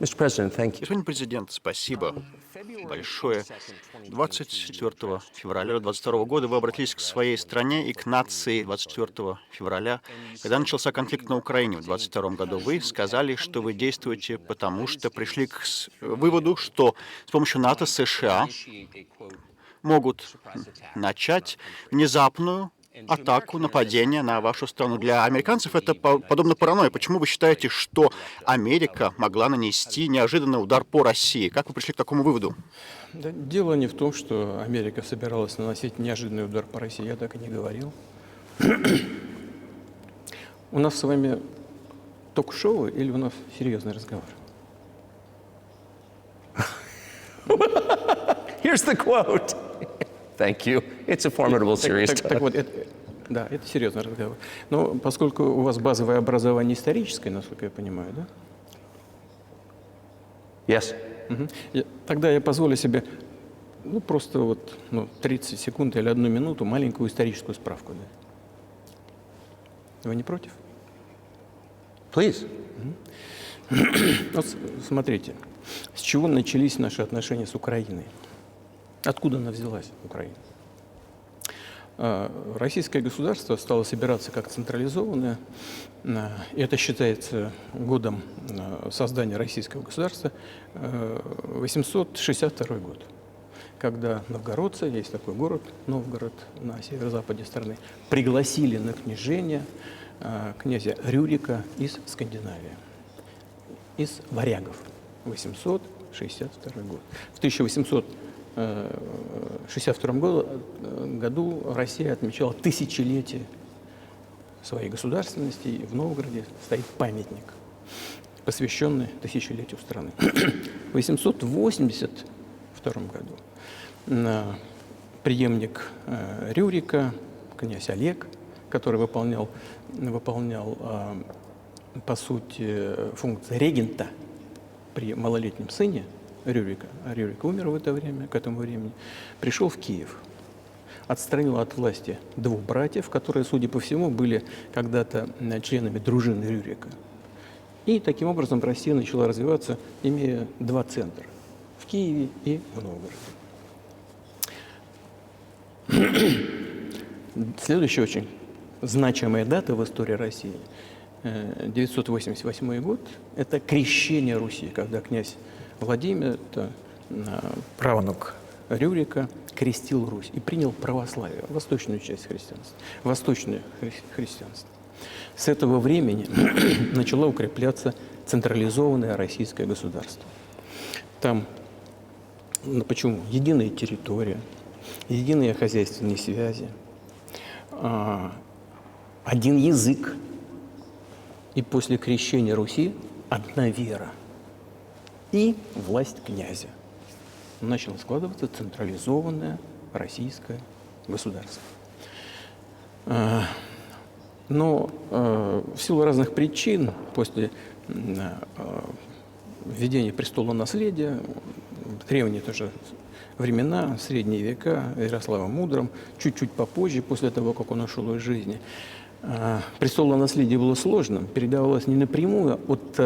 Mr. President, thank you. Господин президент, спасибо большое. 24 февраля 22 года вы обратились к своей стране и к нации 24 февраля. Когда начался конфликт на Украине в 22 году, вы сказали, что вы действуете потому, что пришли к выводу, что с помощью НАТО США могут начать внезапную атаку, нападение на вашу страну. Для американцев это подобно паранойи. Почему вы считаете, что Америка могла нанести неожиданный удар по России? Как вы пришли к такому выводу? Да, дело не в том, что Америка собиралась наносить неожиданный удар по России. Я так и не говорил. У нас с вами ток-шоу или у нас серьезный разговор? Here's the quote. Thank you. It's a formidable series. Так вот, да, это серьезный разговор. Но поскольку у вас базовое образование историческое, насколько я понимаю, да? Yes. Тогда я позволю себе, просто 30 секунд или 1 минуту маленькую историческую справку. Да? Вы не против? Please. Вот смотрите, с чего начались наши отношения с Украиной? Откуда она взялась, Украина? Российское государство стало собираться как централизованное. Это считается годом создания российского государства 862 год, когда новгородцы, есть такой город, Новгород, на северо-западе страны, пригласили на княжение князя Рюрика из Скандинавии, из варягов. 862 год. В 1862 году Россия отмечала тысячелетие своей государственности, и в Новгороде стоит памятник, посвященный тысячелетию страны. В 882 году преемник Рюрика, князь Олег, который выполнял по сути функции регента при малолетнем сыне Рюрика, а Рюрик умер в это время, к этому времени, пришел в Киев, отстранил от власти 2 братьев, которые, судя по всему, были когда-то членами дружины Рюрика. И таким образом Россия начала развиваться, имея 2 центра – в Киеве и в Новгороде. Следующая очень значимая дата в истории России – 988 год – это крещение Руси, когда князь Владимир, это правнук Рюрика, крестил Русь и принял православие, восточную часть христианства, восточное христианство. С этого времени начало укрепляться централизованное российское государство. Там, почему? Единая территория, единые хозяйственные связи, один язык. И после крещения Руси одна вера и власть князя. Начало складываться централизованное российское государство. Но в силу разных причин, после введения престола наследия, древние тоже времена, средние века, Ярослава Мудрым, чуть-чуть попозже, после того, как он ушел из жизни, престолонаследие было сложным, передавалось не напрямую от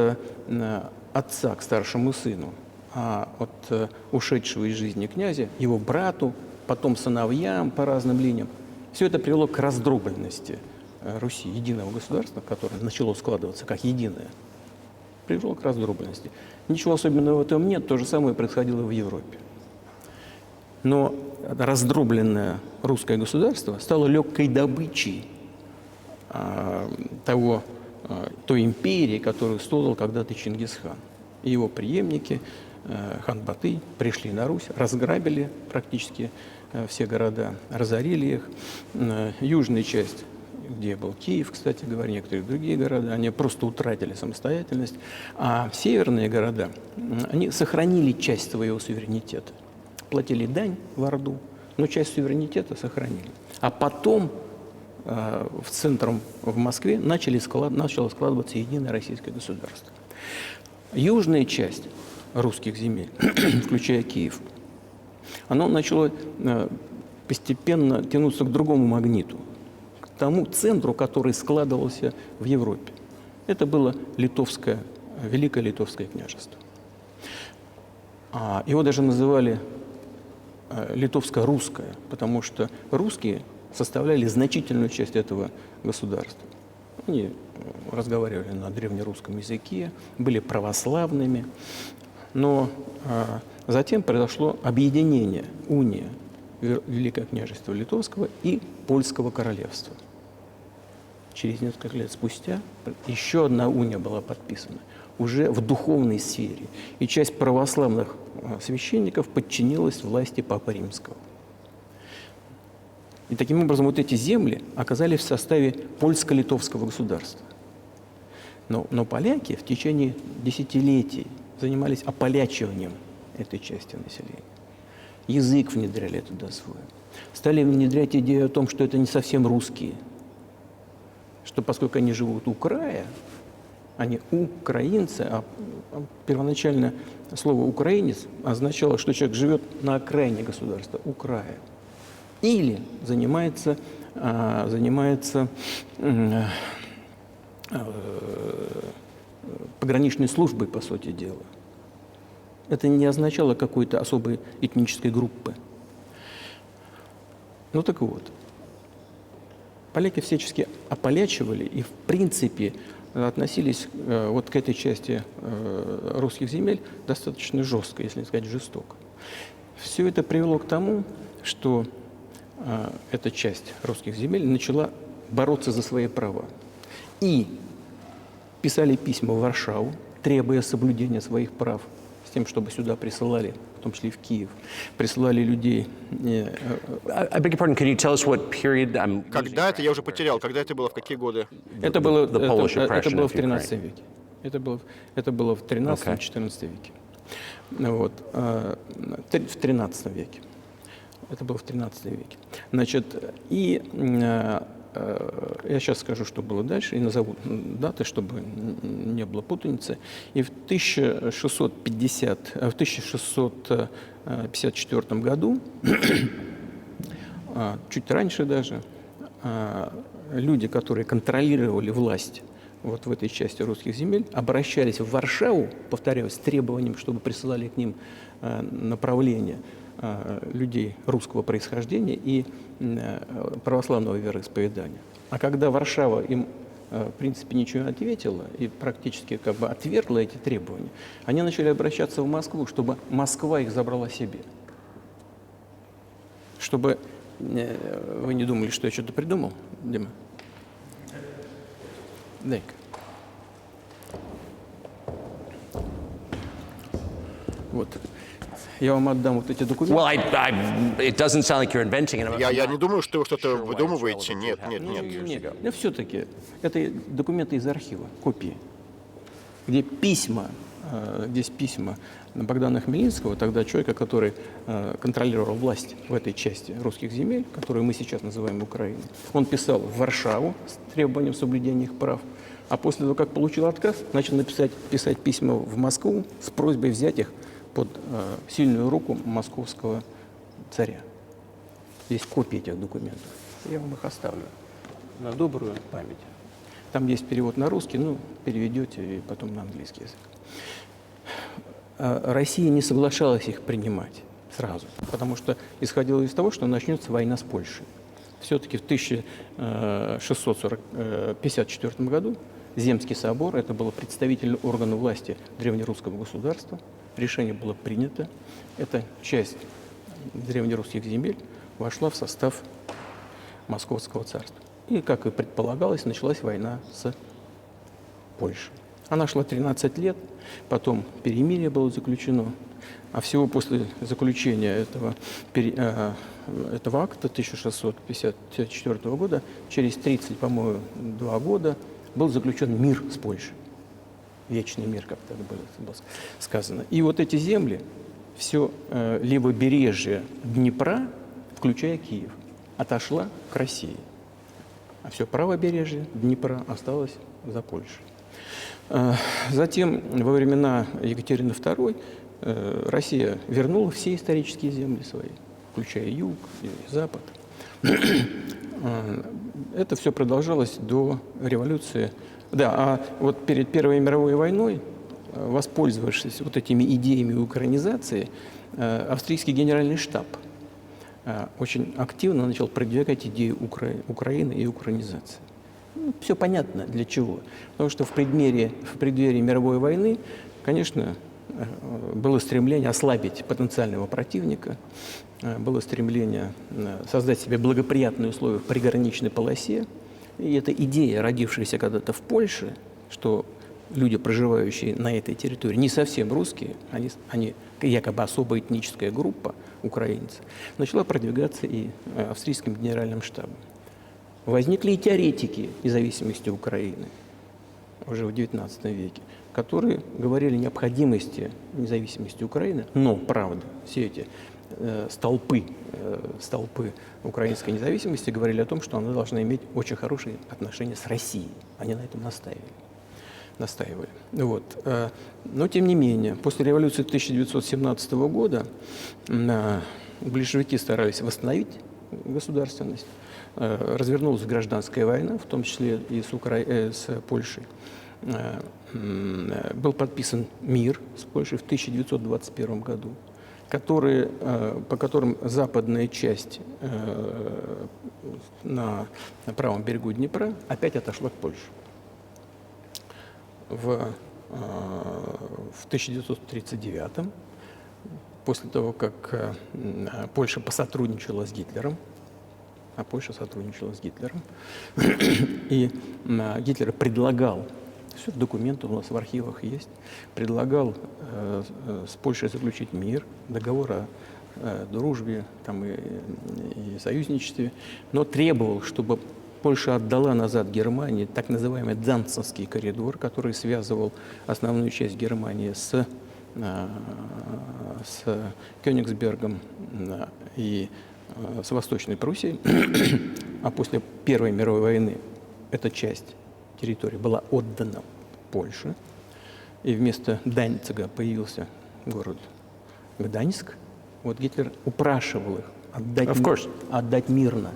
отца к старшему сыну, а от ушедшего из жизни князя, его брату, потом сыновьям по разным линиям. Все это привело к раздробленности Руси, единого государства, которое начало складываться как единое, привело к раздробленности. Ничего особенного в этом нет, то же самое происходило в Европе. Но раздробленное русское государство стало легкой добычей той империи, которую создал когда-то Чингисхан. И его преемники, хан Батый, пришли на Русь, разграбили практически все города, разорили их. Южная часть, где был Киев, кстати говоря, некоторые другие города, они просто утратили самостоятельность. А северные города, они сохранили часть своего суверенитета. Платили дань в Орду, но часть суверенитета сохранили. А потом в центром в Москве начало складываться единое российское государство. Южная часть русских земель, включая Киев, оно начало постепенно тянуться к другому магниту, к тому центру, который складывался в Европе. Это было Великое Литовское княжество. Его даже называли литовско-русское, потому что русские составляли значительную часть этого государства. Они разговаривали на древнерусском языке, были православными, но затем произошло объединение, уния Великого княжества Литовского и Польского королевства. Через несколько лет спустя еще одна уния была подписана, уже в духовной сфере, и часть православных священников подчинилась власти Папы Римского. И таким образом вот эти земли оказались в составе польско-литовского государства. Но поляки в течение десятилетий занимались ополячиванием этой части населения. Язык внедряли туда свой. Стали внедрять идею о том, что это не совсем русские, что поскольку они живут у края, они украинцы, а первоначально слово «украинец» означало, что человек живет на окраине государства, у края. Или занимается пограничной службой, по сути дела. Это не означало какой-то особой этнической группы. Ну так вот, поляки всячески ополячивали и, в принципе, относились вот к этой части русских земель достаточно жестко, если не сказать жестоко. Все это привело к тому, что эта часть русских земель начала бороться за свои права. И писали письма в Варшаву, требуя соблюдения своих прав, с тем, чтобы сюда присылали, в том числе и в Киев, присылали людей. I beg your pardon, can you tell us what period? Когда это, я уже потерял, когда это было, в какие годы? Это было, the Polish это oppression было of в XIII Ukraine. веке. Это было в XIII-XIV веке. Вот. В XIII веке. Это было в XIII веке. Значит, и я сейчас скажу, что было дальше, и назову даты, чтобы не было путаницы. И в 1654 году, чуть раньше даже, люди, которые контролировали власть вот в этой части русских земель, обращались в Варшаву, повторяю, с требованием, чтобы присылали к ним направление людей русского происхождения и православного вероисповедания. А когда Варшава им, в принципе, ничего не ответила и практически как бы отвергла эти требования, они начали обращаться в Москву, чтобы Москва их забрала себе. Чтобы вы не думали, что я что-то придумал, Дима? Дай-ка. Вот. Я вам отдам вот эти документы. Well, it doesn't sound like you're inventing it. Я не думаю, что вы что-то выдумываете. Нет. Нет, но все-таки это документы из архива, копии, где письма, здесь письма Богдана Хмельницкого, тогда человека, который контролировал власть в этой части русских земель, которую мы сейчас называем Украиной. Он писал в Варшаву с требованием соблюдения их прав, а после того, как получил отказ, начал писать письма в Москву с просьбой взять их под сильную руку московского царя. Есть копии этих документов. Я вам их оставлю на добрую память. Там есть перевод на русский, ну, переведете и потом на английский язык. Россия не соглашалась их принимать сразу, потому что исходила из того, что начнется война с Польшей. Все-таки в 1654 году Земский собор, это был представительный орган власти древнерусского государства, решение было принято, эта часть древнерусских земель вошла в состав Московского царства. И, как и предполагалось, началась война с Польшей. Она шла 13 лет, потом перемирие было заключено, а всего после заключения этого акта 1654 года, через 30, по-моему, 2 года, был заключен мир с Польшей. Вечный мир, как так было сказано. И вот эти земли, все левобережье Днепра, включая Киев, отошла к России. А все правобережье Днепра осталось за Польшей. Затем, во времена Екатерины II, Россия вернула все исторические земли свои, включая юг и запад. Это все продолжалось до революции. Да, а вот перед Первой мировой войной воспользовавшись вот этими идеями украинизации, австрийский генеральный штаб очень активно начал продвигать идею Украины и украинизации. Все понятно для чего. Потому что в преддверии мировой войны, конечно, было стремление ослабить потенциального противника, было стремление создать себе благоприятные условия в приграничной полосе. И эта идея, родившаяся когда-то в Польше, что люди, проживающие на этой территории, не совсем русские, они якобы особая этническая группа, украинцы, начала продвигаться и австрийским генеральным штабом. Возникли и теоретики независимости Украины уже в XIX веке, которые говорили о необходимости независимости Украины, но, правда, все эти столпы украинской независимости говорили о том, что она должна иметь очень хорошие отношения с Россией. Они на этом настаивали. Вот. Но, тем не менее, после революции 1917 года большевики старались восстановить государственность. Развернулась гражданская война, в том числе и с Польшей. Был подписан мир с Польшей в 1921 году, по которым западная часть на правом берегу Днепра опять отошла к Польше. В 1939, после того, как Польша посотрудничала с Гитлером, и Гитлер предлагал, все документы у нас в архивах есть, предлагал с Польшей заключить мир, договор о дружбе там, и союзничестве, но требовал, чтобы Польша отдала назад Германии так называемый Данцевский коридор, который связывал основную часть Германии с Кёнигсбергом и с Восточной Пруссией, а после Первой мировой войны эта часть территории была отдана Польше, и вместо Данцига появился город Гданьск. Вот Гитлер упрашивал их отдать мирно.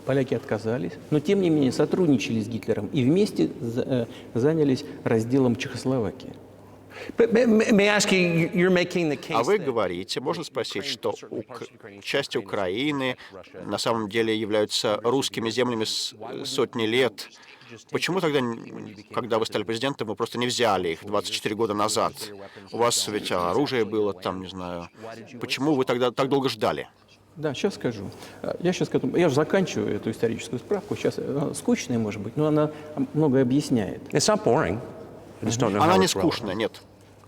Поляки отказались, но тем не менее сотрудничали с Гитлером и вместе занялись разделом Чехословакии. А вы говорите, можно спросить, что части Украины на самом деле являются русскими землями сотни лет. Почему тогда, когда вы стали президентом, вы просто не взяли их 24 года назад? У вас ведь оружие было там, не знаю. Почему вы тогда так долго ждали? Да, сейчас скажу. Я же заканчиваю эту историческую справку. Сейчас она скучная, может быть, но она многое объясняет. Она не скучная, нет.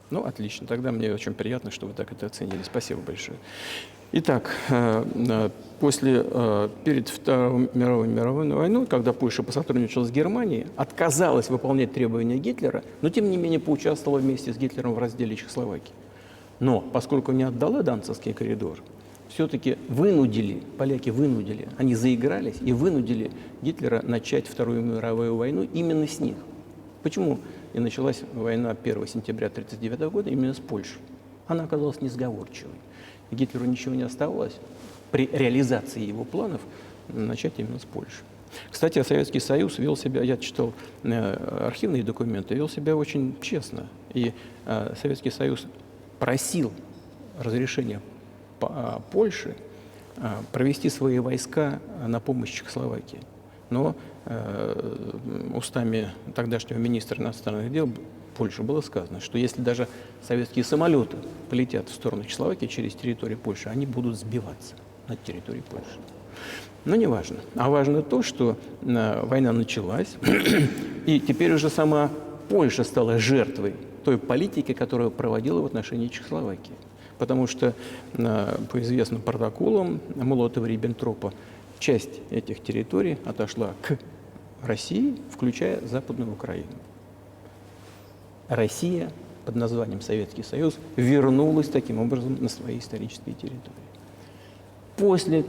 Ну, отлично. Тогда мне очень приятно, что вы так это оценили. Спасибо большое. Итак, перед Второй мировой войной, когда Польша посотрудничала с Германией, отказалась выполнять требования Гитлера, но тем не менее поучаствовала вместе с Гитлером в разделе Чехословакии. Но поскольку не отдала Данцевский коридор, все-таки поляки вынудили, они заигрались и вынудили Гитлера начать Вторую мировую войну именно с них. Почему и началась война 1 сентября 1939 года именно с Польшей? Она оказалась несговорчивой. И Гитлеру ничего не оставалось при реализации его планов начать именно с Польши. Кстати, Советский Союз вел себя, я читал архивные документы, вел себя очень честно. И Советский Союз просил разрешения Польши провести свои войска на помощь Чехословакии. Но устами тогдашнего министра иностранных дел Польши было сказано, что если даже советские самолеты полетят в сторону Чехословакии через территорию Польши, они будут сбиваться над территорией Польши. Но не важно. А важно то, что война началась, и теперь уже сама Польша стала жертвой той политики, которую проводила в отношении Чехословакии. Потому что по известным протоколам Молотова-Риббентропа часть этих территорий отошла к России, включая Западную Украину. Россия под названием Советский Союз вернулась таким образом на свои исторические территории. После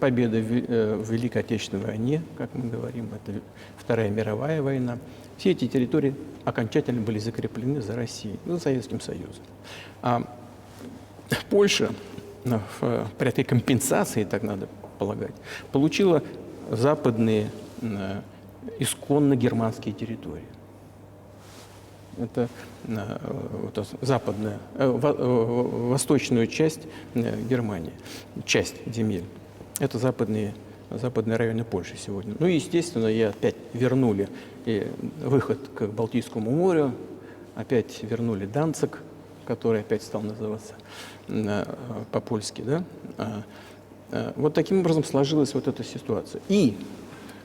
победы в Великой Отечественной войне, как мы говорим, это Вторая мировая война, все эти территории окончательно были закреплены за Россией, за Советским Союзом. А Польша при этой компенсации, так надо полагать, получила западные исконно германские территории. Это вот западная, восточную часть Германии, часть земель. Это западные районы Польши сегодня. Ну и, естественно, и опять вернули и выход к Балтийскому морю, опять вернули Данциг, который опять стал называться по-польски, да? Вот таким образом сложилась вот эта ситуация. И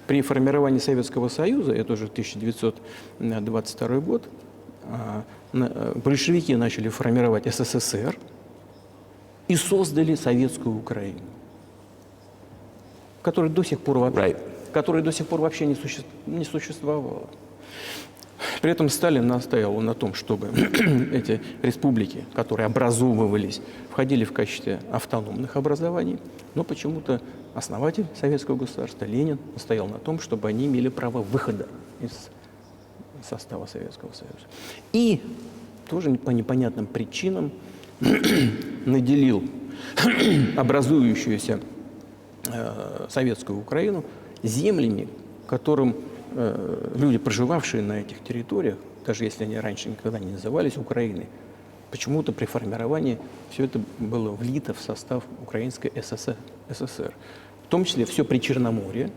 при формировании Советского Союза, это уже 1922 год, большевики начали формировать СССР и создали Советскую Украину, которая до сих пор вообще не существовала. При этом Сталин настаивал на том, чтобы эти республики, которые образовывались, входили в качестве автономных образований, но почему-то основатель советского государства Ленин настоял на том, чтобы они имели право выхода из состава Советского Союза. И тоже по непонятным причинам наделил образующуюся Советскую Украину землями, которым люди, проживавшие на этих территориях, даже если они раньше никогда не назывались Украиной, почему-то при формировании все это было влито в состав Украинской ССР. В том числе все Причерноморье,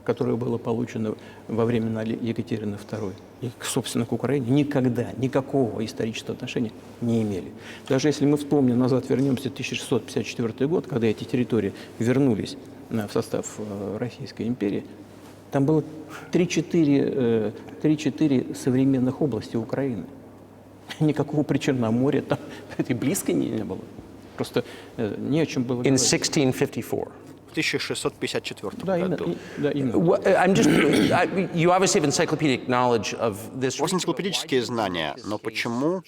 которое было получено во времена Екатерины II, и, собственно, к Украине никогда никакого исторического отношения не имели. Даже если мы вспомним назад, вернемся в 1654 год, когда эти территории вернулись в состав Российской империи, там было 3-4 современных области Украины. Никакого Причерноморья там и близко не было. Просто не о чем было In говорить. 1654. В 1654 Да, году. именно. You obviously have encyclopedic knowledge of this. У вас энциклопедические знания, но почему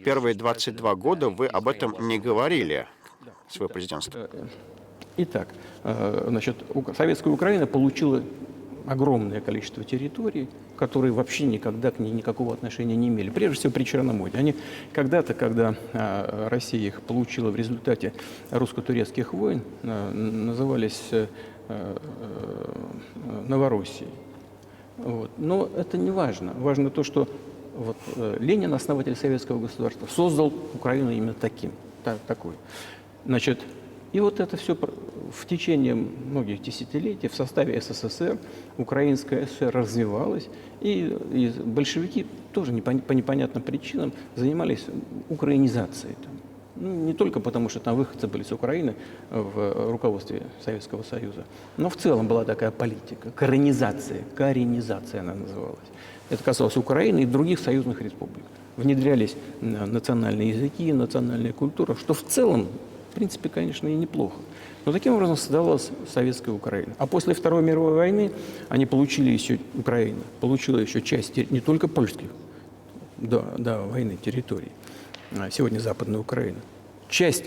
первые 22 года вы об этом не говорили, свое президентство? Итак, значит, Советская Украина получила огромное количество территорий, которые вообще никогда к ней никакого отношения не имели. Прежде всего, Причерноморье. Они когда-то, когда Россия их получила в результате русско-турецких войн, назывались Новороссией. Вот. Но это не важно. Важно то, что вот, Ленин, основатель советского государства, создал Украину именно такой. Значит, и вот это все в течение многих десятилетий в составе СССР, Украинская ССР развивалась, и большевики тоже по непонятным причинам занимались украинизацией. Ну, не только потому, что там выходцы были с Украины в руководстве Советского Союза, но в целом была такая политика, коренизация она называлась. Это касалось Украины и других союзных республик. Внедрялись национальные языки, национальная культура, что в целом, в принципе, конечно, и неплохо. Но таким образом создавалась Советская Украина. А после Второй мировой войны Украина получила еще часть не только польских до войны территорий, сегодня Западная Украина, часть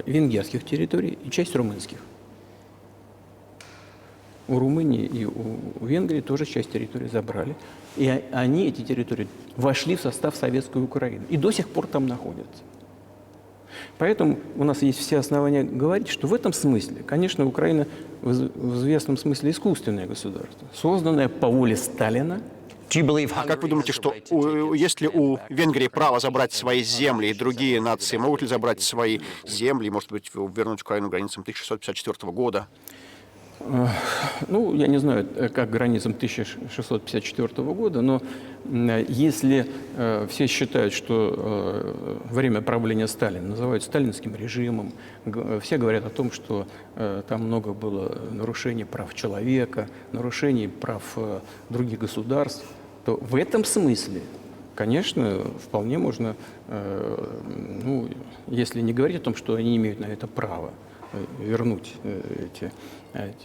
венгерских территорий и часть румынских. У Румынии и у Венгрии тоже часть территории забрали. И они, эти территории, вошли в состав Советской Украины и до сих пор там находятся. Поэтому у нас есть все основания говорить, что в этом смысле, конечно, Украина в известном смысле искусственное государство, созданное по воле Сталина. А как вы думаете, что есть ли у Венгрии право забрать свои земли, и другие нации могут ли забрать свои земли, может быть, вернуть Украину к границам 1654 года? Ну, я не знаю, как границам 1654 года, но если все считают, что время правления Сталина называют сталинским режимом, все говорят о том, что там много было нарушений прав человека, нарушений прав других государств, то в этом смысле, конечно, вполне можно, ну, если не говорить о том, что они имеют на это право, вернуть эти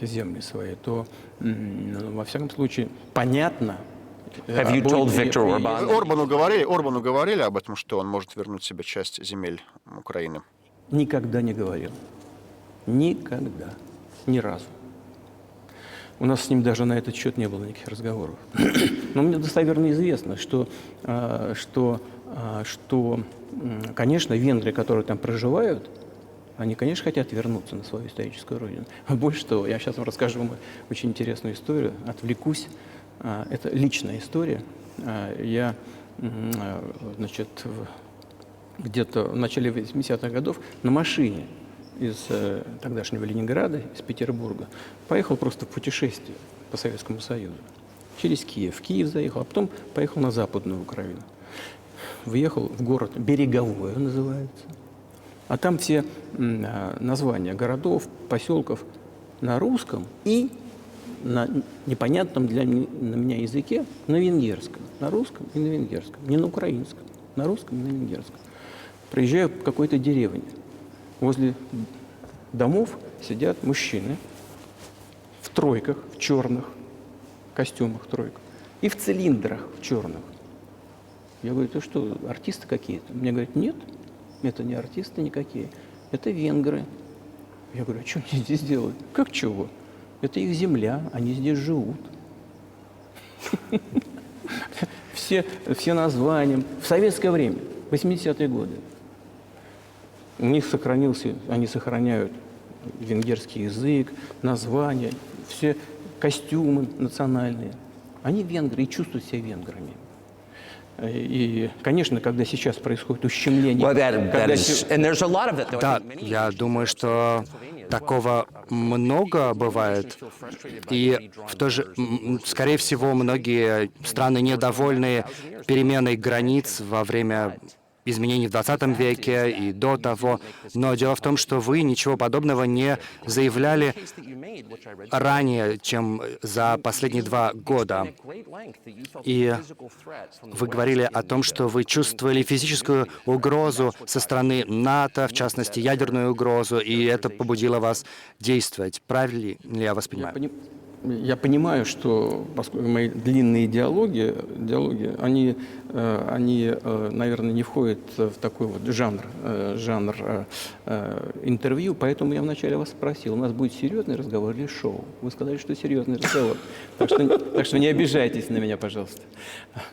земли свои, то, во всяком случае, понятно. Have you told Viktor Orban? Орбану говорили об этом, что он может вернуть себе часть земель Украины? Никогда не говорил. Никогда. Ни разу. У нас с ним даже на этот счет не было никаких разговоров. Но мне достоверно известно, что, конечно, венгры, которые там проживают, они, конечно, хотят вернуться на свою историческую родину. Больше того, я сейчас вам расскажу вам очень интересную историю, отвлекусь. Это личная история. Я, значит, где-то в начале 80-х годов на машине из тогдашнего Ленинграда, из Петербурга, поехал просто в путешествие по Советскому Союзу. Через Киев. В Киев заехал, а потом поехал на Западную Украину. Въехал в город Береговое, называется. А там все названия городов, поселков на русском и на непонятном для меня языке на венгерском. На русском и на венгерском. Не на украинском. На русском и на венгерском. Приезжаю в какой-то деревне. Возле домов сидят мужчины в тройках, в черных костюмах тройках и в цилиндрах в черных. Я говорю, это что, артисты какие-то? Мне говорят, нет, это не артисты никакие, это венгры. Я говорю, а что они здесь делают? Как чего? Это их земля, они здесь живут. Все названия. В советское время, 80-е годы. У них сохранился, они сохраняют венгерский язык, названия, все костюмы национальные. Они венгры и чувствуют себя венграми. И, конечно, когда сейчас происходит ущемление... Да, я думаю, что такого много бывает. И скорее всего, многие страны недовольны переменой границ во время изменений в 20 веке и до того. Но дело в том, что вы ничего подобного не заявляли ранее, чем за последние 2 года. И вы говорили о том, что вы чувствовали физическую угрозу со стороны НАТО, в частности, ядерную угрозу, и это побудило вас действовать. Правильно ли я вас понимаю? Я понимаю, что поскольку мои длинные диалоги, они, наверное, не входят в такой вот жанр интервью, поэтому я вначале вас спросил, у нас будет серьезный разговор или шоу? Вы сказали, что серьезный разговор. Так что не обижайтесь на меня, пожалуйста.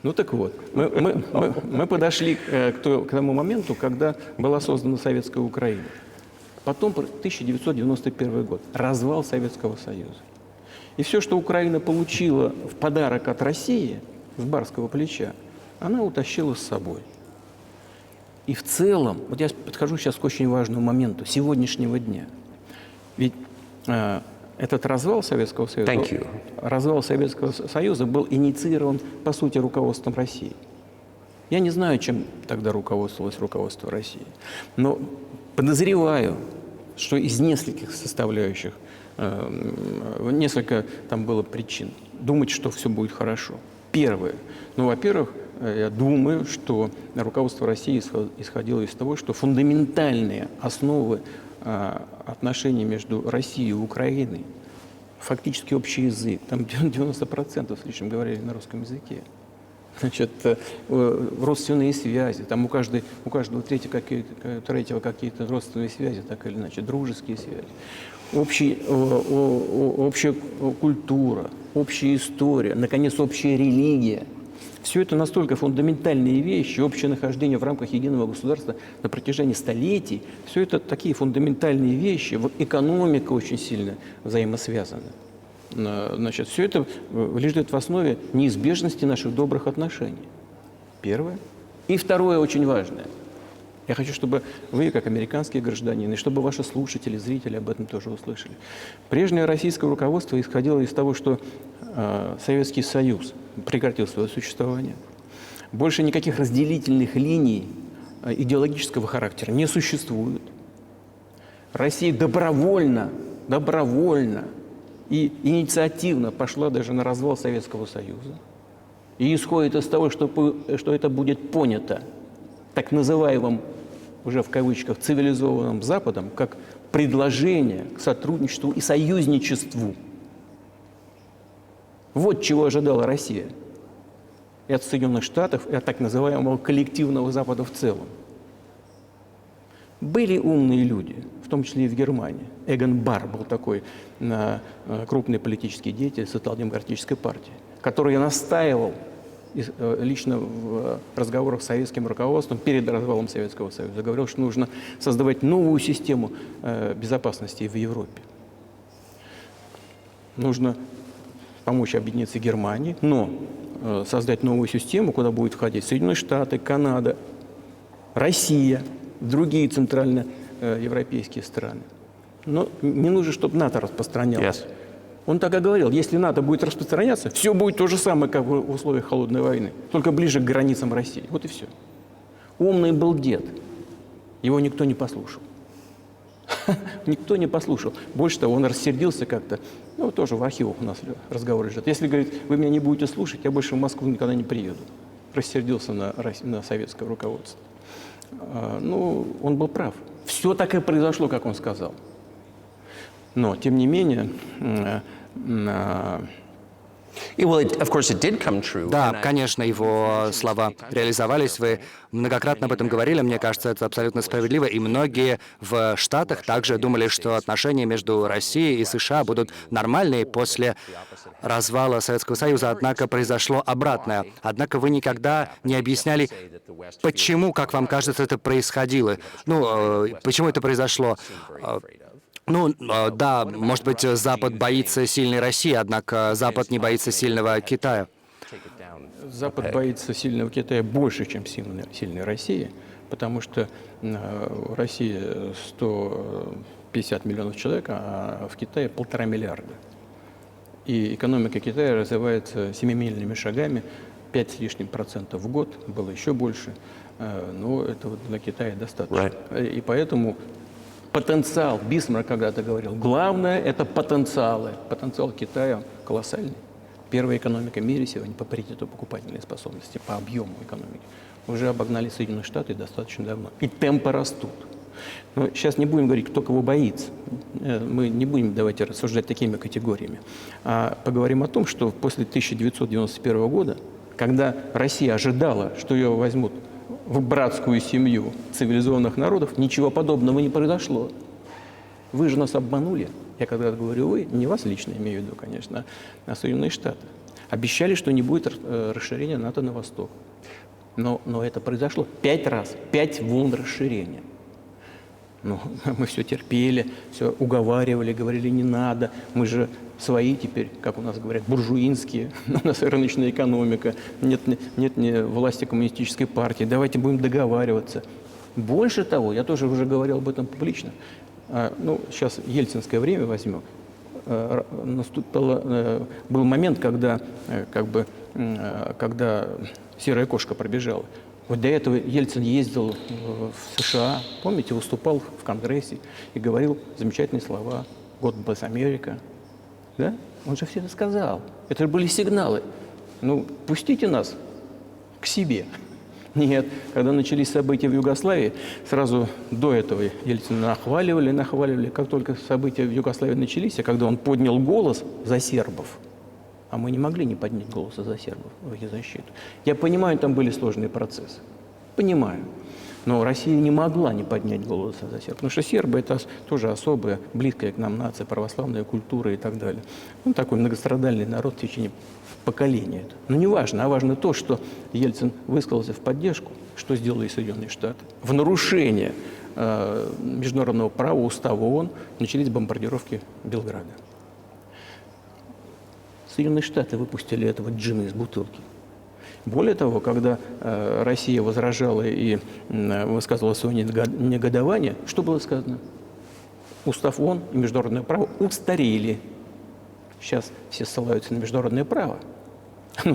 Ну так вот, мы подошли к тому моменту, когда была создана Советская Украина. Потом 1991 год, развал Советского Союза. И все, что Украина получила в подарок от России, с барского плеча, она утащила с собой. И в целом, вот я подхожу сейчас к очень важному моменту сегодняшнего дня. Ведь этот развал Советского Союза был инициирован, по сути, руководством России. Я не знаю, чем тогда руководствовалось руководство России, но подозреваю, что из нескольких составляющих несколько там было причин думать, что все будет хорошо. Первое. Ну, во-первых, я думаю, что руководство России исходило из того, что фундаментальные основы отношений между Россией и Украиной, фактически общий язык, там 90% с лишним говорили на русском языке. Значит, родственные связи, там у каждого третьего какие-то родственные связи, так или иначе, дружеские связи. Общая культура, общая история, наконец, общая религия. Все это настолько фундаментальные вещи, общее нахождение в рамках единого государства на протяжении столетий. Все это такие фундаментальные вещи. Вот экономика очень сильно взаимосвязана. Значит, все это лежит в основе неизбежности наших добрых отношений. Первое. И второе, очень важное. Я хочу, чтобы вы, как американские гражданины, и чтобы ваши слушатели, зрители об этом тоже услышали. Прежнее российское руководство исходило из того, что Советский Союз прекратил свое существование. Больше никаких разделительных линий идеологического характера не существует. Россия добровольно и инициативно пошла даже на развал Советского Союза. И исходит из того, что это будет понято так называемым, уже в кавычках, цивилизованным Западом, как предложение к сотрудничеству и союзничеству. Вот чего ожидала Россия и от Соединенных Штатов, и от так называемого коллективного Запада в целом. Были умные люди, в том числе и в Германии. Эгон Барр был такой крупный политический деятель социал-демократической партии, который настаивал лично в разговорах с советским руководством перед развалом Советского Союза. Говорил, что нужно создавать новую систему безопасности в Европе. Нужно помочь объединиться Германии, но создать новую систему, куда будут входить Соединенные Штаты, Канада, Россия, другие центральноевропейские страны. Но не нужно, чтобы НАТО распространялось. Yes. Он так и говорил, если НАТО будет распространяться, все будет то же самое, как в условиях холодной войны, только ближе к границам России. Вот и все. Умный был дед. Его никто не послушал. Никто не послушал. Больше того, он рассердился как-то. Ну, тоже в архивах у нас разговор лежит. Если, говорит, вы меня не будете слушать, я больше в Москву никогда не приеду. Рассердился на советское руководство. Ну, он был прав. Все так и произошло, как он сказал. Но, тем не менее, Of course, it did come true. Да, And I- конечно, его слова реализовались. Вы многократно об этом говорили. Мне кажется, это абсолютно справедливо. И многие в Штатах также думали, что отношения между Россией и США будут нормальные после развала Советского Союза. Однако произошло обратное. Однако вы никогда не объясняли, почему, как вам кажется, это происходило. Почему это произошло. Да, может быть, Запад боится сильной России, однако Запад не боится сильного Китая. Запад боится сильного Китая больше, чем сильной России, потому что в России 150 миллионов человек, а в Китае 1,5 миллиарда. И экономика Китая развивается семимильными шагами, 5 с лишним процентов в год, было еще больше, но этого для Китая достаточно. И поэтому потенциал, Бисмарк когда-то говорил, главное – это потенциалы. Потенциал Китая колоссальный. Первая экономика в мире сегодня по паритету покупательной способности, по объему экономики. Уже обогнали Соединенные Штаты достаточно давно. И темпы растут. Но сейчас не будем говорить, кто кого боится. Мы не будем, давайте, рассуждать такими категориями. А поговорим о том, что после 1991 года, когда Россия ожидала, что ее возьмут в братскую семью цивилизованных народов, ничего подобного не произошло. Вы же нас обманули. Я когда говорю «вы», не вас лично имею в виду, конечно, а Соединенные Штаты. Обещали, что не будет расширения НАТО на восток. Но это произошло 5 раз, 5 волн расширения. Мы все терпели, все уговаривали, говорили «не надо». Мы же свои теперь, как у нас говорят, буржуинские. У нас рыночная экономика, нет власти коммунистической партии. Давайте будем договариваться. Больше того, я тоже уже говорил об этом публично, сейчас ельцинское время возьмем, был момент, когда серая кошка пробежала. Вот до этого Ельцин ездил в США, помните, выступал в Конгрессе и говорил замечательные слова «God bless America». Да? Он же все это сказал. Это же были сигналы. Пустите нас к себе. Нет, когда начались события в Югославии, сразу до этого Ельцина нахваливали. Как только события в Югославии начались, а когда он поднял голос за сербов, а мы не могли не поднять голоса за сербов в их защиту. Я понимаю, там были сложные процессы. Понимаю. Но Россия не могла не поднять голос за сербов. Потому что сербы – это тоже особая, близкая к нам нация, православная культура и так далее. Такой многострадальный народ в течение поколения. Но не важно, а важно то, что Ельцин высказался в поддержку, что сделали Соединенные Штаты. В нарушение международного права, устава ООН начались бомбардировки Белграда. Соединенные Штаты выпустили этого джина из бутылки. Более того, когда Россия возражала и высказывала свое негодование, что было сказано? Устав ООН и международное право устарели. Сейчас все ссылаются на международное право.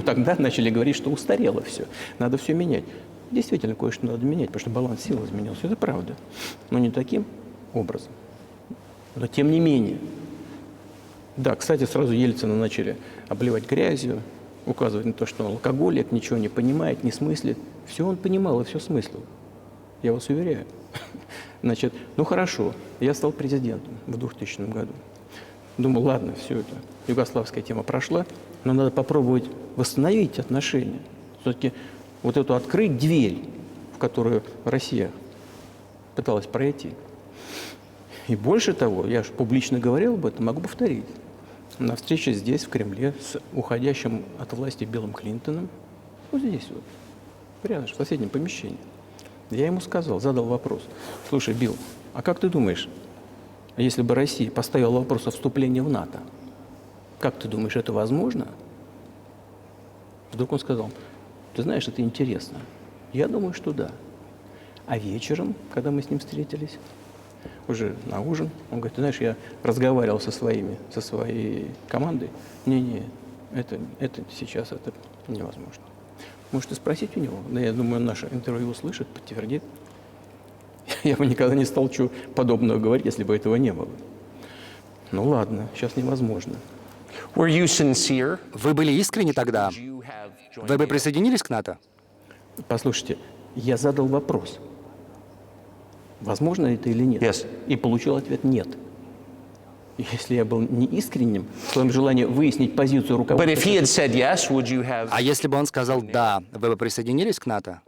Тогда начали говорить, что устарело все. Надо все менять. Действительно, кое-что надо менять, потому что баланс сил изменился. Это правда. Но не таким образом. Но тем не менее. Да, кстати, сразу Ельцина начали обливать грязью, указывать на то, что он алкоголик, ничего не понимает, не смыслит. Все он понимал и все смыслил. Я вас уверяю. Значит, хорошо, я стал президентом в 2000 году. Думал, ладно, все это, югославская тема прошла, но надо попробовать восстановить отношения. Все-таки вот эту открыть дверь, в которую Россия пыталась пройти. И больше того, я же публично говорил об этом, могу повторить. На встрече здесь, в Кремле, с уходящим от власти Биллом Клинтоном, вот здесь вот, рядом, в соседнем помещении. Я ему сказал, задал вопрос. Слушай, Билл, а как ты думаешь, если бы Россия поставила вопрос о вступлении в НАТО, как ты думаешь, это возможно? Вдруг он сказал: ты знаешь, это интересно. Я думаю, что да. А вечером, когда мы с ним встретились, уже на ужин, он говорит: ты знаешь, я разговаривал со своей командой. Не-не, это сейчас это невозможно. Можете спросить у него. Да, я думаю, он наше интервью услышит, подтвердит. Я бы никогда не стал чего подобного говорить, если бы этого не было. Ну ладно, сейчас невозможно. Were you sincere? Вы были искренни тогда? You have joined Вы бы присоединились к НАТО? Послушайте, я задал вопрос, возможно это или нет, Yes. и получил ответ «нет». Если я был неискренним в своем желании выяснить позицию But руководства, if he had said yes, would you have? А если бы он сказал «да», вы бы присоединились к НАТО?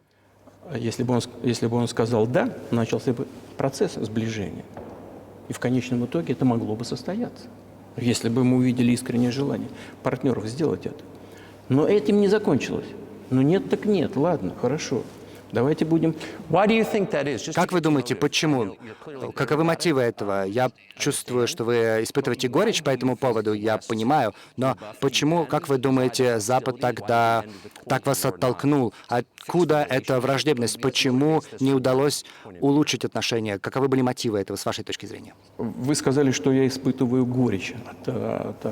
если бы он сказал «да», начался бы процесс сближения. И в конечном итоге это могло бы состояться, если бы мы увидели искреннее желание партнеров сделать это. Но этим не закончилось. Ну нет так нет, ладно, хорошо. Давайте будем... Why do you think that is? Just Как вы думаете, почему? Каковы мотивы этого? Я чувствую, что вы испытываете горечь по этому поводу, я понимаю, но почему, как вы думаете, Запад тогда так вас оттолкнул? Откуда эта враждебность? Почему не удалось улучшить отношения? Каковы были мотивы этого, с вашей точки зрения? Вы сказали, что я испытываю горечь от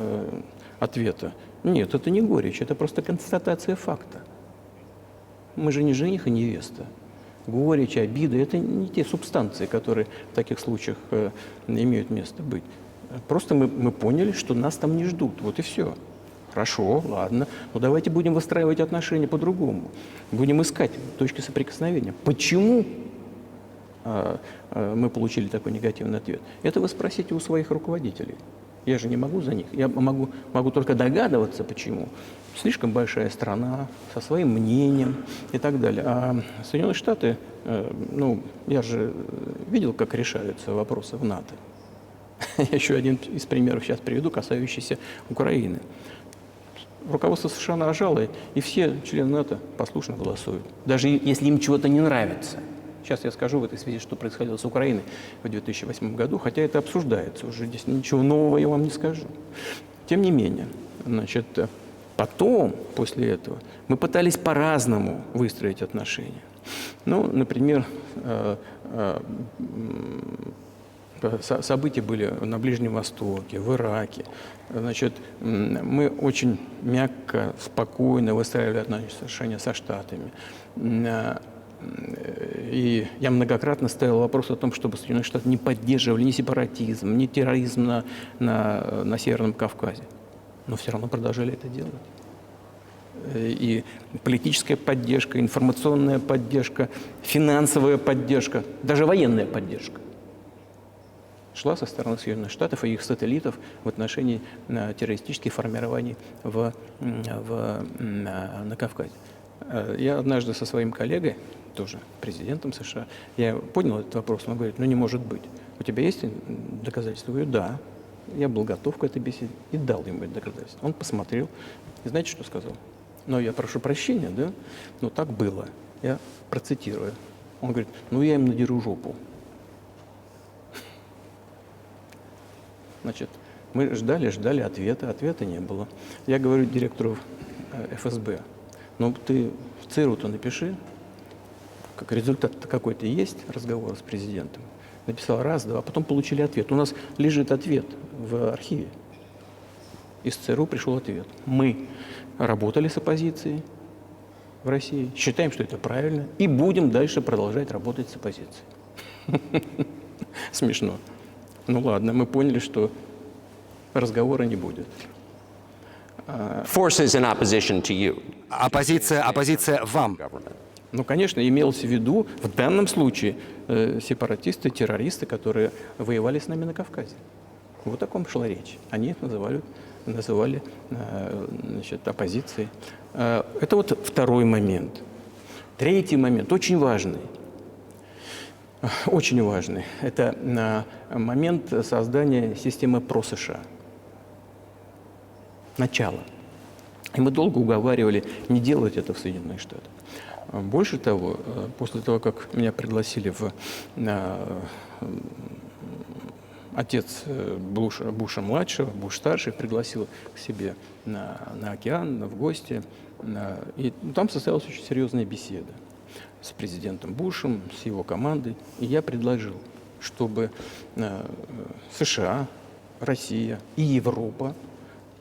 ответа. Нет, это не горечь, это просто констатация факта. Мы же не жених и невеста. Горечь, обида – это не те субстанции, которые в таких случаях имеют место быть. Просто мы поняли, что нас там не ждут. Вот и все. Хорошо, ладно. Но давайте будем выстраивать отношения по-другому. Будем искать точки соприкосновения. Почему мы получили такой негативный ответ? Это вы спросите у своих руководителей. Я же не могу за них. Я могу только догадываться, почему. Слишком большая страна, со своим мнением и так далее. А Соединенные Штаты, я же видел, как решаются вопросы в НАТО. Я еще один из примеров сейчас приведу, касающийся Украины. Руководство США нажало, и все члены НАТО послушно голосуют. Даже если им чего-то не нравится. Сейчас я скажу в этой связи, что происходило с Украиной в 2008 году, хотя это обсуждается уже, здесь ничего нового я вам не скажу. Тем не менее, потом, после этого, мы пытались по-разному выстроить отношения. Например, события были на Ближнем Востоке, в Ираке. Мы очень мягко, спокойно выстраивали отношения со Штатами. И я многократно ставил вопрос о том, чтобы Соединенные Штаты не поддерживали ни сепаратизм, ни терроризм на Северном Кавказе. Но все равно продолжали это делать. И политическая поддержка, информационная поддержка, финансовая поддержка, даже военная поддержка шла со стороны Соединенных Штатов и их сателлитов в отношении террористических формирований на Кавказе. Я однажды со своим коллегой, тоже президентом США, я поднял этот вопрос, он говорит: не может быть. У тебя есть доказательства? Я говорю: да. Я был готов к этой беседе и дал ему это доказательство. Он посмотрел, и знаете, что сказал? Я прошу прощения, да, но так было. Я процитирую. Он говорит: я им надеру жопу. Мы ждали ответа не было. Я говорю директору ФСБ: ты в ЦРУ-то напиши, как результат какой-то есть разговора с президентом. Написал раз, два, а потом получили ответ. У нас лежит ответ в архиве. Из ЦРУ пришел ответ. Мы работали с оппозицией в России, считаем, что это правильно, и будем дальше продолжать работать с оппозицией. Смешно. Ладно, мы поняли, что разговора не будет. Forces in opposition to you. Оппозиция вам. Конечно, имелось в виду в данном случае сепаратисты, террористы, которые воевали с нами на Кавказе. Вот о таком шла речь. Они их называли оппозицией. Это второй момент. Третий момент, очень важный. Очень важный. Это момент создания системы ПРО-США. Начало. И мы долго уговаривали не делать это в Соединенных Штатах. Больше того, после того, как меня пригласили отец Буша-младшего, Буш-старший, пригласил к себе на океан, в гости, И там состоялась очень серьезная беседа с президентом Бушем, с его командой. И я предложил, чтобы США, Россия и Европа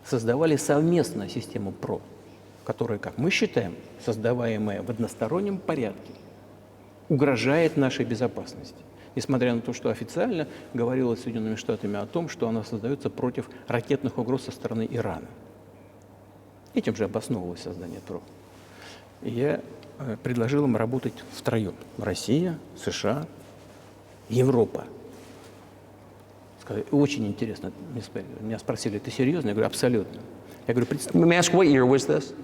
создавали совместную систему ПРО, которая, как мы считаем, создаваемая в одностороннем порядке, угрожает нашей безопасности. Несмотря на то, что официально говорилось Соединенными Штатами о том, что она создается против ракетных угроз со стороны Ирана. Этим же обосновывалось создание ПРО. И я предложил им работать втроем. Россия, США, Европа. Сказали, очень интересно. Меня спросили, ты серьезно? Я говорю, абсолютно. Я говорю, Let me ask, what year was this?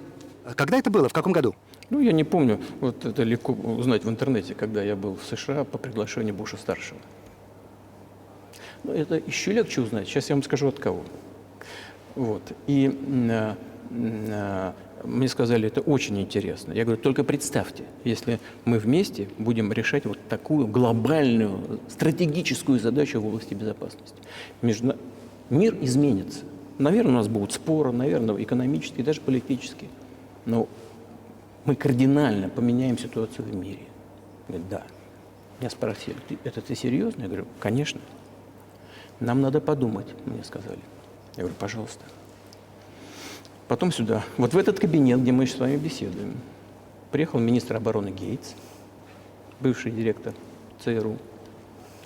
Когда это было? В каком году? ну, я не помню, вот это легко узнать в интернете, когда я был в США по приглашению Буша-старшего. Но это еще легче узнать. Сейчас я вам скажу, от кого. Вот. И мне сказали, это очень интересно. Я говорю, только представьте, если мы вместе будем решать вот такую глобальную, стратегическую задачу в области безопасности. Мир изменится. Наверное, у нас будут споры, наверное, экономические, даже политические. Но мы кардинально поменяем ситуацию в мире. Говорит, да. Меня спросили, ты серьезно? Я говорю, конечно. Нам надо подумать, мне сказали. Я говорю, пожалуйста. Потом сюда, вот в этот кабинет, где мы с вами беседуем, приехал министр обороны Гейтс, бывший директор ЦРУ,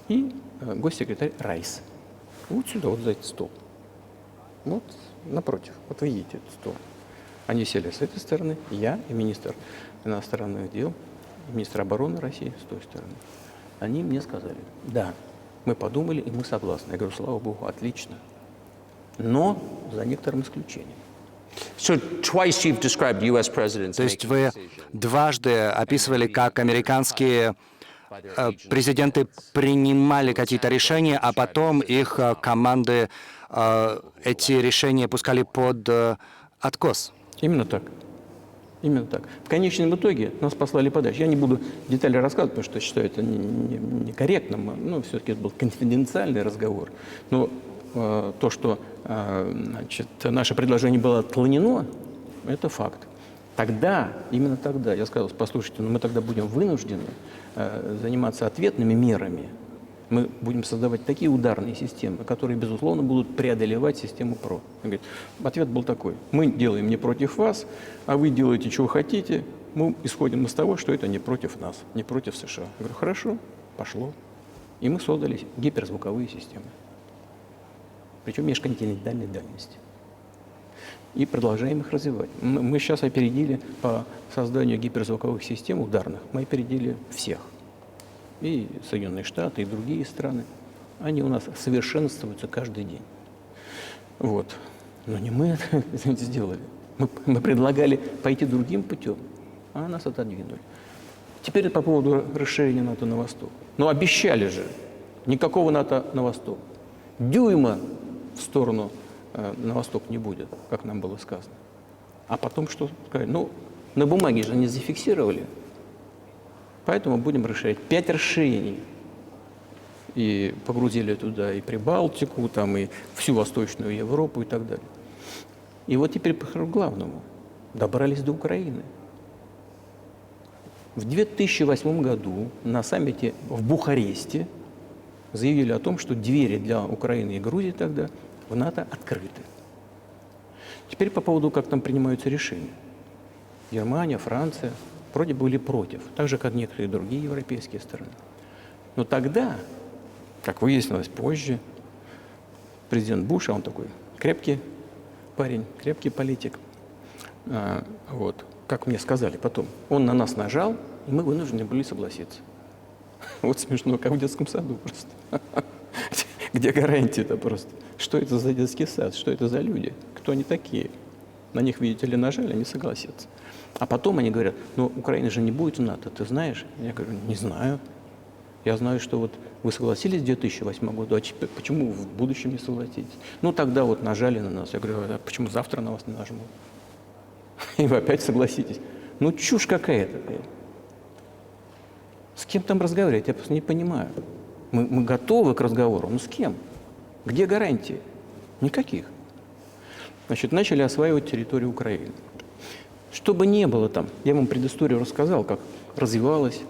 и госсекретарь Райс. Вот сюда, вот за этот стол. Вот напротив. Вот вы видите этот стол. Они сели с этой стороны, я и министр иностранных дел, министр обороны России с той стороны. Они мне сказали, да, мы подумали и мы согласны. Я говорю, слава богу, отлично. Но за некоторым исключением. So twice you've described U.S. presidents То есть making вы decisions. дважды описывали, как американские президенты принимали какие-то решения, а потом их команды эти решения пускали под откос. Именно так. Именно так. В конечном итоге нас послали подальше. Я не буду детали рассказывать, потому что считаю это некорректным. Ну, все-таки это был конфиденциальный разговор. Но то, что наше предложение было отклонено, это факт. Тогда, именно тогда, я сказал, послушайте, мы тогда будем вынуждены заниматься ответными мерами. Мы будем создавать такие ударные системы, которые, безусловно, будут преодолевать систему ПРО. Он говорит, ответ был такой. Мы делаем не против вас, а вы делаете, чего хотите. Мы исходим из того, что это не против нас, не против США. Я говорю, хорошо, пошло. И мы создали гиперзвуковые системы. Причем межконтинентальной дальности. И продолжаем их развивать. Мы сейчас опередили по созданию гиперзвуковых систем ударных, мы опередили всех. И Соединенные Штаты, и другие страны. Они у нас совершенствуются каждый день. Вот. Но не мы это сделали. Мы предлагали пойти другим путем, а нас отодвинули. Теперь по поводу расширения НАТО на восток. Ну, обещали же. Никакого НАТО на восток. Дюйма в сторону на восток не будет, как нам было сказано. А потом что сказать? Ну, на бумаге же они зафиксировали. Поэтому будем расширять. 5 расширений. И погрузили туда и Прибалтику, там, и всю Восточную Европу и так далее. И вот теперь к главному. Добрались до Украины. В 2008 году на саммите в Бухаресте заявили о том, что двери для Украины и Грузии тогда в НАТО открыты. Теперь по поводу, как там принимаются решения. Германия, Франция вроде были против, так же, как некоторые другие европейские страны. Но тогда, как выяснилось позже, президент Буш, а он такой крепкий парень, крепкий политик, вот, как мне сказали потом, он на нас нажал, и мы вынуждены были согласиться. Вот смешно, как в детском саду просто. Где гарантия-то просто? Что это за детский сад? Что это за люди? Кто они такие? На них, видите ли, нажали, они согласятся. А потом они говорят, ну, Украина же не будет в НАТО, ты знаешь? Я говорю, не знаю. Я знаю, что вот вы согласились в 2008 году, а почему в будущем не согласитесь? Ну, тогда вот нажали на нас. Я говорю, а почему завтра на вас не нажмут? И вы опять согласитесь. Ну, чушь какая-то. С кем там разговаривать? Я просто не понимаю. Мы готовы к разговору, но с кем? Где гарантии? Никаких. Значит, начали осваивать территорию Украины. Что бы ни было там, я вам предысторию рассказал, как развивалась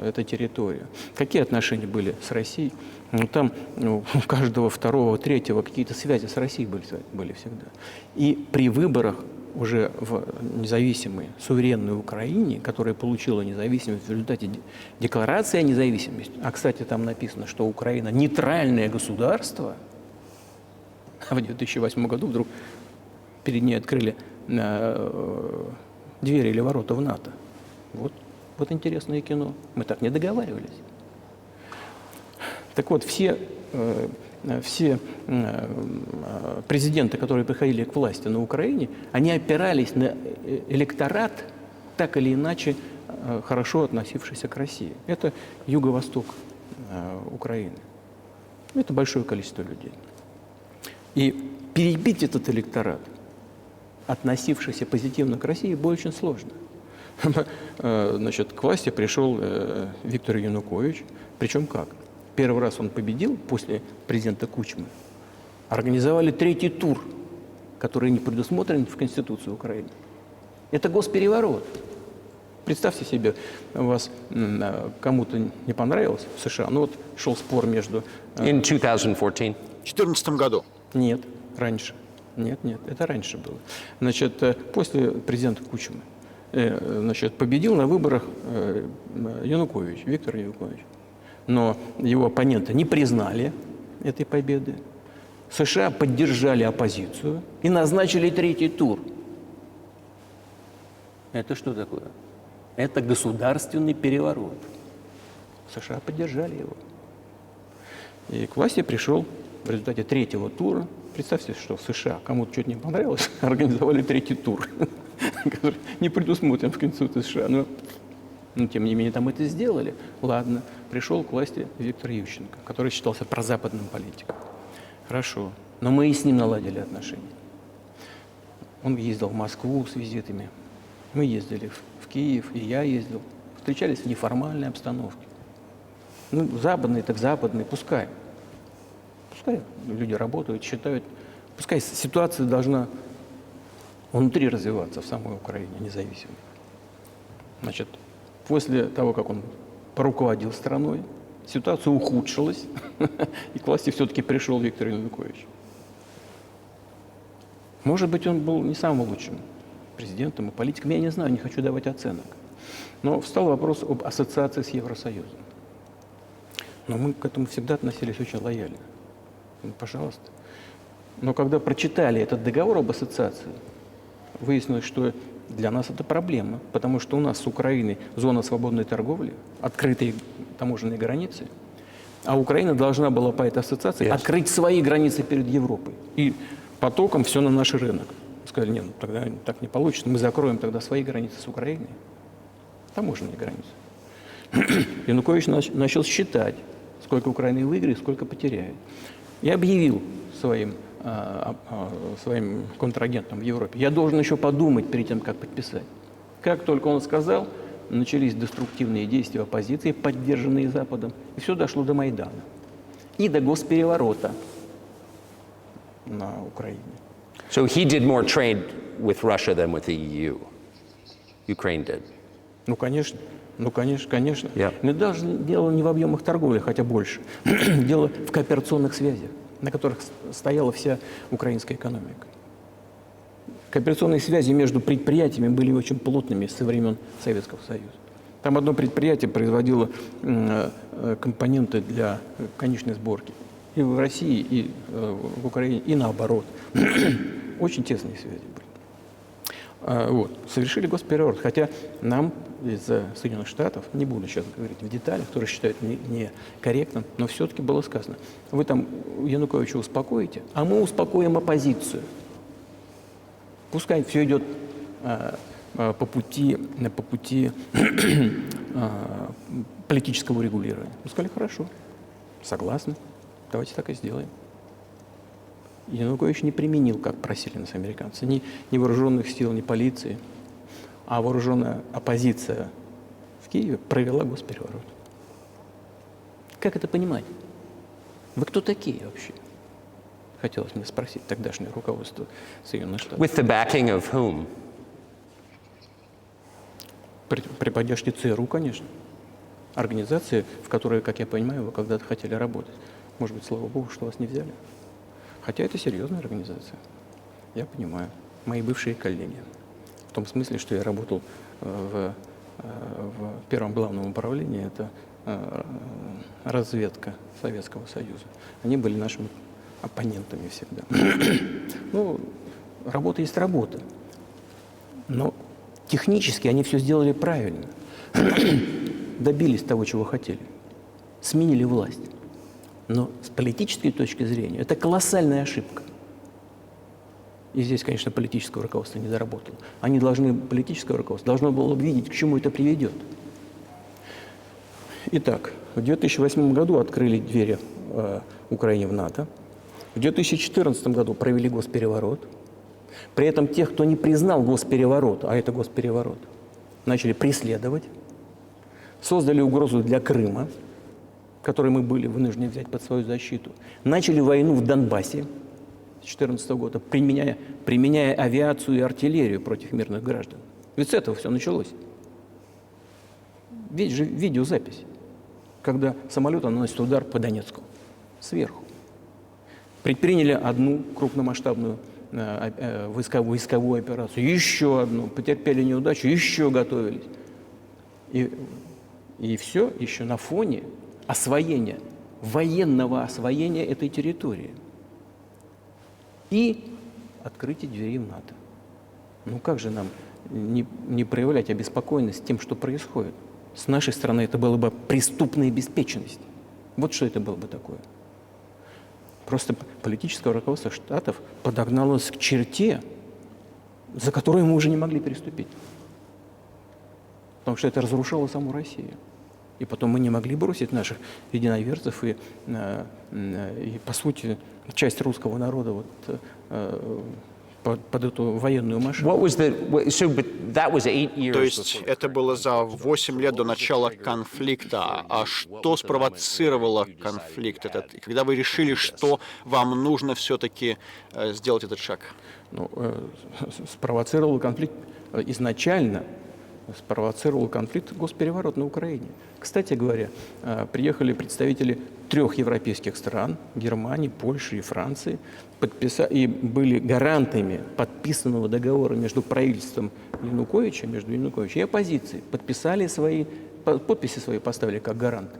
эта территория, какие отношения были с Россией. Ну, там у каждого второго, третьего какие-то связи с Россией были всегда. И при выборах уже в независимой, суверенной Украине, которая получила независимость в результате декларации о независимости, а, кстати, там написано, что Украина нейтральное государство, а в 2008 году вдруг перед ней открыли двери или ворота в НАТО. Вот интересное кино. Мы так не договаривались. Так вот, все президенты, которые приходили к власти на Украине, они опирались на электорат, так или иначе хорошо относившийся к России. Это юго-восток Украины. Это большое количество людей. И перебить этот электорат, относившийся позитивно к России, было очень сложно. Значит, к власти пришел Виктор Янукович. Причем как? Первый раз он победил после президента Кучмы. Организовали третий тур, который не предусмотрен в Конституции Украины. Это госпереворот. Представьте себе, у вас кому-то не понравилось в США, ну вот шел спор между... In 2014. В 2014 году. Нет, раньше. Нет, это раньше было. Значит, после президента Кучмы, значит, победил на выборах Янукович, Виктор Янукович. Но его оппоненты не признали этой победы. США поддержали оппозицию и назначили третий тур. Это что такое? Это государственный переворот. США поддержали его. И к власти пришел в результате третьего тура. Представьте, что в США кому-то что-то не понравилось, организовали третий тур, который не предусмотрен в Конституции США. Но, тем не менее, там это сделали. Ладно, пришел к власти Виктор Ющенко, который считался прозападным политиком. Хорошо, но мы и с ним наладили отношения. Он ездил в Москву с визитами, мы ездили в Киев, и я ездил. Встречались в неформальной обстановке. Ну, западные так западные, пускай. Пускай люди работают, считают. Пускай ситуация должна внутри развиваться в самой Украине, независимо. Значит, после того, как он поруководил страной, ситуация ухудшилась, и к власти все-таки пришел Виктор Янукович. Может быть, он был не самым лучшим президентом и политиком, я не знаю, не хочу давать оценок. Но встал вопрос об ассоциации с Евросоюзом. Но мы к этому всегда относились очень лояльно. Ну, пожалуйста. Но когда прочитали этот договор об ассоциации, выяснилось, что для нас это проблема, потому что у нас с Украиной зона свободной торговли, открытые таможенные границы, а Украина должна была по этой ассоциации открыть свои границы перед Европой. И потоком все на наш рынок. Сказали, нет, ну, тогда так не получится, мы закроем тогда свои границы с Украиной, таможенные границы. Янукович начал считать, сколько Украина выиграет, сколько потеряет. И объявил своим контрагентам в Европе: я должен еще подумать перед тем, как подписать. Как только он сказал, начались деструктивные действия оппозиции, поддержанные Западом, и все дошло до Майдана. И до госпереворота на Украине. So he did more trade with Russia than with the EU. Ukraine did. Ну, конечно. Конечно. Yeah. Но даже дело не в объемах торговли, хотя больше. Дело в кооперационных связях, на которых стояла вся украинская экономика. Кооперационные связи между предприятиями были очень плотными со времен Советского Союза. Там одно предприятие производило компоненты для конечной сборки. И в России, и в Украине, и наоборот. Очень тесные связи были. Вот. Совершили госпереворот. Хотя нам из Соединенных Штатов, не буду сейчас говорить в деталях, которые считают некорректным, но все-таки было сказано: вы там Януковича успокоите, а мы успокоим оппозицию. Пускай все идет по пути политического регулирования. Мы сказали: хорошо, согласны, давайте так и сделаем. Янукович не применил, как просили нас американцы, ни вооруженных сил, ни полиции, а вооруженная оппозиция в Киеве провела госпереворот. Как это понимать? Вы кто такие вообще? Хотелось мне спросить тогдашнее руководство Соединенных Штатов. With the backing of whom? При поддержке ЦРУ, конечно. Организации, в которой, как я понимаю, вы когда-то хотели работать. Может быть, слава богу, что вас не взяли. Хотя это серьезная организация. Я понимаю. Мои бывшие коллеги. В том смысле, что я работал в первом главном управлении, это разведка Советского Союза. Они были нашими оппонентами всегда. Ну, работа есть работа. Но технически они все сделали правильно. Добились того, чего хотели. Сменили власть. Но с политической точки зрения это колоссальная ошибка. И здесь, конечно, политическое руководство не доработало. Политическое руководство должно было видеть, к чему это приведет. Итак, в 2008 году открыли двери Украине в НАТО. В 2014 году провели госпереворот. При этом тех, кто не признал госпереворот, а это госпереворот, начали преследовать. Создали угрозу для Крыма, который мы были вынуждены взять под свою защиту. Начали войну в Донбассе с 2014 года, применяя авиацию и артиллерию против мирных граждан. Ведь с этого все началось. Ведь же видеозапись, когда самолет наносит удар по Донецку сверху. Предприняли одну крупномасштабную войсковую операцию, еще одну, потерпели неудачу, еще готовились. И все еще на фоне освоения, военного освоения этой территории и открытия дверей в НАТО. Ну как же нам не проявлять обеспокоенность тем, что происходит? С нашей стороны это было бы преступная беспечность. Вот что это было бы такое. Просто политическое руководство Штатов подогналось к черте, за которую мы уже не могли переступить. Потому что это разрушало саму Россию. И потом мы не могли бросить наших единоверцев и по сути, часть русского народа под эту военную машину. То есть это было за 8 лет до начала конфликта. А что спровоцировало конфликт этот? И когда вы решили, что вам нужно все-таки сделать этот шаг? Ну, спровоцировал конфликт изначально. Спровоцировал конфликт госпереворот на Украине. Кстати говоря, приехали представители 3 европейских стран, Германии, Польши и Франции, и были гарантами подписанного договора между правительством Януковича, и оппозицией. Подписи свои поставили как гаранты.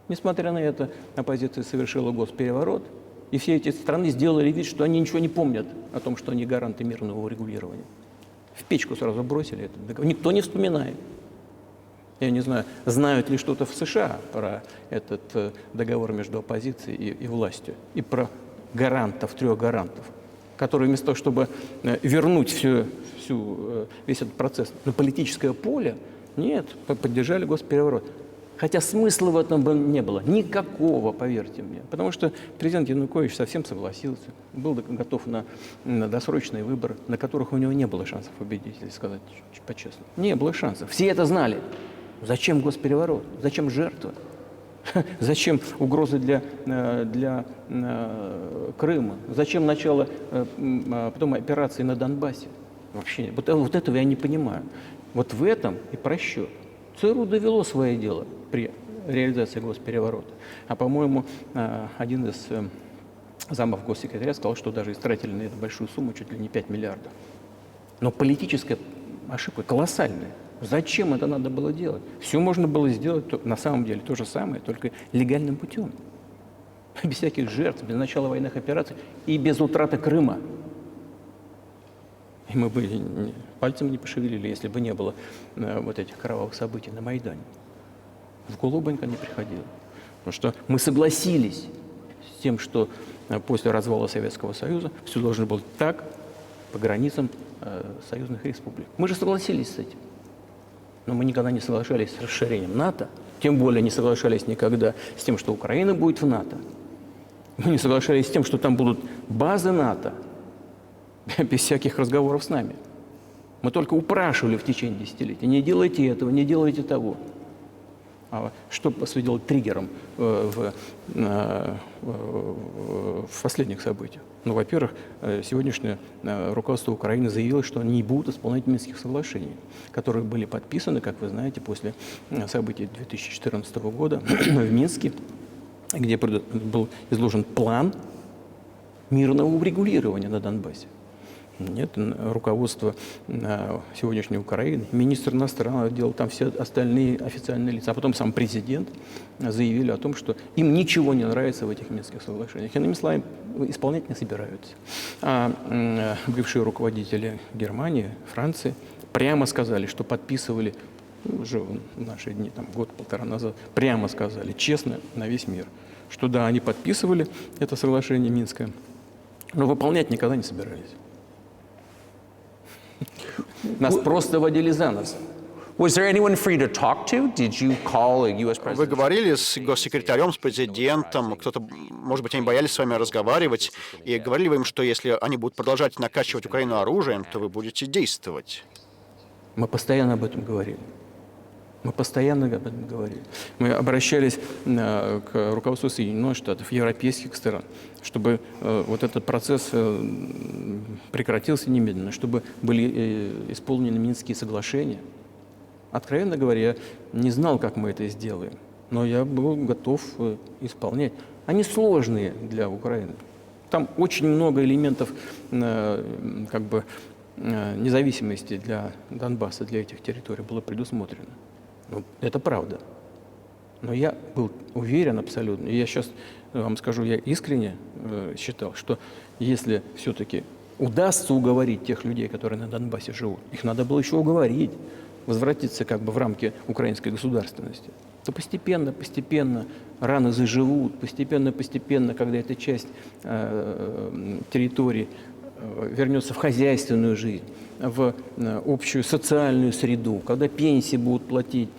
Несмотря на это, оппозиция совершила госпереворот, и все эти страны сделали вид, что они ничего не помнят о том, что они гаранты мирного урегулирования. В печку сразу бросили это. Никто не вспоминает. Я не знаю, знают ли что-то в США про этот договор между оппозицией и властью. И про гарантов, 3 гарантов, которые вместо того, чтобы вернуть весь этот процесс на политическое поле, нет, поддержали госпереворот. Хотя смысла в этом не было. Никакого, поверьте мне. Потому что президент Янукович совсем согласился. Был готов на досрочные выборы, на которых у него не было шансов победить, если сказать по-честному. Не было шансов. Все это знали. Зачем госпереворот? Зачем жертва? Зачем угрозы для Крыма? Зачем начало потом операции на Донбассе? Вообще, вот этого я не понимаю. Вот в этом и просчет. ЦРУ довело свое дело при реализации госпереворота. А, по-моему, один из замов госсекретаря сказал, что даже истратили на эту большую сумму чуть ли не 5 миллиардов. Но политическая ошибка колоссальная. Зачем это надо было делать? Все можно было сделать на самом деле то же самое, только легальным путем. Без всяких жертв, без начала военных операций и без утраты Крыма. И мы бы пальцем не пошевелили, если бы не было вот этих кровавых событий на Майдане. В голову бы никогда не приходило. Потому что мы согласились с тем, что после развала Советского Союза все должно было так по границам союзных республик. Мы же согласились с этим. Но мы никогда не соглашались с расширением НАТО, тем более не соглашались никогда с тем, что Украина будет в НАТО. Мы не соглашались с тем, что там будут базы НАТО, без всяких разговоров с нами. Мы только упрашивали в течение десятилетий: не делайте этого, не делайте того. А что послужило триггером в последних событиях? Ну, во-первых, сегодняшнее руководство Украины заявило, что они не будут исполнять Минских соглашений, которые были подписаны, как вы знаете, после событий 2014 года в Минске, где был изложен план мирного урегулирования на Донбассе. Нет, руководство сегодняшней Украины, министр иностранных дел, там все остальные официальные лица, а потом сам президент заявили о том, что им ничего не нравится в этих Минских соглашениях. Иными словами, исполнять не собираются. А бывшие руководители Германии, Франции прямо сказали, что подписывали, уже в наши дни, там, год-полтора назад, прямо сказали, честно, на весь мир, что да, они подписывали это соглашение Минское, но выполнять никогда не собирались. Нас просто водили за нос. Was there anyone for you to talk to? Did you call a U.S. Вы president? говорили с госсекретарем, с президентом, кто-то, может быть, они боялись с вами разговаривать, и говорили вы им, что если они будут продолжать накачивать Украину оружием, то вы будете действовать? Мы постоянно об этом говорили. Мы постоянно об этом говорили. Мы обращались к руководству Соединенных Штатов, европейских стран, чтобы вот этот процесс прекратился немедленно, чтобы были исполнены Минские соглашения. Откровенно говоря, я не знал, как мы это сделаем, но я был готов исполнять. Они сложные для Украины. Там очень много элементов как бы независимости для Донбасса, для этих территорий было предусмотрено. Ну, это правда. Но я был уверен абсолютно, и я сейчас вам скажу, я искренне считал, что если все-таки удастся уговорить тех людей, которые на Донбассе живут, их надо было еще уговорить, возвратиться как бы в рамки украинской государственности, то постепенно раны заживут, постепенно, когда эта часть территории вернется в хозяйственную жизнь, в общую социальную среду, когда пенсии будут платить,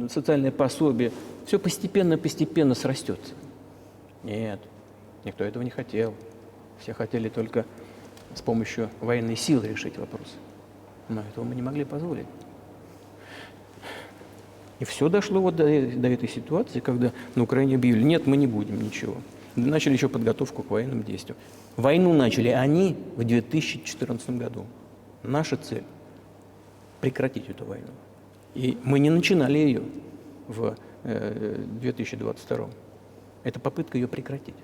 социальное пособие, все постепенно срастется. Нет, никто этого не хотел. Все хотели только с помощью военной силы решить вопрос. Но этого мы не могли позволить. И все дошло вот до этой ситуации, когда на Украине объявили, нет, мы не будем ничего. Начали еще подготовку к военным действиям. Войну начали они в 2014 году. Наша цель – прекратить эту войну. И мы не начинали ее в 2022. Это попытка ее прекратить.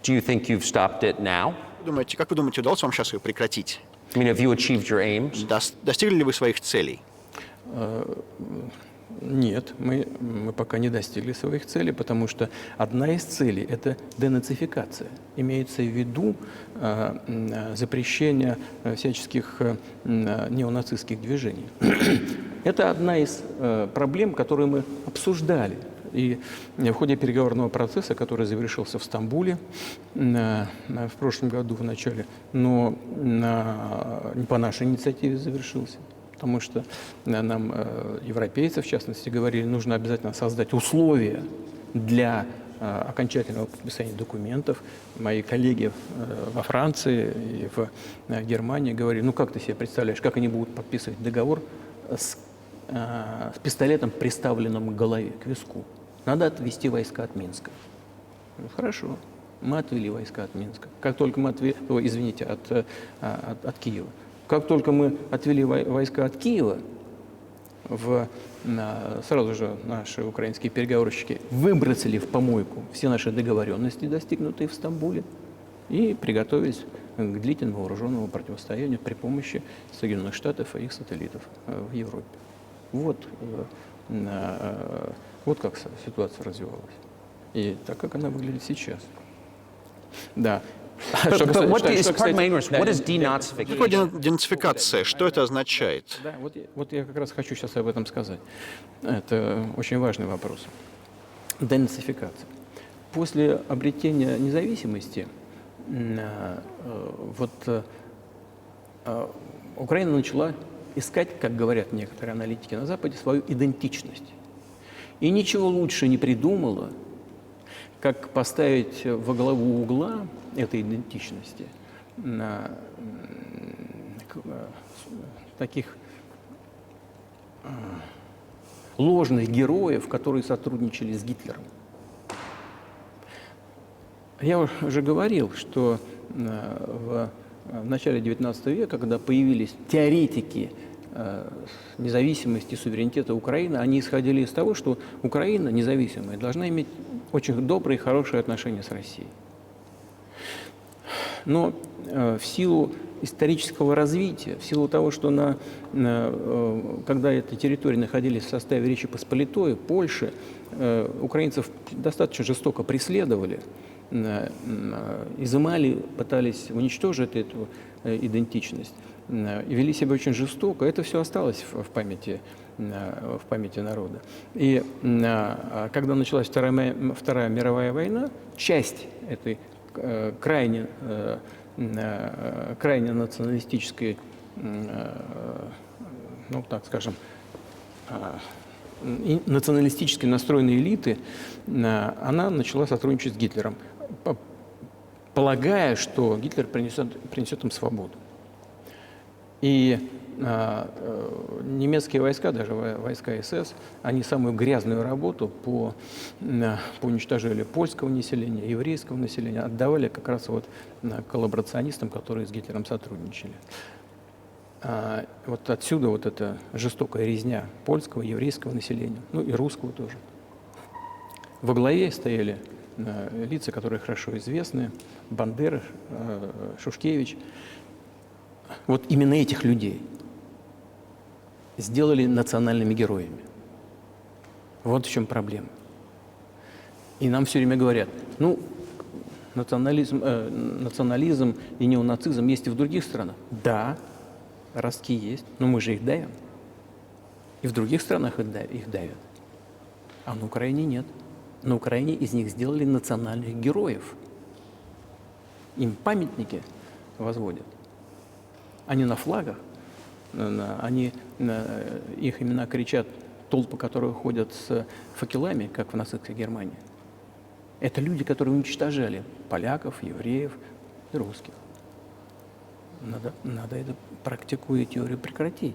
Do you think you've stopped it now? Как вы думаете, удалось вам сейчас ее прекратить? I mean, have you achieved your aims? Достигли ли вы своих целей? Нет, мы пока не достигли своих целей, потому что одна из целей – это денацификация. Имеется в виду запрещение всяческих неонацистских движений. Это одна из проблем, которые мы обсуждали. И в ходе переговорного процесса, который завершился в Стамбуле в прошлом году в начале, но не по нашей инициативе завершился, потому что нам, европейцы, в частности, говорили, нужно обязательно создать условия для окончательного подписания документов. Мои коллеги во Франции и в Германии говорили, ну как ты себе представляешь, как они будут подписывать договор с пистолетом, приставленным к голове, к виску? Надо отвести войска от Минска. Ну, хорошо, мы отвели войска от Минска. Как только мы отвели, от Киева. Как только мы отвели войска от Киева, сразу же наши украинские переговорщики выбросили в помойку все наши договоренности, достигнутые в Стамбуле, и приготовились к длительному вооруженному противостоянию при помощи Соединенных Штатов и их сателлитов в Европе. Вот как ситуация развивалась. И так, как она выглядит сейчас. Да. But what is, pardon my ignorance, what is denazification? Что такое денацификация? Что это означает? Да, вот я как раз хочу сейчас об этом сказать. Это очень важный вопрос. Денацификация. После обретения независимости Украина начала искать, как говорят некоторые аналитики на Западе, свою идентичность. И ничего лучше не придумала, как поставить во главу угла этой идентичности таких ложных героев, которые сотрудничали с Гитлером. Я уже говорил, что в начале XIX века, когда появились теоретики независимости и суверенитета Украины, они исходили из того, что Украина, независимая, должна иметь очень добрые и хорошие отношения с Россией. Но в силу исторического развития, в силу того, что когда эти территории находились в составе Речи Посполитой, Польши, украинцев достаточно жестоко преследовали, изымали, пытались уничтожить эту идентичность и вели себя очень жестоко. Это все осталось в памяти народа. И когда началась Вторая мировая война, часть этой крайне националистической, ну так скажем, националистически настроенной элиты, она начала сотрудничать с Гитлером, полагая, что Гитлер принесет им свободу. И немецкие войска, даже войска СС, они самую грязную работу по уничтожению польского населения, еврейского населения отдавали как раз вот коллаборационистам, которые с Гитлером сотрудничали. Вот отсюда вот эта жестокая резня польского, еврейского населения, ну и русского тоже. Во главе стояли лица, которые хорошо известны: Бандера, Шушкевич. Вот именно этих людей сделали национальными героями. Вот в чем проблема. И нам все время говорят, ну, национализм и неонацизм есть и в других странах. Да, ростки есть, но мы же их давим. И в других странах их давят. А на Украине нет. На Украине из них сделали национальных героев. Им памятники возводят. Они на флагах, их имена кричат толпы, которые ходят с факелами, как в нацистской Германии. Это люди, которые уничтожали поляков, евреев и русских. Надо эту практику и теорию прекратить.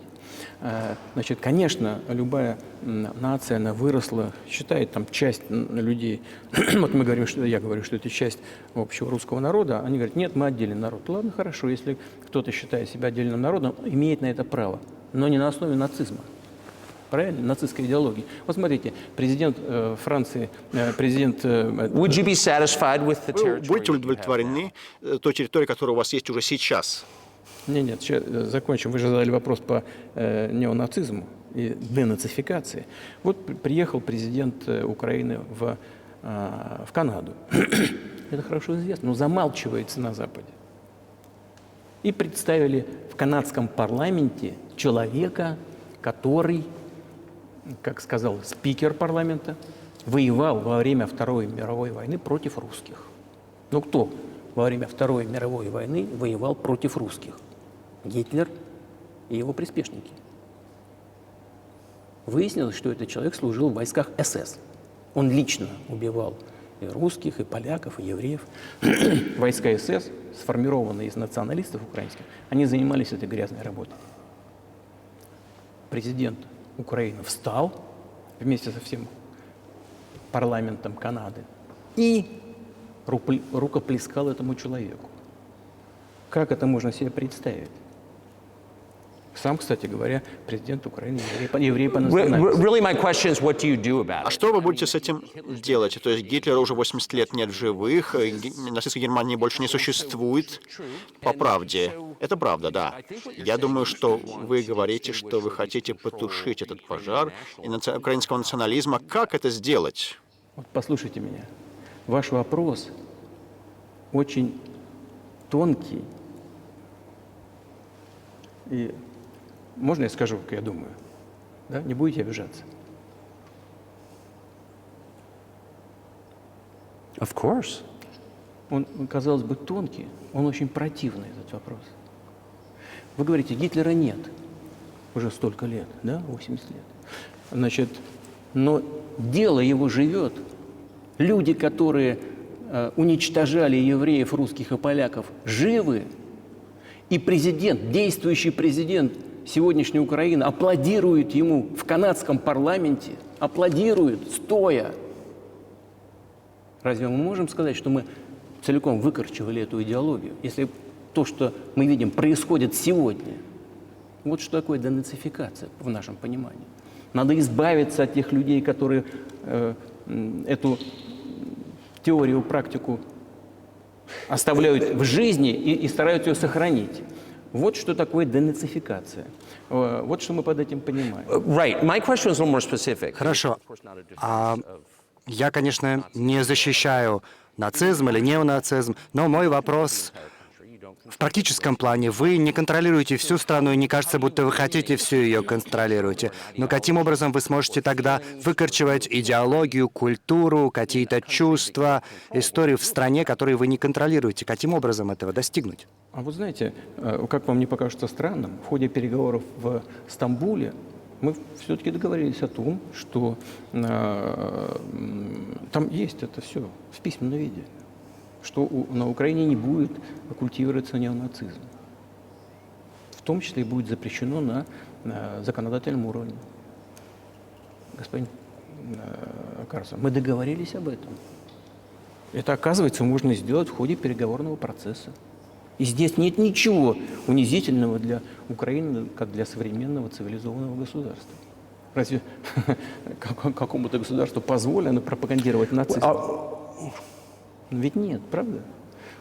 Значит, конечно, любая нация, она выросла, считает там часть людей. Вот я говорю, что это часть общего русского народа. Они говорят, нет, мы отдельный народ. Ладно, хорошо, если кто-то считает себя отдельным народом, имеет на это право, но не на основе нацизма. Правильно? Нацистской идеологии. Вот смотрите, президент Франции, президент... Would you be satisfied with the Вы territory будете you have удовлетворены той территорией, которая у вас есть уже сейчас? Нет, сейчас закончим. Вы же задали вопрос по неонацизму и денацификации. Вот приехал президент Украины в Канаду. Это хорошо известно, но замалчивается на Западе. И представили в канадском парламенте человека, который, как сказал спикер парламента, воевал во время Второй мировой войны против русских. Ну кто во время Второй мировой войны воевал против русских? Гитлер и его приспешники. Выяснилось, что этот человек служил в войсках СС. Он лично убивал и русских, и поляков, и евреев. Войска СС, сформированные из националистов украинских, они занимались этой грязной работой. Президент Украины встал вместе со всем парламентом Канады и рукоплескал этому человеку. Как это можно себе представить? Сам, кстати говоря, президент Украины еврей по национальности. Really, my question is, what do you do about А it? что вы будете с этим делать? То есть Гитлера уже 80 лет нет в живых, нацистской Германии больше не существует. По правде. Это правда, да. Я думаю, что вы говорите, что вы хотите потушить этот пожар и украинского национализма. Как это сделать? Вот послушайте меня. Ваш вопрос очень тонкий. И можно я скажу, как я думаю? Да? Не будете обижаться? Of course. Он, казалось бы, тонкий, он очень противный, этот вопрос. Вы говорите, Гитлера нет уже столько лет, да, 80 лет. Значит, но дело его живет. Люди, которые уничтожали евреев, русских и поляков, живы. И президент, действующий президент сегодняшняя Украина аплодирует ему в канадском парламенте, аплодирует, стоя. Разве мы можем сказать, что мы целиком выкорчевали эту идеологию, если то, что мы видим, происходит сегодня? Вот что такое денацификация в нашем понимании. Надо избавиться от тех людей, которые эту теорию, практику оставляют в жизни и стараются ее сохранить. Вот что такое денацификация. Вот что мы под этим понимаем. Right. My question is a little more specific. Хорошо. Я, конечно, не защищаю нацизм или неонацизм, но мой вопрос в практическом плане. Вы не контролируете всю страну, и не кажется, будто вы хотите всю ее контролируете. Но каким образом вы сможете тогда выкорчевать идеологию, культуру, какие-то чувства, историю в стране, которые вы не контролируете? Каким образом этого достигнуть? А вы знаете, как вам не покажется странным, в ходе переговоров в Стамбуле мы все-таки договорились о том, что там есть это все в письменном виде, что на Украине не будет культивироваться неонацизм. В том числе и будет запрещено на законодательном уровне. Господин Карсон, мы договорились об этом. Это, оказывается, можно сделать в ходе переговорного процесса. И здесь нет ничего унизительного для Украины, как для современного цивилизованного государства. Разве какому-то государству позволено пропагандировать нацизм? Ведь нет, правда?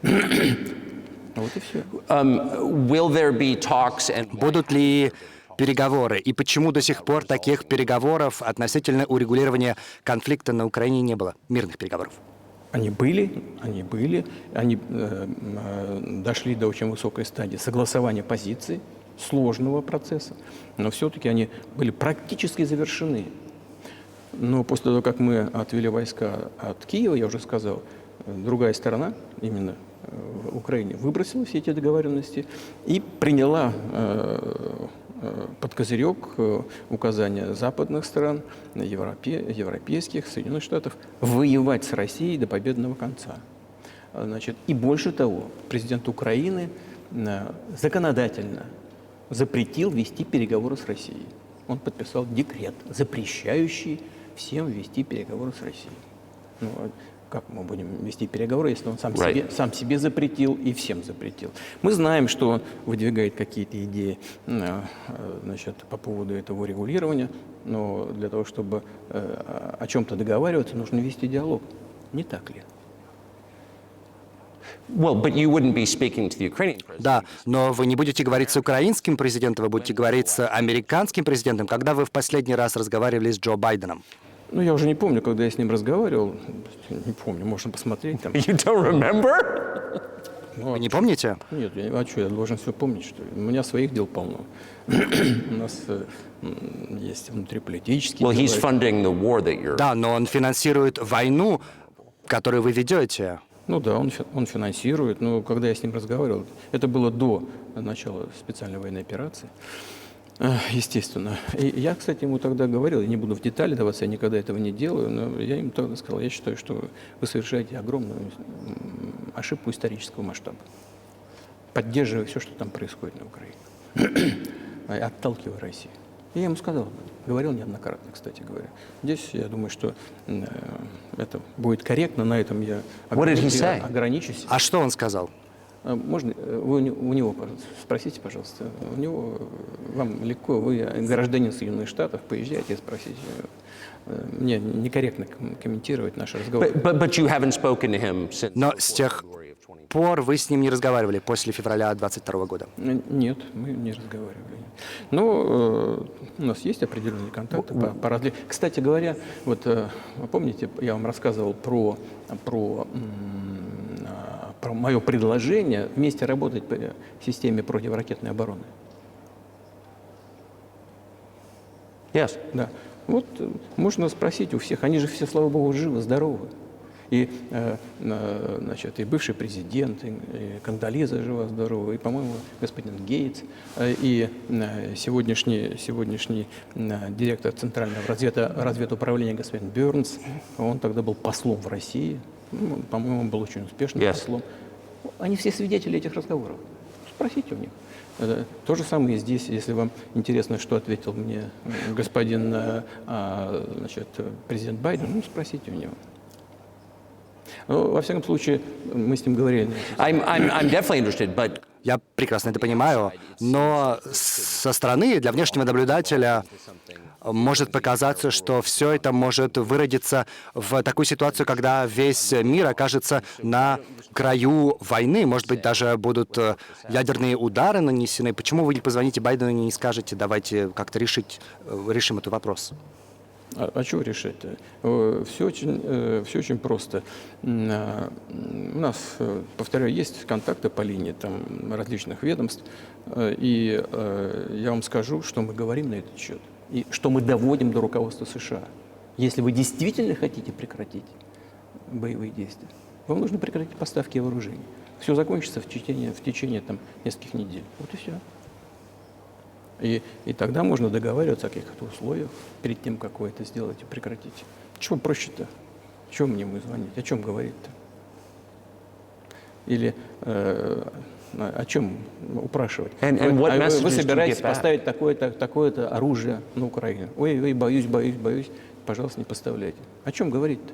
Вот и все. Will there be talks and Будут ли переговоры? И почему до сих пор таких переговоров относительно урегулирования конфликта на Украине не было? Мирных переговоров. Они дошли до очень высокой стадии согласования позиций, сложного процесса, но все-таки они были практически завершены. Но после того, как мы отвели войска от Киева, я уже сказал, другая сторона, именно в Украине, выбросила все эти договоренности и приняла под козырек указания западных стран, европейских, Соединенных Штатов, воевать с Россией до победного конца. Значит, и больше того, президент Украины законодательно запретил вести переговоры с Россией. Он подписал декрет, запрещающий всем вести переговоры с Россией. Ну, как мы будем вести переговоры, если он сам себе запретил и всем запретил? Мы знаем, что он выдвигает какие-то идеи значит, по поводу этого регулирования, но для того, чтобы о чем-то договариваться, нужно вести диалог. Не так ли? well, but you wouldn't be speaking to the Ukrainian president. Да, но вы не будете говорить с украинским президентом, вы будете говорить с американским президентом. Когда вы в последний раз разговаривали с Джо Байденом? Ну, я уже не помню, когда я с ним разговаривал. Не помню, можно посмотреть там. You don't remember? Вы не помните? Нет, а что, я должен все помнить, что ли? У меня своих дел полно. У нас есть внутриполитические Well, дела. he's funding the war that you're. Да, но он финансирует войну, которую вы ведете. Ну да, он финансирует. Но когда я с ним разговаривал, это было до начала специальной военной операции, естественно. И я, кстати, ему тогда говорил, я не буду в детали даваться, я никогда этого не делаю, но я ему тогда сказал, я считаю, что вы совершаете огромную ошибку исторического масштаба, поддерживая все, что там происходит на Украине, отталкивая Россию. И я ему сказал, говорил неоднократно, кстати говоря. Здесь, я думаю, что это будет корректно, на этом я ограничусь. А что он сказал? Можно, вы у него спросите, пожалуйста. У него, вам легко, вы гражданин Соединенных Штатов, поезжайте и спросите. Мне некорректно комментировать наши разговоры. But you haven't spoken to him since. Но с тех пор вы с ним не разговаривали после февраля 22 года? Нет, мы не разговаривали. Но у нас есть определенные контакты по различным. Кстати говоря, вот помните, я вам рассказывал про мое предложение вместе работать по системе противоракетной обороны. Yes. Да. Вот можно спросить у всех, они же все, слава богу, живы, здоровы. И, значит, и бывший президент, и Кондолиза жива-здорова, и, по-моему, господин Гейтс, и сегодняшний директор Центрального разведуправления господин Бернс, он тогда был послом в России, по-моему, он был очень успешным послом. Они все свидетели этих разговоров. Спросите у них. То же самое и здесь, если вам интересно, что ответил мне господин значит, президент Байден, ну, спросите у него. Ну, во всяком случае, мы с ним говорили. I'm definitely interested, but Я прекрасно это понимаю, но со стороны для внешнего наблюдателя может показаться, что все это может выродиться в такую ситуацию, когда весь мир окажется на краю войны. Может быть, даже будут ядерные удары нанесены. Почему вы не позвоните Байдену и не скажете, давайте как-то решим этот вопрос? А что решать-то? Все очень просто. У нас, повторяю, есть контакты по линии там, различных ведомств, и я вам скажу, что мы говорим на этот счет, и что мы доводим до руководства США. Если вы действительно хотите прекратить боевые действия, вам нужно прекратить поставки вооружений. Все закончится в течение там, нескольких недель. Вот и все. И тогда можно договариваться о каких-то условиях перед тем, как вы это сделаете, прекратите. Чего проще-то? Чего мне ему звонить? О чем говорить-то? Или о чем упрашивать? Вы собираетесь поставить такое-то оружие на Украину. Ой, боюсь. Пожалуйста, не поставляйте. О чем говорить-то?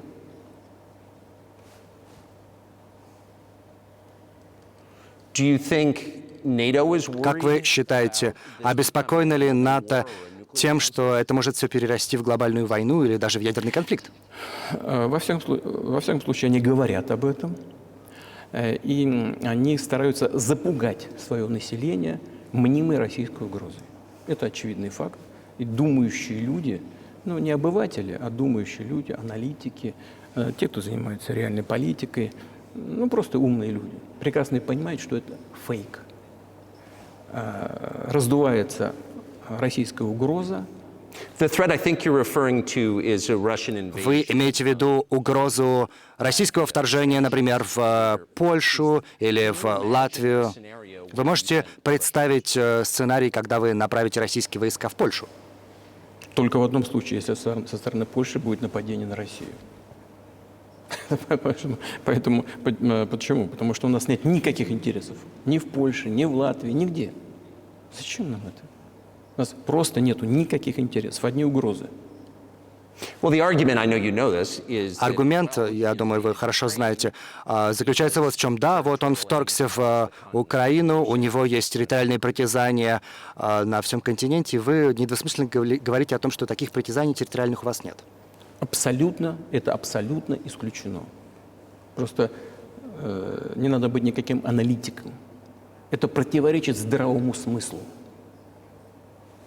do you think NATO is Как worried? вы считаете, обеспокоена ли НАТО тем, что это может все перерасти в глобальную войну или даже в ядерный конфликт? Во всяком случае, они говорят об этом, и они стараются запугать свое население мнимой российской угрозой. Это очевидный факт. И думающие люди, ну не обыватели, а думающие люди, аналитики, те, кто занимается реальной политикой, ну просто умные люди, прекрасно понимают, что это фейк. Раздувается российская угроза. The threat I think you're referring to is a Russian invasion. Вы имеете в виду угрозу российского вторжения, например, в Польшу или в Латвию? Вы можете представить сценарий, когда вы направите российские войска в Польшу? Только в одном случае, если со стороны Польши будет нападение на Россию. Поэтому, почему? Потому что у нас нет никаких интересов. Ни в Польше, ни в Латвии, нигде. Зачем нам это? У нас просто нету никаких интересов, одни угрозы. Well, the argument, I know you know this, is that Аргумент, я думаю, вы хорошо знаете, заключается вот в чем. Да, вот он вторгся в Украину, у него есть территориальные притязания на всем континенте, и вы недвусмысленно говорите о том, что таких притязаний территориальных у вас нет. Это абсолютно исключено. Просто не надо быть никаким аналитиком. Это противоречит здравому смыслу.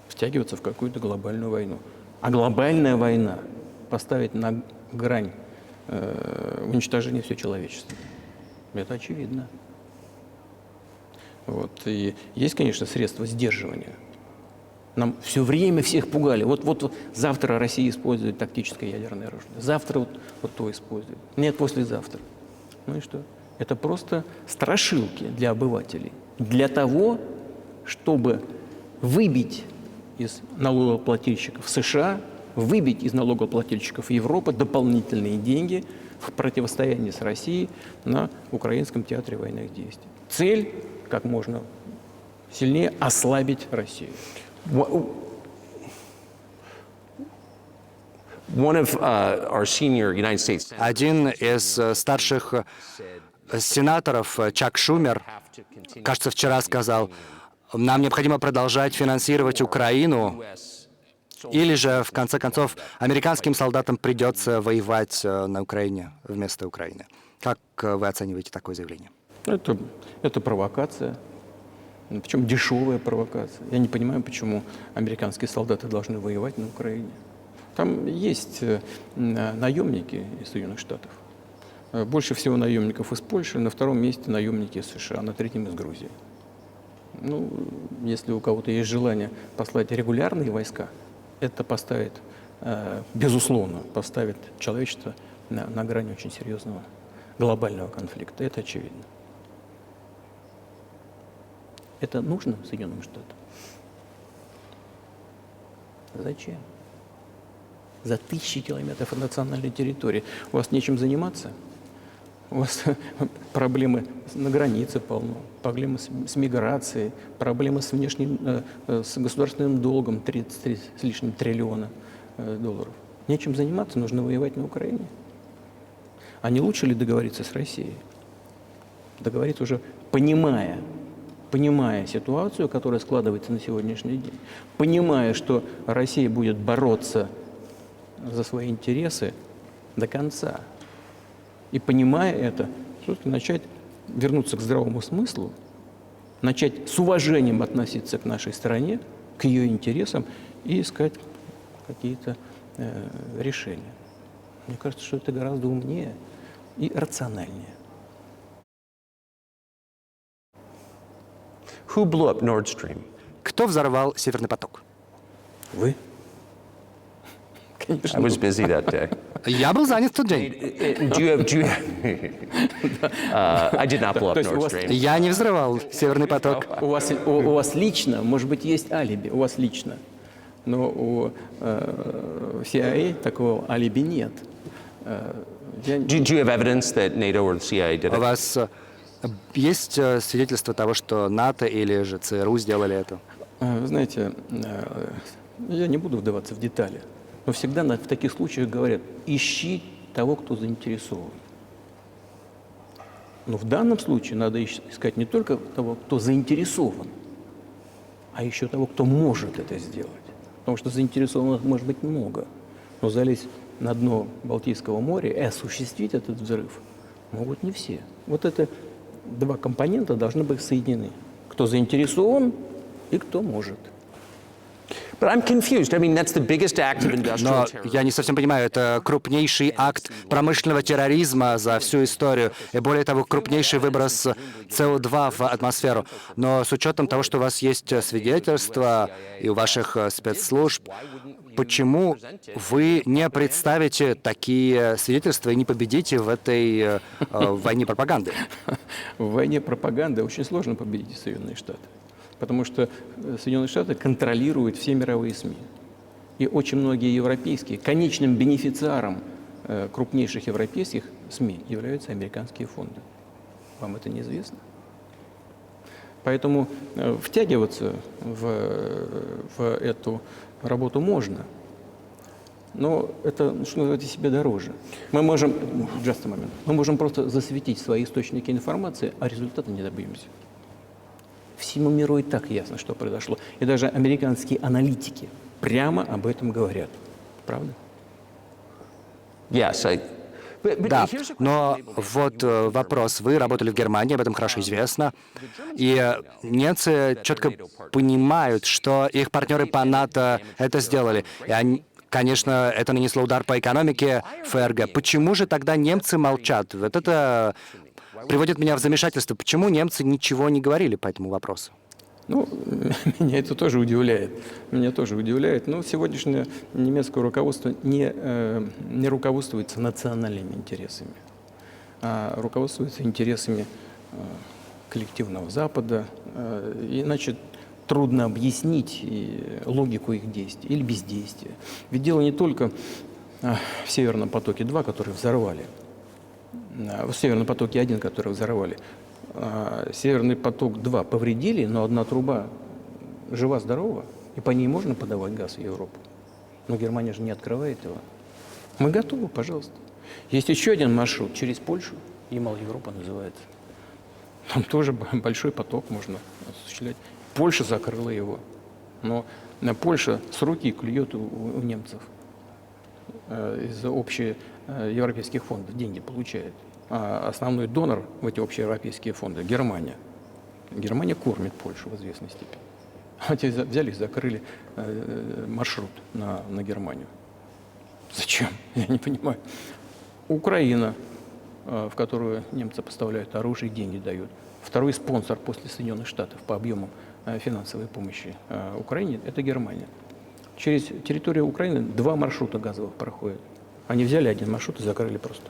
Втягиваться в какую-то глобальную войну. А глобальная война поставит на грань уничтожения всего человечества. Это очевидно. Вот. И есть, конечно, средства сдерживания. Нам все время всех пугали. Вот завтра Россия использует тактическое ядерное оружие. Завтра вот то использует. Нет, послезавтра. Ну и что? Это просто страшилки для обывателей. Для того, чтобы выбить из налогоплательщиков США, выбить из налогоплательщиков Европы дополнительные деньги в противостоянии с Россией на украинском театре военных действий. Цель – как можно сильнее ослабить Россию. one of our senior United States senators Один из старших сенаторов, Чак Шумер, кажется, вчера сказал, нам необходимо продолжать финансировать Украину, или же, в конце концов, американским солдатам придется воевать на Украине вместо Украины. Как вы оцениваете такое заявление? Это провокация, причем дешевая провокация. Я не понимаю, почему американские солдаты должны воевать на Украине. Там есть наемники из Соединенных Штатов. Больше всего наемников из Польши, на втором месте наемники из США, на третьем из Грузии. Ну, если у кого-то есть желание послать регулярные войска, это поставит, безусловно, поставит человечество на грани очень серьезного глобального конфликта. Это очевидно. Это нужно Соединенным Штатам? Зачем? За 1000 километров от национальной территории у вас нечем заниматься? У вас проблемы на границе полно, проблемы с миграцией, проблемы с внешним, с государственным долгом 33 с лишним триллиона долларов. Нечем заниматься, нужно воевать на Украине. А не лучше ли договориться с Россией? Договориться уже понимая ситуацию, которая складывается на сегодняшний день, понимая, что Россия будет бороться за свои интересы до конца, и понимая это, начать вернуться к здравому смыслу, начать с уважением относиться к нашей стране, к ее интересам и искать какие-то решения. Мне кажется, что это гораздо умнее и рациональнее. Who blew up Nord Stream? Кто взорвал Северный поток? Вы? I was busy that day. Я был занят в тот день. I did not blow up То есть у Nord вас- Stream. Я не взрывал Северный поток. У вас лично, может быть, есть алиби, у вас лично, но у CIA такого алиби нет. Do you have evidence that NATO or the CIA did У it? вас есть свидетельство того, что НАТО или же ЦРУ сделали это? Вы знаете, я не буду вдаваться в детали, но всегда в таких случаях говорят, ищи того, кто заинтересован. Но в данном случае надо искать не только того, кто заинтересован, а еще того, кто может это сделать. Потому что заинтересованных может быть много. Но залезть на дно Балтийского моря и осуществить этот взрыв могут не все. Вот это два компонента должны быть соединены. Кто заинтересован и кто может. But I'm confused. I mean, that's the biggest act of industrial Но terrorism. я не совсем понимаю, это крупнейший акт промышленного терроризма за всю историю, и более того, крупнейший выброс СО2 в атмосферу. Но с учетом того, что у вас есть свидетельства и у ваших спецслужб, почему вы не представите такие свидетельства и не победите в этой войне пропаганды? В войне пропаганды очень сложно победить Соединенные Штаты, потому что Соединенные Штаты контролируют все мировые СМИ. И очень многие европейские, конечным бенефициаром крупнейших европейских СМИ являются американские фонды. Вам это неизвестно? Поэтому втягиваться в эту работу можно, но это, что называется, себе дороже. Мы можем, just a moment, мы можем просто засветить свои источники информации, а результата не добьемся. Всему миру и так ясно, что произошло. И даже американские аналитики прямо об этом говорят. Правда? Yes, Да, here's a question. но вот вопрос. Вы работали в Германии, об этом хорошо известно. И немцы четко понимают, что их партнеры по НАТО это сделали. И они, конечно, это нанесло удар по экономике ФРГ. Почему же тогда немцы молчат? Вот это приводит меня в замешательство. Почему немцы ничего не говорили по этому вопросу? Ну, меня это тоже удивляет. Меня тоже удивляет. Но сегодняшнее немецкое руководство не руководствуется национальными интересами, а руководствуется интересами коллективного Запада. Иначе трудно объяснить логику их действий или бездействия. Ведь дело не только в Северном потоке-2, который взорвали, в Северном потоке-1, который взорвали. Северный поток-2 повредили, но одна труба жива-здорова, и по ней можно подавать газ в Европу. Но Германия же не открывает его. Мы готовы, пожалуйста. Есть еще один маршрут через Польшу, Ямал-Европа называется. Там тоже большой поток можно осуществлять. Польша закрыла его, но Польша с руки клюет у немцев. Из общеевропейских фондов деньги получает. А основной донор в эти общеевропейские фонды – Германия. Германия кормит Польшу в известной степени. А те взяли и закрыли маршрут на Германию. Зачем? Я не понимаю. Украина, в которую немцы поставляют оружие и деньги дают. Второй спонсор после Соединенных Штатов по объему финансовой помощи Украине – это Германия. Через территорию Украины 2 маршрута газовых проходят. Они взяли один маршрут и закрыли просто.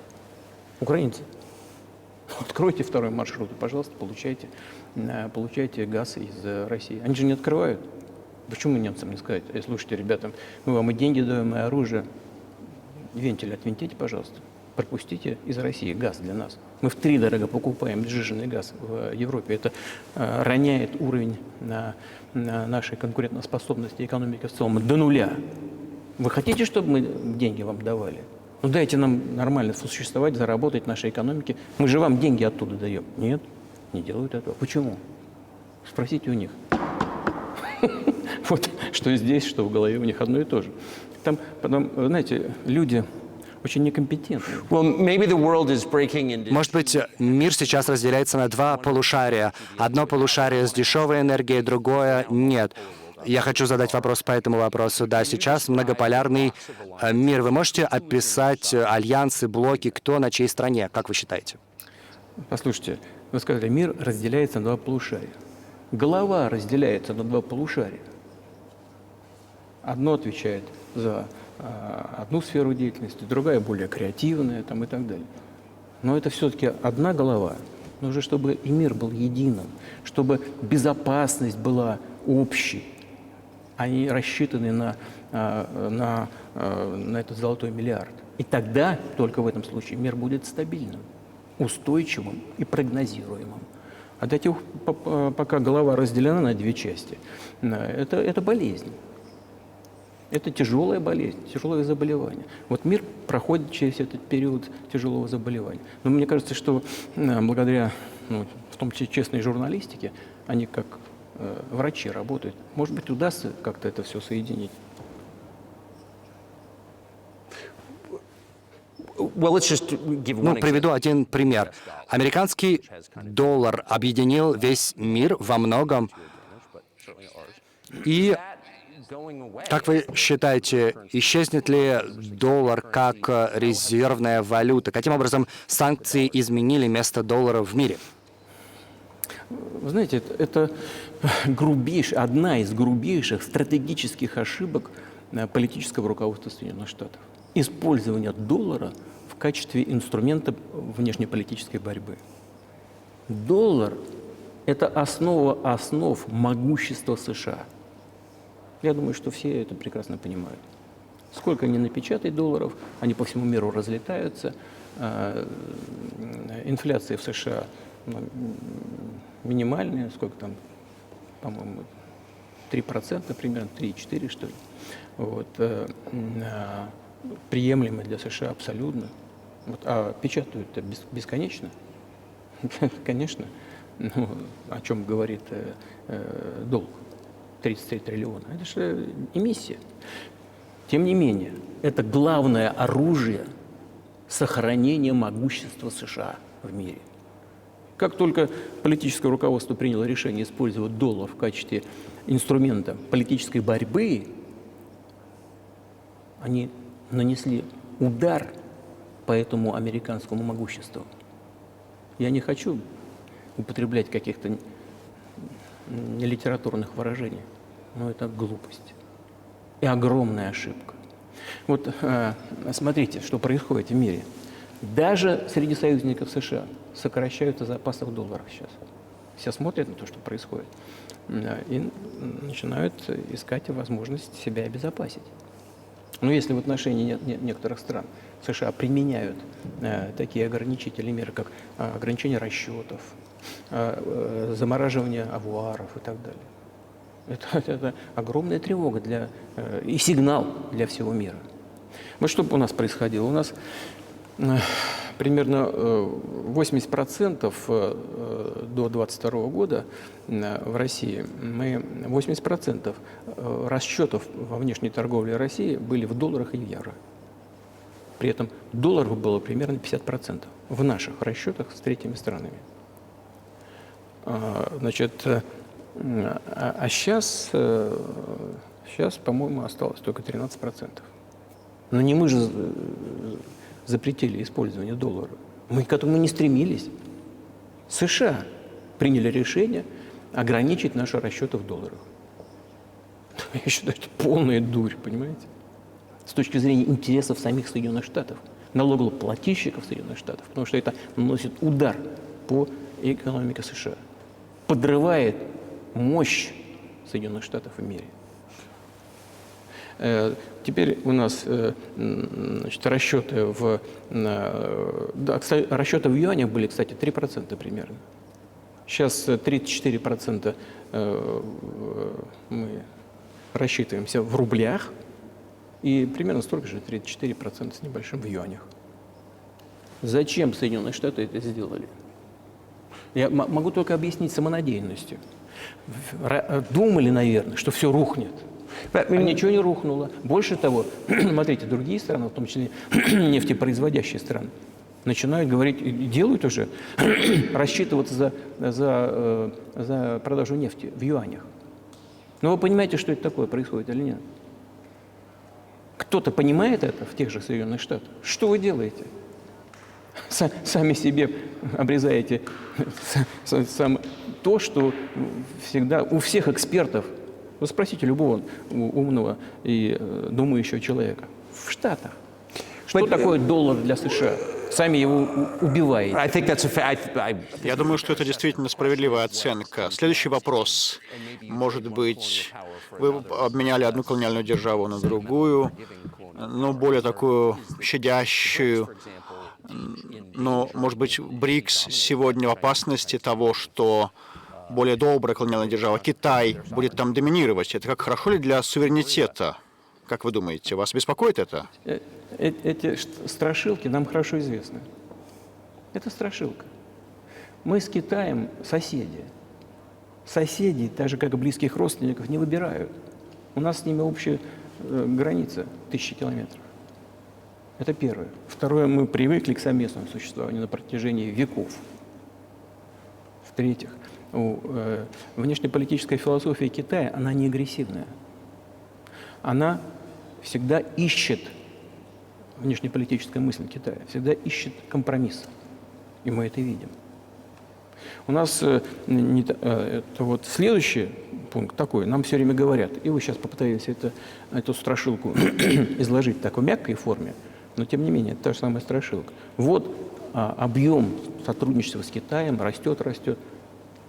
Украинцы, откройте второй маршрут, и, пожалуйста, получайте газ из России. Они же не открывают. Почему немцам не сказать? Слушайте, ребята, мы вам и деньги даем, и оружие. Вентиль отвинтите, пожалуйста. пропустите из России газ для нас. Мы втридорого покупаем сжиженный газ в Европе. Это роняет уровень на нашей конкурентоспособности экономики в целом до нуля. Вы хотите, чтобы мы деньги вам давали? Ну дайте нам нормально существовать, заработать в нашей экономике. Мы же вам деньги оттуда даем. Нет, не делают этого. Почему? Спросите у них. Вот что здесь, что в голове у них одно и то же. Там, потом, знаете, люди очень некомпетентны. Well, maybe the world is breaking into Может быть, мир сейчас разделяется на два полушария. Одно полушарие с дешевой энергией, другое нет. Я хочу задать вопрос по этому вопросу. Да, сейчас многополярный мир. Вы можете описать альянсы, блоки, кто на чьей стороне, как вы считаете? Послушайте, вы сказали, мир разделяется на два полушария. Голова разделяется на два полушария. Одно отвечает за одну сферу деятельности, другая более креативная там, и так далее. Но это все-таки одна голова. Нужно, чтобы и мир был единым, чтобы безопасность была общей, а не рассчитанной на этот золотой миллиард. И тогда, только в этом случае, мир будет стабильным, устойчивым и прогнозируемым. А до тех, пока голова разделена на две части, это болезнь. Это тяжелая болезнь, тяжелое заболевание. Вот мир проходит через этот период тяжелого заболевания. Но мне кажется, что благодаря, в том числе, честной журналистике, они как врачи работают. Может быть, удастся как-то это все соединить. Well, let's just give one Приведу один пример. Американский доллар объединил весь мир во многом. И как вы считаете, исчезнет ли доллар как резервная валюта? Каким образом санкции изменили место доллара в мире? Вы знаете, это одна из грубейших стратегических ошибок политического руководства Соединенных Штатов. Использование доллара в качестве инструмента внешнеполитической борьбы. Доллар – это основа основ могущества США. Я думаю, что все это прекрасно понимают. Сколько ни напечатай долларов, они по всему миру разлетаются. Инфляция в США минимальная, сколько там, по-моему, 3% примерно, 3,4 что ли. Вот. Приемлемо для США абсолютно. Вот. А печатают-то бесконечно. Конечно. О чем говорит долг. 33 триллиона. Это же эмиссия. Тем не менее, это главное оружие сохранения могущества США в мире. Как только политическое руководство приняло решение использовать доллар в качестве инструмента политической борьбы, они нанесли удар по этому американскому могуществу. Я не хочу употреблять каких-то нелитературных выражений, но это глупость и огромная ошибка. Вот смотрите, что происходит в мире. Даже среди союзников США сокращаются запасы в долларах сейчас. Все смотрят на то, что происходит, и начинают искать возможность себя обезопасить. Но если в отношении некоторых стран США применяют такие ограничительные меры, как ограничение расчетов, замораживание авуаров и так далее, это огромная тревога и сигнал для всего мира. Вот что у нас происходило? У нас примерно 80% до 2022 года в России, 80% расчетов во внешней торговле России были в долларах и в евро. При этом долларов было примерно 50% в наших расчетах с третьими странами. Значит, а сейчас, по-моему, осталось только 13%. Но не мы же запретили использование доллара. Мы к этому не стремились. США приняли решение ограничить наши расчеты в долларах. Я считаю, это полная дурь, понимаете? С точки зрения интересов самих Соединенных Штатов, налогоплательщиков Соединенных Штатов, потому что это наносит удар по экономике США, подрывает мощь Соединенных Штатов в мире. Теперь у нас значит, расчеты расчеты в юанях были, кстати, 3% примерно. Сейчас 34% мы рассчитываемся в рублях, и примерно столько же, 34% с небольшим в юанях. Зачем Соединенные Штаты это сделали? Я могу только объяснить самонадеянностью. Думали, наверное, что все рухнет. А ничего не рухнуло. Больше того, смотрите, другие страны, в том числе нефтепроизводящие страны, начинают говорить, и делают уже, рассчитываться за продажу нефти в юанях. Но вы понимаете, что это такое происходит или нет? Кто-то понимает это в тех же Соединенных Штатах? Что вы делаете? Сами себе обрезаете то, что всегда у всех экспертов, вы спросите любого умного и думающего человека, в Штатах. Что такое доллар для США? Сами его убиваете. Я думаю, что это действительно справедливая оценка. Следующий вопрос. Может быть, вы обменяли одну колониальную державу на другую, но более такую щадящую. Но, может быть, БРИКС сегодня в опасности того, что более добрая колониальная держава, Китай, будет там доминировать. Это как хорошо ли для суверенитета? Как вы думаете, вас беспокоит это? Эти страшилки нам хорошо известны. Это страшилка. Мы с Китаем соседи. Соседей, так же как и близких родственников, не выбирают. У нас с ними общая граница 1000 километров. Это первое. Второе, мы привыкли к совместному существованию на протяжении веков. В-третьих, внешнеполитическая философия Китая, она не агрессивная. Она всегда ищет, внешнеполитическая мысль Китая, всегда ищет компромисс. И мы это видим. У нас это вот следующий пункт такой, нам все время говорят, и вы сейчас попытаетесь эту страшилку изложить в такой мягкой форме, но тем не менее, это та же самая страшилка. Вот объем сотрудничества с Китаем растет.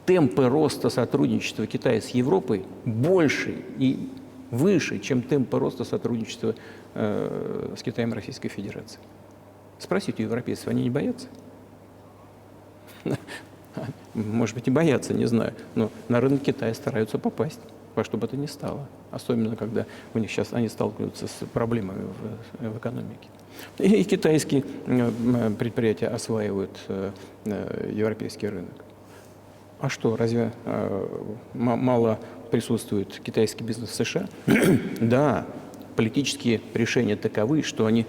Темпы роста сотрудничества Китая с Европой больше и выше, чем темпы роста сотрудничества с Китаем и Российской Федерацией. Спросите у европейцев, они не боятся? Может быть, и боятся, не знаю. Но на рынок Китая стараются попасть, во что бы это ни стало. Особенно, когда у них сейчас они сталкиваются с проблемами в экономике. И китайские предприятия осваивают европейский рынок. А что, разве мало присутствует китайский бизнес в США? Да, политические решения таковы, что они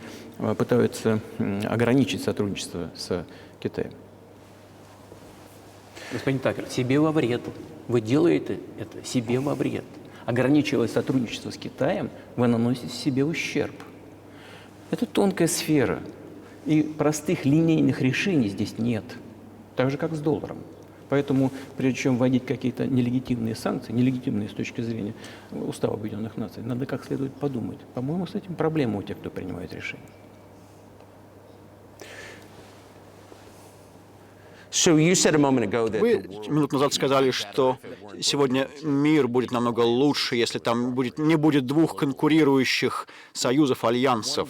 пытаются ограничить сотрудничество с Китаем. Господин Такер, себе во вред. Вы делаете это себе во вред. Ограничивая сотрудничество с Китаем, вы наносите себе ущерб. Это тонкая сфера. И простых линейных решений здесь нет. Так же, как с долларом. Поэтому, прежде чем вводить какие-то нелегитимные санкции, нелегитимные с точки зрения Устава Объединенных Наций, надо как следует подумать. По-моему, с этим проблема у тех, кто принимает решения. Вы минуту назад сказали, что сегодня мир будет намного лучше, если там не будет двух конкурирующих союзов, альянсов,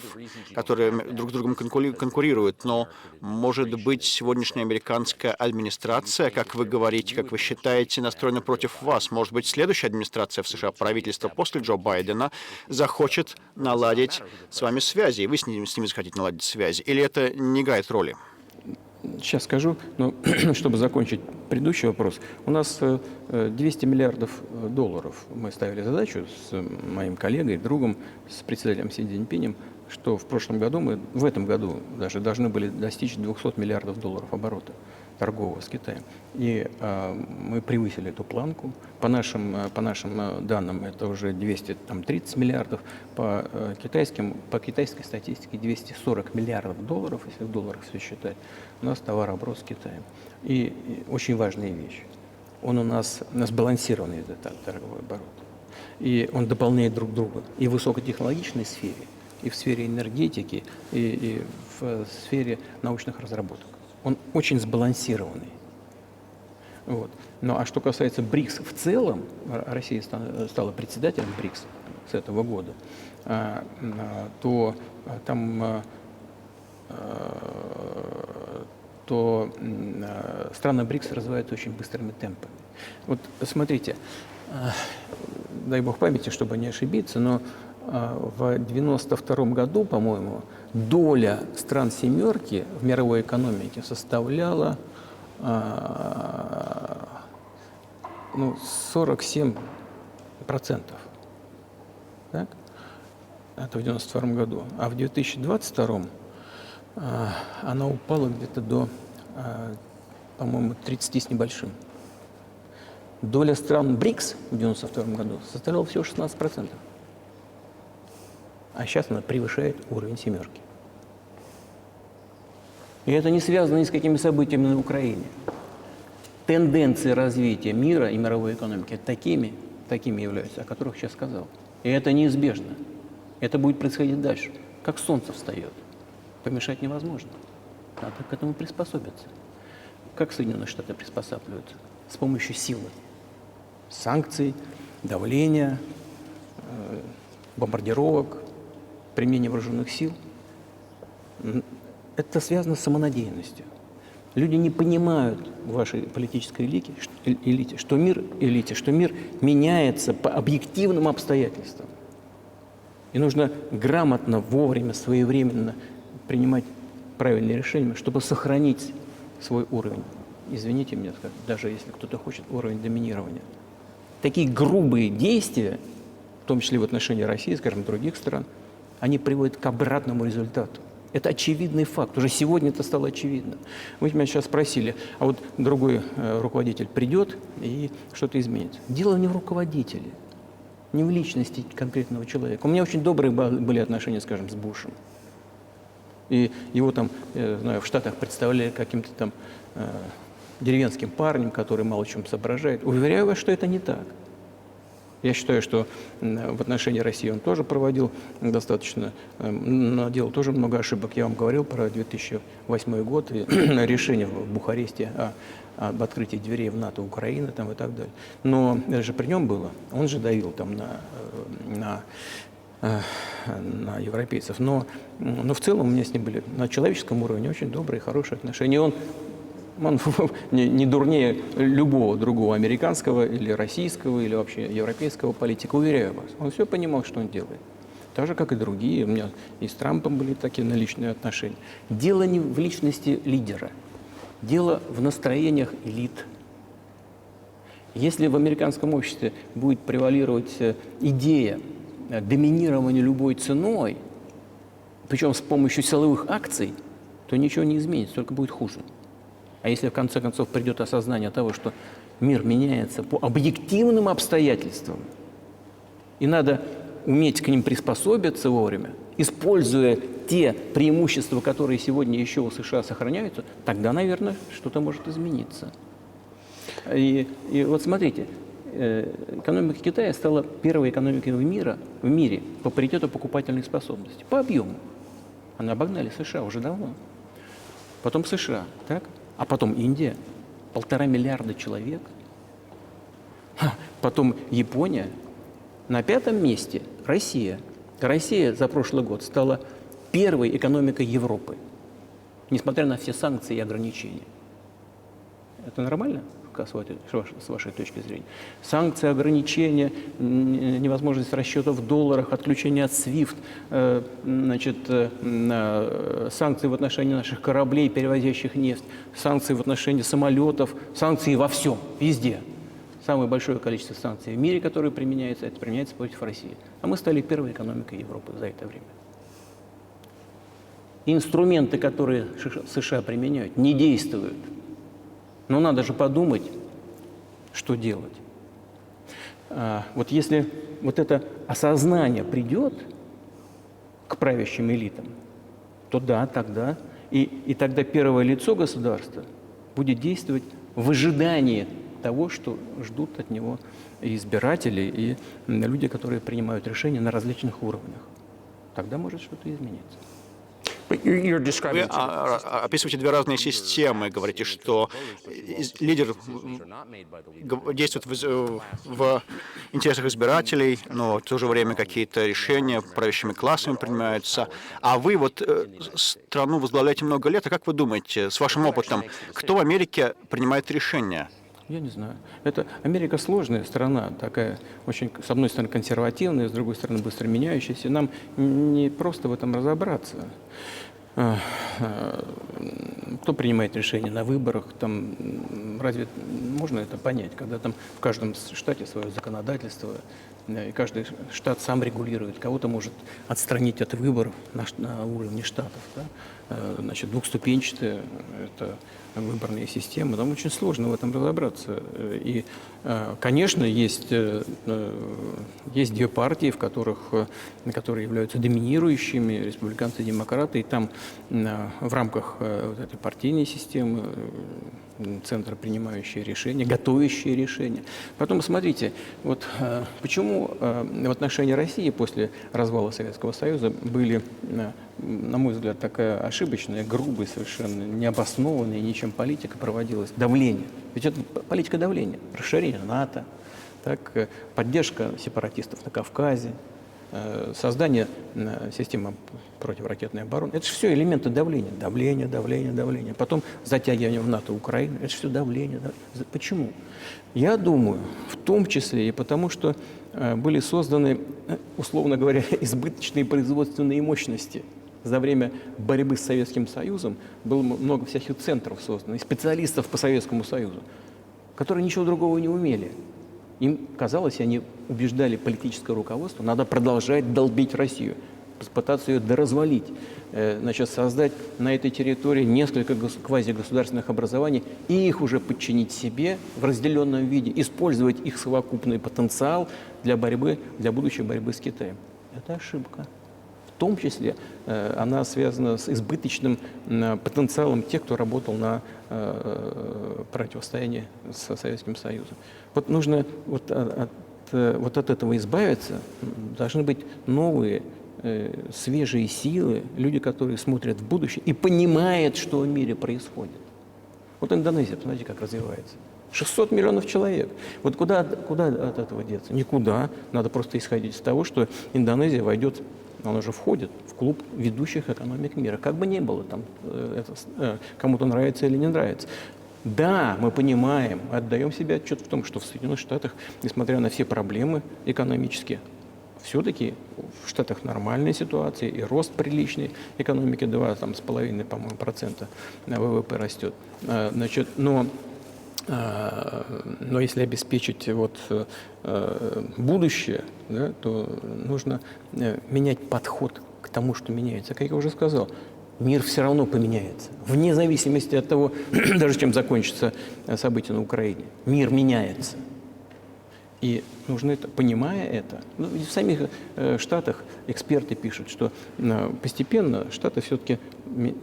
которые друг с другом конкурируют. Но, может быть, сегодняшняя американская администрация, как вы говорите, как вы считаете, настроена против вас. Может быть, следующая администрация в США, правительство после Джо Байдена, захочет наладить с вами связи, и вы с ними захотите наладить связи. Или это не играет роли? Сейчас скажу, но чтобы закончить предыдущий вопрос. У нас 200 миллиардов долларов. Мы ставили задачу с моим коллегой, другом, с председателем Си Цзиньпинем, что в этом году даже должны были достичь 200 миллиардов долларов оборота торгового с Китаем. И мы превысили эту планку. По нашим данным, это уже 230 миллиардов. По китайской статистике 240 миллиардов долларов, если в долларах все считать, у нас товарооборот с Китаем. И очень важная вещь. Он у нас сбалансированный, этот торговый оборот. И он дополняет друг друга и в высокотехнологичной сфере, и в сфере энергетики, и в сфере научных разработок. Он очень сбалансированный. Вот. Ну а что касается БРИКС в целом, Россия стала председателем БРИКС с этого года, то там страны БРИКС развиваются очень быстрыми темпами. Вот смотрите, дай бог памяти, чтобы не ошибиться, но в 1992 году, по-моему, доля стран «семерки» в мировой экономике составляла 47%. Так? Это в 1992 году. А в 2022 она упала где-то до, по-моему, 30 с небольшим. Доля стран БРИКС в 1992 году составляла всего 16%. А сейчас она превышает уровень «семерки». И это не связано ни с какими событиями на Украине. Тенденции развития мира и мировой экономики такими являются, о которых сейчас сказал. И это неизбежно. Это будет происходить дальше. Как солнце встает. Помешать невозможно. Надо к этому приспособиться. Как Соединенные Штаты приспосабливаются? С помощью силы. Санкций, давления, бомбардировок, применения вооруженных сил. Это связано с самонадеянностью. Люди не понимают в вашей политической элите, что мир меняется по объективным обстоятельствам. И нужно грамотно, вовремя, своевременно принимать правильные решения, чтобы сохранить свой уровень. Извините меня, даже если кто-то хочет уровень доминирования. Такие грубые действия, в том числе в отношении России, скажем, других стран, они приводят к обратному результату. Это очевидный факт. Уже сегодня это стало очевидно. Вы меня сейчас спросили, а вот другой руководитель придет и что-то изменится. Дело не в руководителе, не в личности конкретного человека. У меня очень добрые были отношения, скажем, с Бушем. И его там, я знаю, в Штатах представляли каким-то там деревенским парнем, который мало чем соображает. Уверяю вас, что это не так. Я считаю, что в отношении России он тоже проводил достаточно, наделал тоже много ошибок. Я вам говорил про 2008 год и решение в Бухаресте об открытии дверей в НАТО Украины там, и так далее. Но это же при нем было. Он же давил там на европейцев. Но в целом у меня с ним были на человеческом уровне очень добрые, хорошие отношения. Он не дурнее любого другого американского или российского или вообще европейского политика, уверяю вас. Он все понимал, что он делает. Так же, как и другие. У меня и с Трампом были такие личные отношения. Дело не в личности лидера. Дело в настроениях элит. Если в американском обществе будет превалировать идея доминирования любой ценой, причем с помощью силовых акций, то ничего не изменится, только будет хуже. А если в конце концов придет осознание того, что мир меняется по объективным обстоятельствам, и надо уметь к ним приспособиться вовремя, используя те преимущества, которые сегодня еще у США сохраняются, тогда, наверное, что-то может измениться. И вот смотрите, экономика Китая стала первой экономикой в мире по паритету покупательной способности, по объему. Они обогнали США уже давно. Потом США, так? А потом Индия, 1,5 миллиарда человек. Потом Япония. На 5-м месте Россия. Россия за прошлый год стала первой экономикой Европы, несмотря на все санкции и ограничения. Это нормально, с вашей точки зрения? Санкции, ограничения, невозможность расчетов в долларах, отключение от SWIFT, санкции в отношении наших кораблей, перевозящих нефть, санкции в отношении самолетов, санкции во всем, везде. Самое большое количество санкций в мире, которые применяются, это применяется против России. А мы стали первой экономикой Европы за это время. Инструменты, которые США применяют, не действуют. Но надо же подумать, что делать. Вот если вот это осознание придет к правящим элитам, то да, тогда и тогда первое лицо государства будет действовать в ожидании того, что ждут от него и избиратели, и люди, которые принимают решения на различных уровнях. Тогда может что-то измениться. But you're Вы describing описываете две разные системы, говорите, что лидер действует в интересах избирателей, но в то же время какие-то решения правящими классами принимаются. А вы вот страну возглавляете много лет, а как вы думаете, с вашим опытом, кто в Америке принимает решения? Я не знаю. Это Америка сложная страна, такая очень, с одной стороны, консервативная, с другой стороны, быстро меняющаяся. Нам не просто в этом разобраться. Кто принимает решения на выборах, там, разве можно это понять, когда там в каждом штате свое законодательство, и каждый штат сам регулирует, кого-то может отстранить от выборов на уровне штатов, да? Значит, двухступенчатая это выборные системы, там очень сложно в этом разобраться. И, конечно, есть две партии, которые являются доминирующими, республиканцы и демократы, и там в рамках вот этой партийной системы центр, принимающие решения, готовящие решения. Потом, смотрите, вот почему в отношении России после развала Советского Союза были, на мой взгляд, такая ошибочная, грубая, совершенно необоснованная, ничем политика проводилась, давление. Ведь это политика давления, расширение НАТО, так, поддержка сепаратистов на Кавказе, создание системы противоракетной обороны. Это же все элементы давления. Давление, давление, давление. Потом затягивание в НАТО Украины. Это же все давление. Почему? Я думаю, в том числе и потому, что были созданы, условно говоря, избыточные производственные мощности. За время борьбы с Советским Союзом было много всяких центров создано, и специалистов по Советскому Союзу, которые ничего другого не умели. Им казалось, они убеждали политическое руководство, надо продолжать долбить Россию, пытаться ее доразвалить, значит, создать на этой территории несколько квазигосударственных образований и их уже подчинить себе в разделенном виде, использовать их совокупный потенциал для борьбы, для будущей борьбы с Китаем. Это ошибка. В том числе она связана с избыточным потенциалом тех, кто работал на противостоянии со Советским Союзом. Вот нужно вот от этого избавиться. Должны быть новые, свежие силы, люди, которые смотрят в будущее и понимают, что в мире происходит. Вот Индонезия, посмотрите, как развивается. 600 миллионов человек. Вот куда от этого деться? Никуда. Надо просто исходить из того, что Индонезия войдет, она уже входит в клуб ведущих экономик мира. Как бы ни было, там, кому-то нравится или не нравится. Да, мы понимаем, отдаем себе отчет в том, что в Соединенных Штатах, несмотря на все проблемы экономические, все-таки в Штатах нормальная ситуация, и рост приличный экономики, 2,5%, по-моему, процента ВВП растет. Значит, но если обеспечить будущее, да, то нужно менять подход к тому, что меняется. Как я уже сказал, мир все равно поменяется. Вне зависимости от того, даже чем закончится событие на Украине. Мир меняется. И нужно это, понимая это, в самих Штатах эксперты пишут, что постепенно Штаты все-таки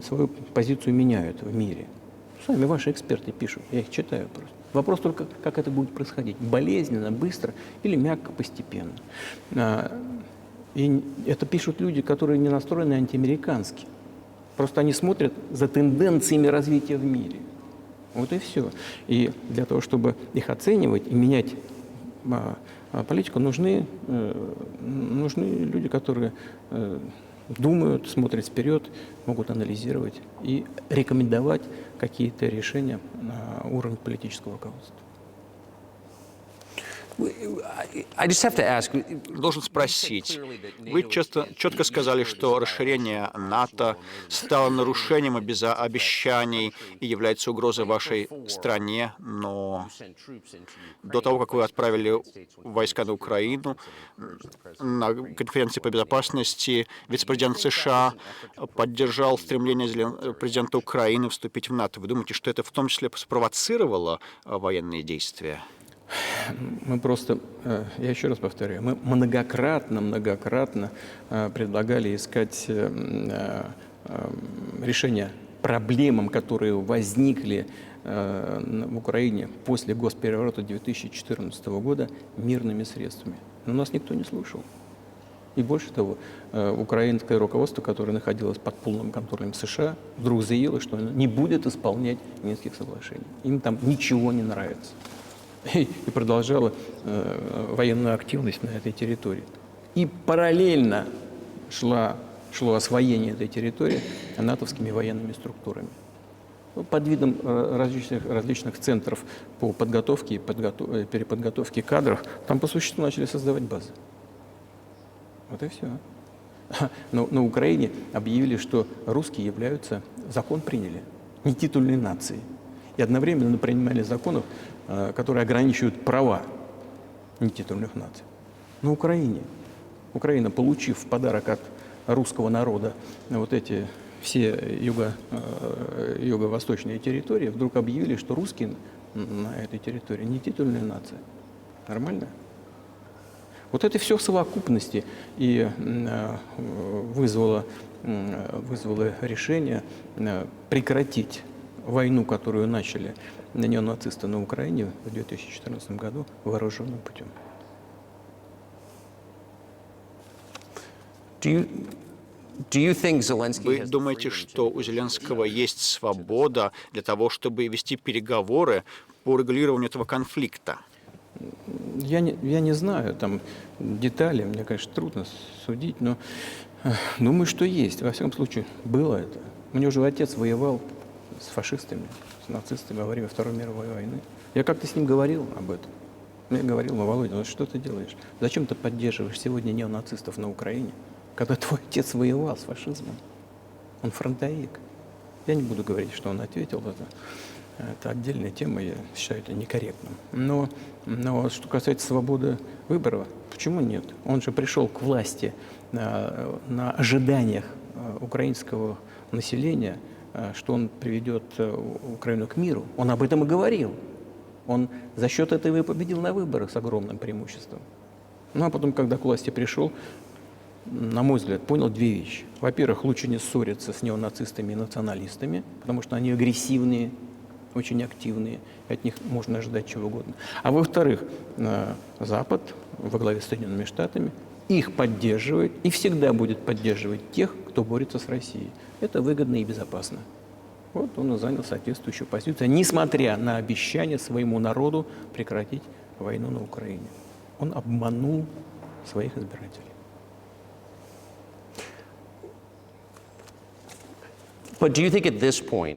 свою позицию меняют в мире. Сами ваши эксперты пишут, я их читаю просто. Вопрос только, как это будет происходить. Болезненно, быстро или мягко, постепенно. И это пишут люди, которые не настроены антиамерикански. Просто они смотрят за тенденциями развития в мире. Вот и все. И для того, чтобы их оценивать и менять политику, нужны люди, которые думают, смотрят вперед, могут анализировать и рекомендовать какие-то решения на уровне политического руководства. I just have to ask. Должен спросить. Вы четко сказали, что расширение НАТО стало нарушением обещаний и является угрозой вашей стране, но до того, как вы отправили войска на Украину, на конференции по безопасности вице-президент США поддержал стремление президента Украины вступить в НАТО. Вы думаете, что это в том числе спровоцировало военные действия? Мы просто, я еще раз повторяю, мы многократно предлагали искать решение проблемам, которые возникли в Украине после госпереворота 2014 года мирными средствами. Но нас никто не слушал. И больше того, украинское руководство, которое находилось под полным контролем США, вдруг заявило, что оно не будет исполнять Минских соглашений. Им там ничего не нравится. И продолжало военную активность на этой территории. И параллельно шло освоение этой территории натовскими военными структурами. Под видом различных центров по подготовке и переподготовке кадров, там по существу начали создавать базы. Вот и все. Но на Украине объявили, что русские являются, закон приняли, нетитульной нацией. И одновременно принимали законов, которые ограничивают права нетитульных наций. На Украине. Украина, получив в подарок от русского народа вот эти все юго-восточные территории, вдруг объявили, что русские на этой территории не титульная нация. Нормально? Вот это все в совокупности и вызвало решение прекратить войну, которую начали неонацисты на Украине в 2014 году вооруженным путем. Вы думаете, что у Зеленского есть свобода для того, чтобы вести переговоры по регулированию этого конфликта? Я не знаю там детали, мне, конечно, трудно судить, но думаю, что есть. Во всяком случае, было это. У него же отец воевал с фашистами, с нацистами во время Второй мировой войны. Я как-то с ним говорил об этом. Я говорил: ну, Володя, ну что ты делаешь? Зачем ты поддерживаешь сегодня неонацистов на Украине, когда твой отец воевал с фашизмом? Он фронтовик. Я не буду говорить, что он ответил. Это отдельная тема, я считаю это некорректным. Но что касается свободы выбора, почему нет? Он же пришел к власти на ожиданиях украинского населения, что он приведет Украину к миру. Он об этом и говорил. Он за счет этого и победил на выборах с огромным преимуществом. Ну а потом, когда к власти пришел, на мой взгляд, понял две вещи. Во-первых, лучше не ссориться с неонацистами и националистами, потому что они агрессивные, очень активные, от них можно ожидать чего угодно. А во-вторых, Запад во главе с Соединенными Штатами их поддерживает и всегда будет поддерживать тех, кто борется с Россией. Это выгодно и безопасно. Вот он и занял соответствующую позицию, несмотря на обещание своему народу прекратить войну на Украине. Он обманул своих избирателей.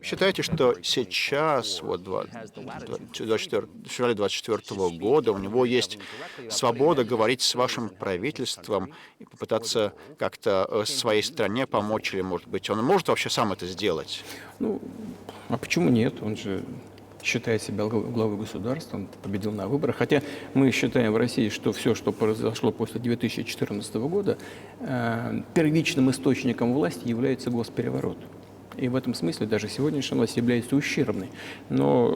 Считаете, что сейчас, вот 24 февраля 2024 года, у него есть свобода говорить с вашим правительством и попытаться как-то своей стране помочь, или, может быть, он может вообще сам это сделать? Ну, а почему нет? Он же считает себя главой государства, он победил на выборах. Хотя мы считаем в России, что все, что произошло после 2014 года, первичным источником власти является госпереворот. И в этом смысле даже сегодняшняя власть является ущербной. Но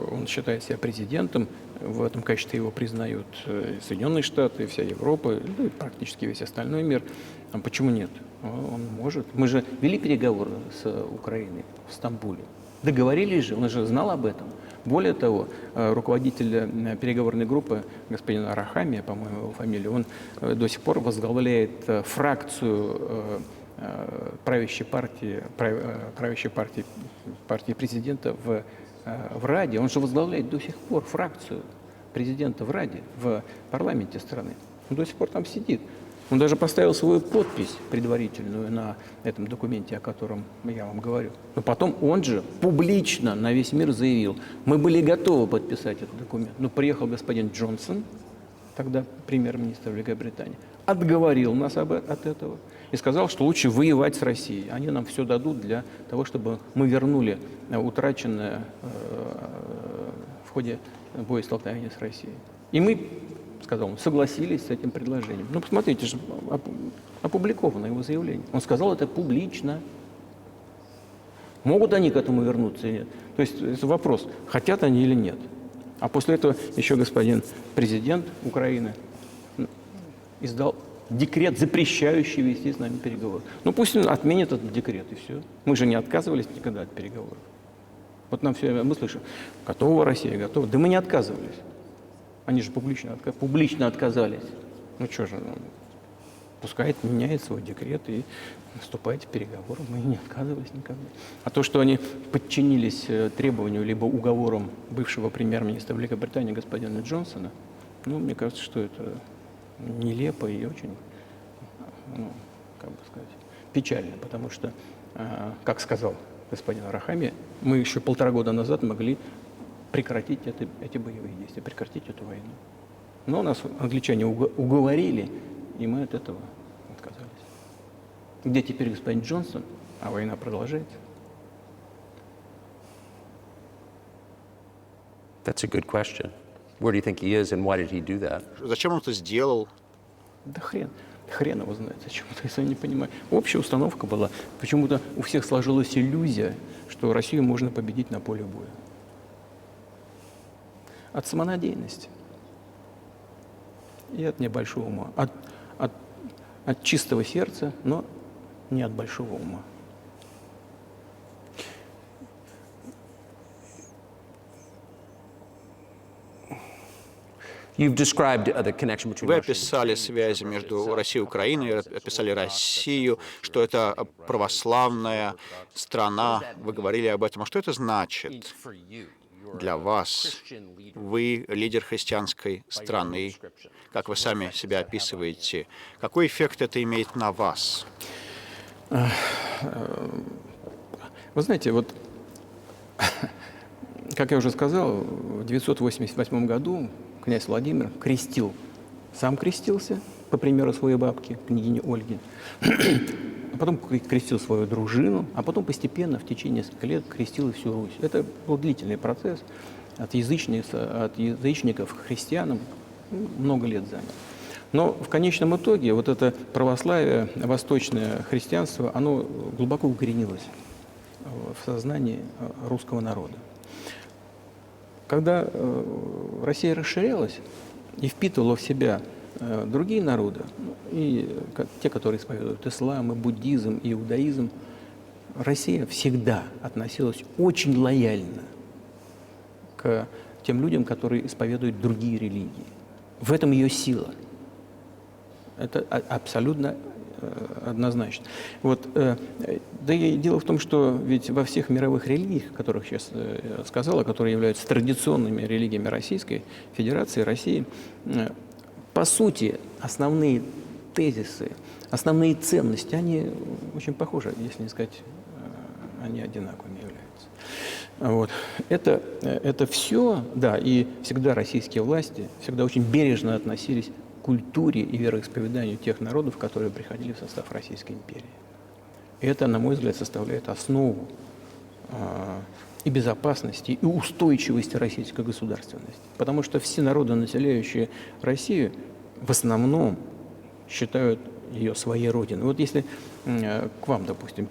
он считает себя президентом, в этом качестве его признают Соединенные Штаты, вся Европа, ну и практически весь остальной мир. А почему нет? Он может. Мы же вели переговоры с Украиной в Стамбуле. Договорились же, он же знал об этом. Более того, руководитель переговорной группы, господин Арахамия, по-моему, его фамилия, он до сих пор возглавляет фракцию правящей партии президента в Раде. Он же возглавляет до сих пор фракцию президента в Раде, в парламенте страны. Он до сих пор там сидит. Он даже поставил свою подпись предварительную на этом документе, о котором я вам говорю. Но потом он же публично на весь мир заявил: мы были готовы подписать этот документ. Но приехал господин Джонсон, тогда премьер-министр Великобритании, отговорил нас от этого и сказал, что лучше воевать с Россией. Они нам все дадут для того, чтобы мы вернули утраченное в ходе боестолкновения с Россией. И мы, сказал он, согласились с этим предложением. Ну, посмотрите, же опубликовано его заявление. Он сказал это публично. Могут они к этому вернуться или нет? То есть это вопрос, хотят они или нет. А после этого еще господин президент Украины издал декрет, запрещающий вести с нами переговоры. Ну пусть он отменит этот декрет, и все. Мы же не отказывались никогда от переговоров. Вот нам все время мы слышим: готова Россия, готова. Да мы не отказывались. Они же публично отказались. Ну что же, пускай меняет свой декрет и вступает в переговоры. Мы не отказывались никогда. А то, что они подчинились требованию либо уговорам бывшего премьер-министра Великобритании господина Джонсона, ну, мне кажется, что это нелепо и очень, ну, как бы сказать, печально, потому что, как сказал господин Арахами, мы еще 1,5 года назад могли прекратить эти боевые действия, прекратить эту войну. Но нас англичане уговорили, и мы от этого отказались. Где теперь господин Джонсон, а война продолжается? That's a good question. Where do you think he is, and why did he do that? Зачем он это сделал? Да хрен его знает, зачем это, если я не понимаю. Общая установка была, почему-то у всех сложилась иллюзия, что Россию можно победить на поле боя. От самонадеянности и от небольшого ума. От чистого сердца, но не от большого ума. You've described the connection between Вы Russia and описали связи между Россией и Украиной, описали Россию, что это православная страна. Вы говорили об этом. А что это значит для вас? Вы лидер христианской страны. Как вы сами себя описываете? Какой эффект это имеет на вас? Вы знаете, вот, как я уже сказал, в 988 году князь Владимир сам крестился, по примеру своей бабки, княгини Ольги, а потом крестил свою дружину, а потом постепенно, в течение нескольких лет, крестил и всю Русь. Это был длительный процесс, от язычников к христианам много лет занял. Но в конечном итоге вот это православие, восточное христианство, оно глубоко укоренилось в сознании русского народа. Когда Россия расширялась и впитывала в себя другие народы, и те, которые исповедуют ислам, и буддизм, и иудаизм, Россия всегда относилась очень лояльно к тем людям, которые исповедуют другие религии. В этом ее сила. Это абсолютно однозначно. Вот, да и дело в том, что ведь во всех мировых религиях, о которых сейчас сказала, которые являются традиционными религиями Российской Федерации, России, по сути, основные тезисы, основные ценности, они очень похожи, если не сказать, они одинаковыми являются. Вот. Это все, да, и всегда российские власти всегда очень бережно относились к культуре и вероисповеданию тех народов, которые приходили в состав Российской империи. И это, на мой взгляд, составляет основу и безопасности, и устойчивости российской государственности. Потому что все народы, населяющие Россию, в основном считают ее своей родиной. Вот если к вам, допустим,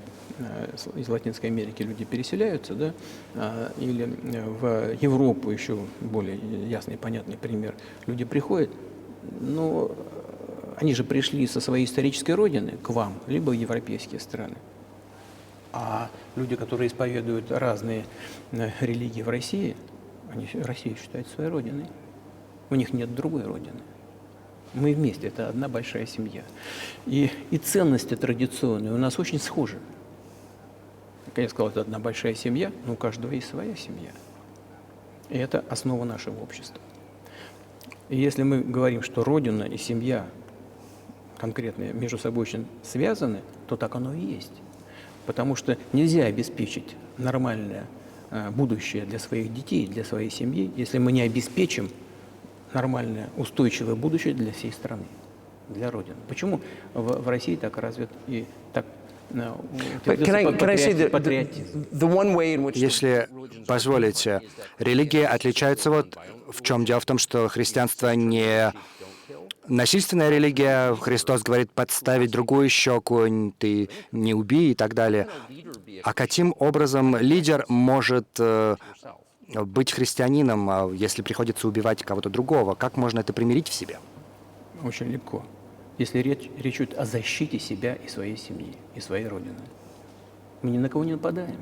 из Латинской Америки люди переселяются, да, или в Европу, еще более ясный и понятный пример, люди приходят, но они же пришли со своей исторической родины к вам, либо в европейские страны. А люди, которые исповедуют разные религии в России, они Россию считают своей родиной. У них нет другой родины. Мы вместе, это одна большая семья. И ценности традиционные у нас очень схожи. Как я сказал, это одна большая семья, но у каждого есть своя семья. И это основа нашего общества. И если мы говорим, что родина и семья конкретные между собой очень связаны, то так оно и есть. Потому что нельзя обеспечить нормальное будущее для своих детей, для своей семьи, если мы не обеспечим нормальное, устойчивое будущее для всей страны, для Родины. Почему в России так развит и так патриотизм? Если позволите, религии отличаются вот в чем. Дело в том, что христианство не насильственная религия. Христос говорит подставить другую щеку, ты не убей и так далее. А каким образом лидер может быть христианином, если приходится убивать кого-то другого? Как можно это примирить в себе? Очень легко. Если речь идет о защите себя и своей семьи, и своей родины. Мы ни на кого не нападаем.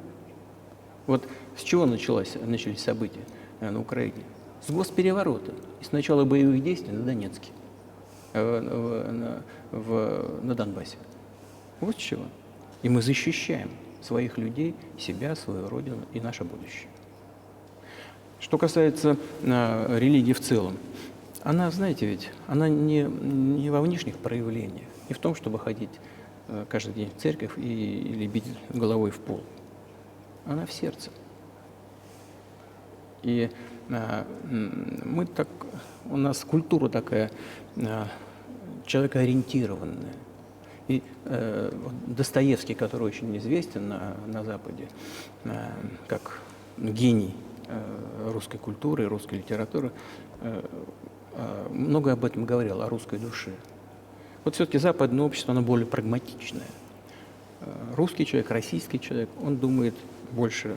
Вот с чего начались события на Украине? С госпереворота и с начала боевых действий на Донецке. на Донбассе. Вот с чего. И мы защищаем своих людей, себя, свою родину и наше будущее. Что касается религии в целом, она, знаете, ведь она не во внешних проявлениях, не в том, чтобы ходить каждый день в церковь или бить головой в пол. Она в сердце. И мы так, у нас культура такая человекоориентированная. И Достоевский, который очень известен на Западе, как гений русской культуры, русской литературы, много об этом говорил, о русской душе. Вот все-таки западное общество, оно более прагматичное. Русский человек, российский человек, он думает больше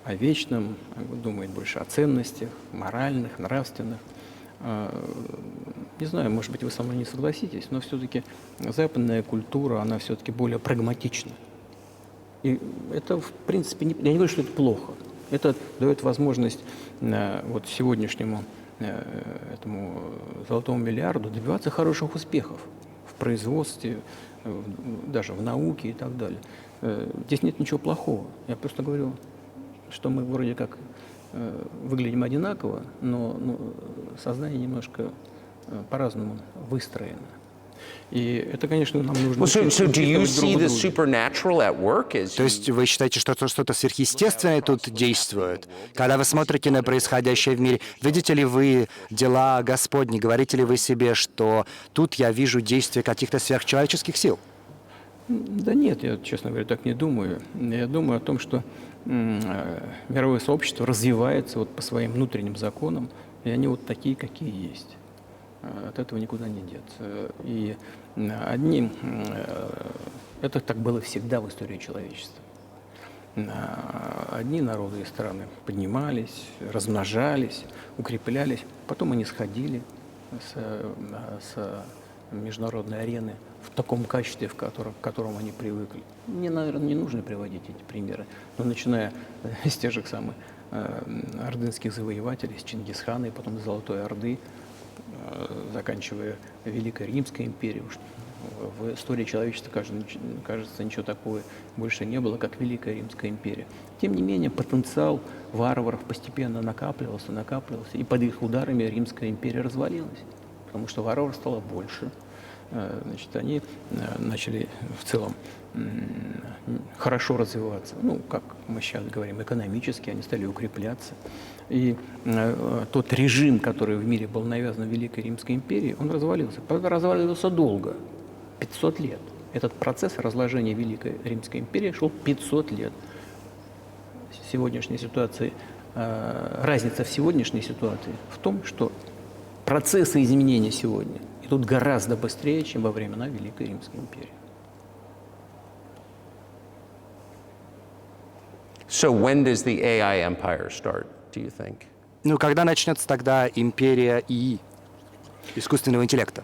о вечном, думает больше о ценностях, моральных, нравственных. Не знаю, может быть, вы со мной не согласитесь, но все-таки западная культура, она все-таки более прагматична. И это, в принципе, я не говорю, что это плохо. Это дает возможность вот сегодняшнему этому золотому миллиарду добиваться хороших успехов в производстве, даже в науке и так далее. Здесь нет ничего плохого. Я просто говорю, что мы вроде как выглядим одинаково, но сознание немножко по-разному выстроено. И это, конечно, нам нужно... So do you учитывать see друг the друга. supernatural at work? То есть вы считаете, что что-то сверхъестественное тут действует? Когда вы смотрите на происходящее в мире, видите ли вы дела Господни? Говорите ли вы себе, что тут я вижу действие каких-то сверхчеловеческих сил? Да нет, я, честно говоря, так не думаю. Я думаю о том, что мировое сообщество развивается вот по своим внутренним законам, и они вот такие, какие есть. От этого никуда не деться. И это так было всегда в истории человечества. Одни народы и страны поднимались, размножались, укреплялись, потом они сходили с международной арены в таком качестве, к которому они привыкли. Мне, наверное, не нужно приводить эти примеры, но начиная с тех же самых ордынских завоевателей, с Чингисхана и потом Золотой Орды, заканчивая Великой Римской империей. В истории человечества, кажется, ничего такого больше не было, как Великая Римская империя. Тем не менее, потенциал варваров постепенно накапливался, и под их ударами Римская империя развалилась, потому что варваров стало больше. Значит, они начали в целом хорошо развиваться, ну, как мы сейчас говорим, экономически, они стали укрепляться. И тот режим, который в мире был навязан в Великой Римской империи, он развалился. Правда, разваливался долго, 500 лет. Этот процесс разложения Великой Римской империи шел 500 лет. В сегодняшней ситуации, разница в сегодняшней ситуации в том, что процессы изменения сегодня идут гораздо быстрее, чем во времена Великой Римской империи. So when does the AI empire start, do you think? Ну, когда начнется тогда империя ИИ, искусственного интеллекта?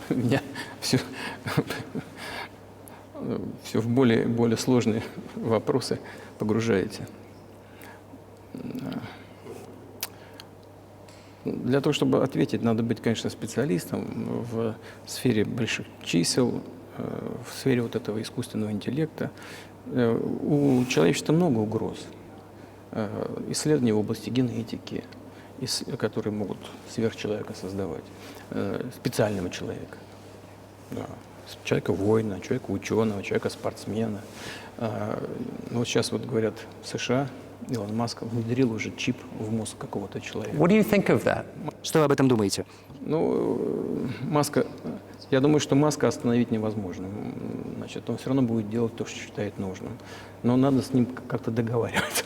Меня все в более сложные вопросы погружаете. Для того, чтобы ответить, надо быть, конечно, специалистом в сфере больших чисел, в сфере вот этого искусственного интеллекта. У человечества много угроз. Исследования в области генетики, которые могут сверхчеловека создавать, специального человека, да, человека-воина, человека-ученого, человека-спортсмена. Вот сейчас вот говорят, в США Илон Маск внедрил уже чип в мозг какого-то человека. What do you think of that? Что вы об этом думаете? Ну, я думаю, что Маска остановить невозможно. Значит, он все равно будет делать то, что считает нужным. Но надо с ним как-то договариваться.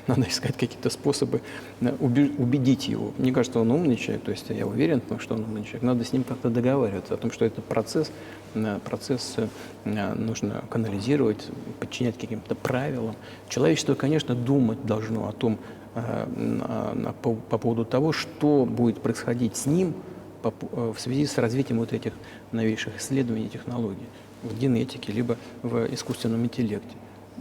Надо искать какие-то способы убедить его. Мне кажется, он умный человек, то есть я уверен, что он умный человек. Надо с ним как-то договариваться о том, что этот процесс нужно канализировать, подчинять каким-то правилам. Человечество, конечно, думать должно о том, по поводу того, что будет происходить с ним в связи с развитием вот этих новейших исследований и технологий в генетике, либо в искусственном интеллекте.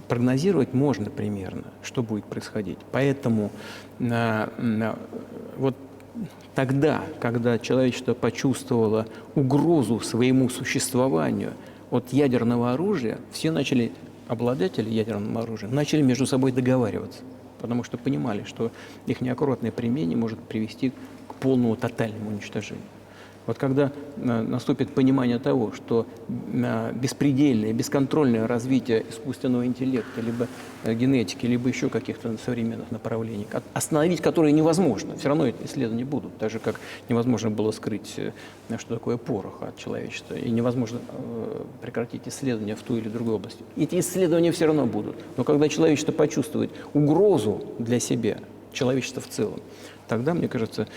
Прогнозировать можно примерно, что будет происходить. Поэтому вот Тогда, когда человечество почувствовало угрозу своему существованию от ядерного оружия, все начали, обладатели ядерного оружия, начали между собой договариваться, потому что понимали, что их неаккуратное применение может привести к полному тотальному уничтожению. Вот когда наступит понимание того, что беспредельное, бесконтрольное развитие искусственного интеллекта, либо генетики, либо еще каких-то современных направлений, остановить которые невозможно, все равно эти исследования будут, так же как невозможно было скрыть, что такое порох от человечества, и невозможно прекратить исследования в той или другой области. Эти исследования все равно будут. Но когда человечество почувствует угрозу для себя, человечество в целом, тогда, мне кажется,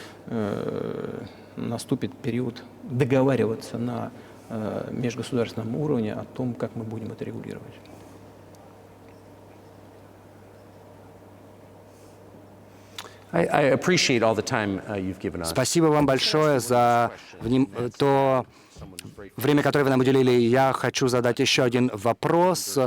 наступит период договариваться на межгосударственном уровне о том, как мы будем это регулировать. I appreciate all the time you've given us. Спасибо вам большое за то время, которое вы нам уделили. Я хочу задать еще один вопрос.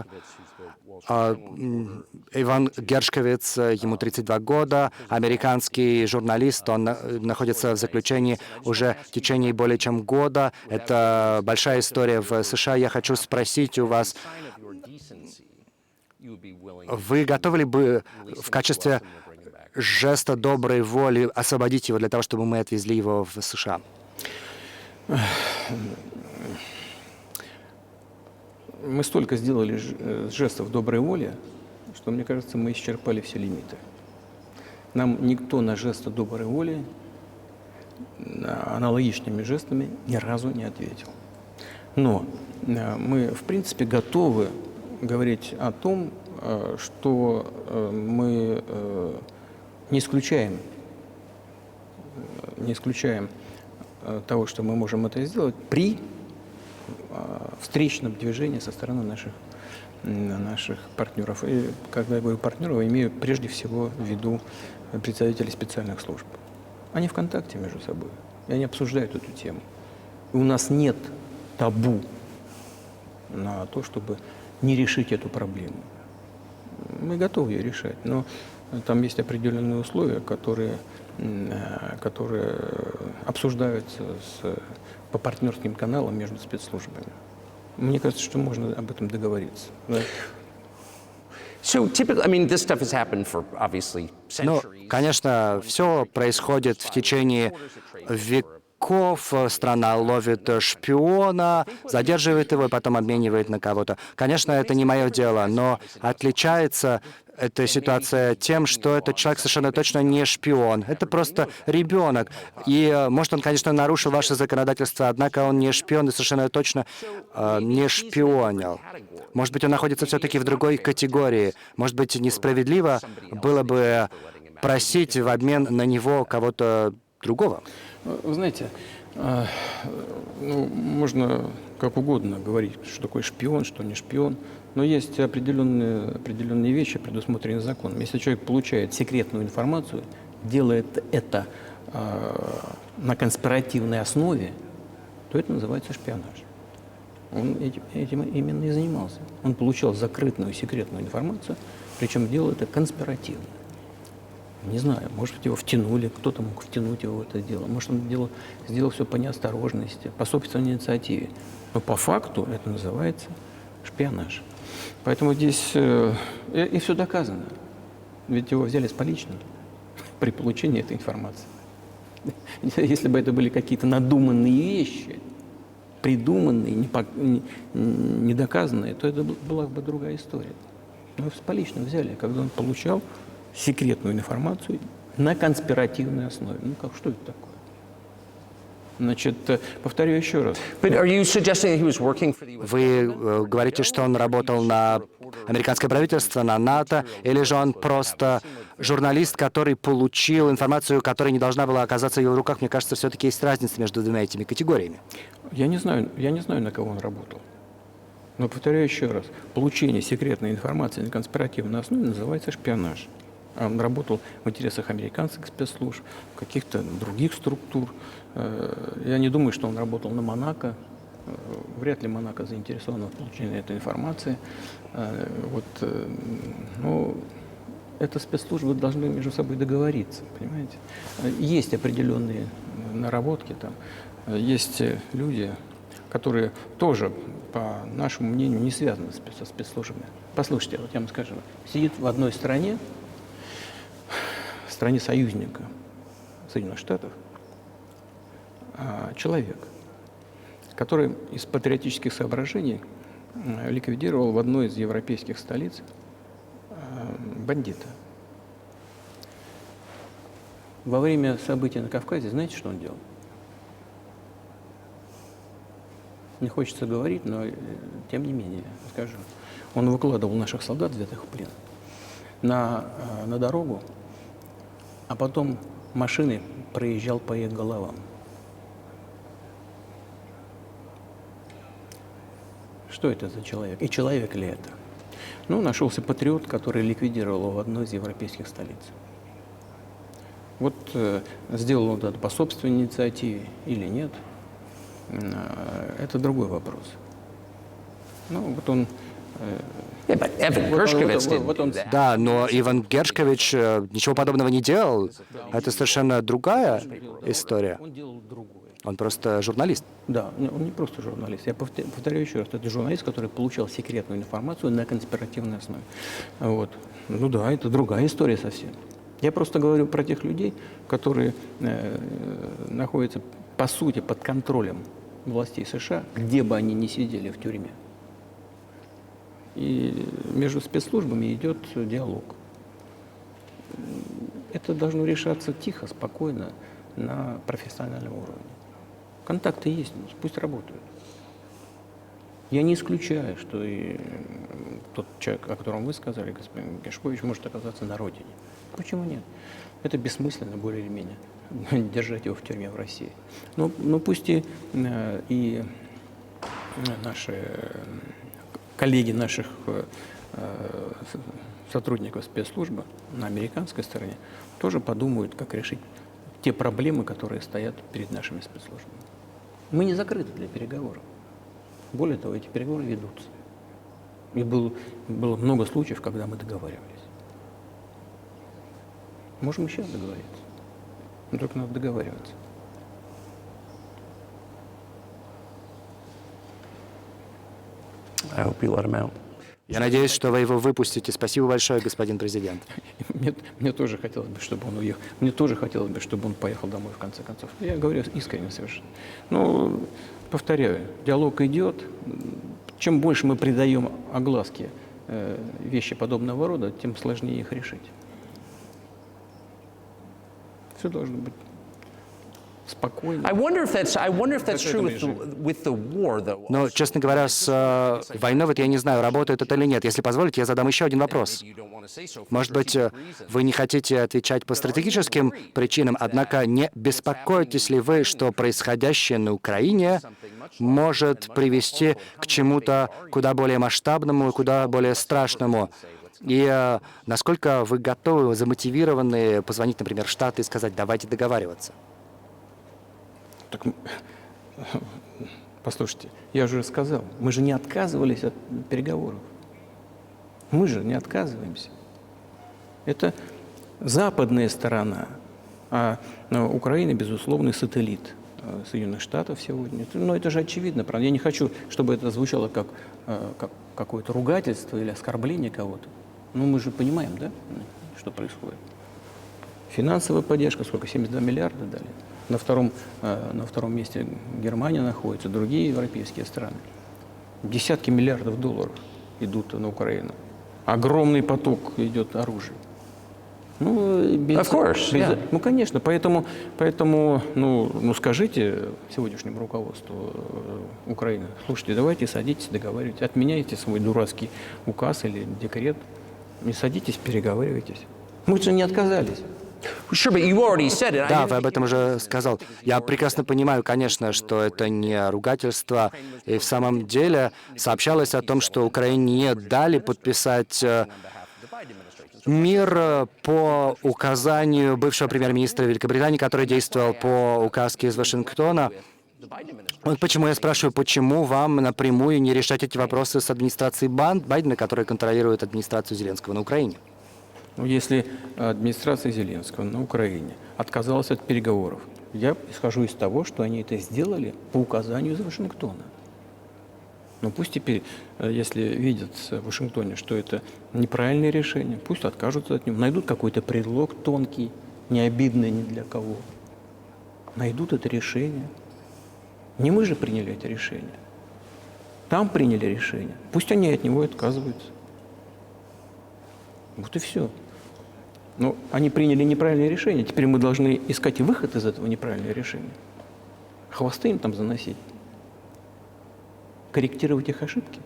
Иван Гершковец, ему 32 года, американский журналист, он находится в заключении уже в течение более чем года. Это большая история в США. Я хочу спросить у вас, вы готовы ли бы в качестве жеста доброй воли освободить его для того, чтобы мы отвезли его в США? Мы столько сделали жестов доброй воли, что, мне кажется, мы исчерпали все лимиты. Нам никто на жесты доброй воли аналогичными жестами ни разу не ответил. Но мы, в принципе, готовы говорить о том, что мы не исключаем того, что мы можем это сделать при встречном движении со стороны наших партнеров. И когда я говорю партнеров, я имею прежде всего в виду представителей специальных служб. Они в контакте между собой, и они обсуждают эту тему. И у нас нет табу на то, чтобы не решить эту проблему. Мы готовы ее решать, но там есть определенные условия, которые обсуждаются по партнерским каналам между спецслужбами. Мне кажется, что можно об этом договориться. Да? So typically, I mean, this stuff has happened for obviously Ну, centuries. конечно, все происходит в течение веков. Страна ловит шпиона, задерживает его и потом обменивает на кого-то. Конечно, это не мое дело, но отличается эта ситуация тем, что этот человек совершенно точно не шпион. Это просто ребенок. И, может, он, конечно, нарушил ваше законодательство, однако он не шпион и совершенно точно не шпионил. Может быть, он находится все-таки в другой категории. Может быть, несправедливо было бы просить в обмен на него кого-то другого. Вы знаете, можно как угодно говорить, что такое шпион, что не шпион, но есть определенные вещи, предусмотренные законом. Если человек получает секретную информацию, делает это на конспиративной основе, то это называется шпионаж. Он этим именно и занимался. Он получал закрытую секретную информацию, причем делал это конспиративно. Не знаю, может быть, его втянули, кто-то мог втянуть его в это дело. Может, он сделал все по неосторожности, по собственной инициативе. Но по факту это называется шпионаж. Поэтому здесь и все доказано. Ведь его взяли с поличным при получении этой информации. Если бы это были какие-то надуманные вещи, придуманные, недоказанные, то это была бы другая история. Но с поличным взяли, когда он получал секретную информацию на конспиративной основе. Ну как, что это такое? Значит, повторю еще раз. But are you suggesting that he was working for the US? Вы говорите, что он работал на американское правительство, на НАТО, или же он просто журналист, который получил информацию, которая не должна была оказаться в его руках? Мне кажется, все-таки есть разница между двумя этими категориями. Я не знаю, на кого он работал. Но повторяю еще раз. Получение секретной информации на конспиративной основе называется шпионаж. Он работал в интересах американских спецслужб, каких-то других структур. Я не думаю, что он работал на Монако. Вряд ли Монако заинтересован в получении этой информации. это спецслужбы должны между собой договориться, понимаете? Есть определенные наработки там, есть люди, которые тоже, по нашему мнению, не связаны со спецслужбами. Послушайте, вот я вам скажу, сидит в одной стране, в стране союзника Соединенных Штатов, человек, который из патриотических соображений ликвидировал в одной из европейских столиц бандита. Во время событий на Кавказе, знаете, что он делал? Не хочется говорить, но тем не менее скажу. Он выкладывал наших солдат, взятых в плен, на дорогу, а потом машиной проезжал по их головам. Что это за человек? И человек ли это? Ну, нашелся патриот, который ликвидировал его в одной из европейских столиц. Вот сделал он это по собственной инициативе или нет, это другой вопрос. Ну, вот он... Yeah, but Evan Gershkovich didn't вот do он that. Да, но Иван Гершкович ничего подобного не делал. Это совершенно другая история. Он делал другое. Он просто журналист. Да, он не просто журналист. Я повторяю еще раз, это журналист, который получал секретную информацию на конспиративной основе. Вот. Ну да, это другая история совсем. Я просто говорю про тех людей, которые находятся, по сути, под контролем властей США, где бы они ни сидели в тюрьме. И между спецслужбами идет диалог. Это должно решаться тихо, спокойно, на профессиональном уровне. Контакты есть, пусть работают. Я не исключаю, что и тот человек, о котором вы сказали, господин Гершкович, может оказаться на родине. Почему нет? Это бессмысленно, более или менее, держать его в тюрьме в России. Но пусть и наши коллеги наших сотрудников спецслужбы на американской стороне тоже подумают, как решить те проблемы, которые стоят перед нашими спецслужбами. Мы не закрыты для переговоров. Более того, эти переговоры ведутся. И было много случаев, когда мы договаривались. Можем еще договориться. Но только надо договариваться. I hope you let him out. Я надеюсь, что вы его выпустите. Спасибо большое, господин президент. Мне тоже хотелось бы, чтобы он уехал. Мне тоже хотелось бы, чтобы он поехал домой в конце концов. Я говорю искренне совершенно. Но, повторяю, диалог идет. Чем больше мы придаем огласке вещи подобного рода, тем сложнее их решить. Все должно быть спокойно. I wonder if that's true with the war, though. Но, честно говоря, с войной, вот я не знаю, работает это или нет. Если позволите, я задам еще один вопрос. Может быть, вы не хотите отвечать по стратегическим причинам, однако не беспокоитесь ли вы, что происходящее на Украине может привести к чему-то куда более масштабному и куда более страшному? И насколько вы готовы, замотивированы позвонить, например, в Штаты и сказать, давайте договариваться? Так, послушайте, я уже сказал, мы же не отказывались от переговоров. Мы же не отказываемся. Это западная сторона, а Украина, безусловно, сателлит Соединенных Штатов сегодня. Но это же очевидно, правда. Я не хочу, чтобы это звучало как какое-то ругательство или оскорбление кого-то. Но мы же понимаем, да, что происходит. Финансовая поддержка, сколько, 72 миллиарда дали. На втором месте Германия находится, другие европейские страны. Десятки миллиардов долларов идут на Украину. Огромный поток идет оружия. Of course, yeah. Ну, конечно, поэтому скажите сегодняшнему руководству Украины, слушайте, давайте садитесь, договаривайтесь, отменяйте свой дурацкий указ или декрет, и садитесь, переговаривайтесь. Мы же не отказались. Sure, but you already said it. Да, вы об этом уже сказал. Я прекрасно понимаю, конечно, что это не ругательство. И в самом деле сообщалось о том, что Украине не дали подписать мир по указанию бывшего премьер-министра Великобритании, который действовал по указке из Вашингтона. Вот почему я спрашиваю, почему вам напрямую не решать эти вопросы с администрацией Байдена, которая контролирует администрацию Зеленского на Украине? Ну, если администрация Зеленского на Украине отказалась от переговоров, я исхожу из того, что они это сделали по указанию из Вашингтона. Но пусть теперь, если видят в Вашингтоне, что это неправильное решение, пусть откажутся от него, найдут какой-то предлог тонкий, не обидный ни для кого. Найдут это решение. Не мы же приняли это решение. Там приняли решение. Пусть они от него и отказываются. Вот и все. Но они приняли неправильное решение. Теперь мы должны искать выход из этого неправильного решения. Хвосты им там заносить. Корректировать их ошибки.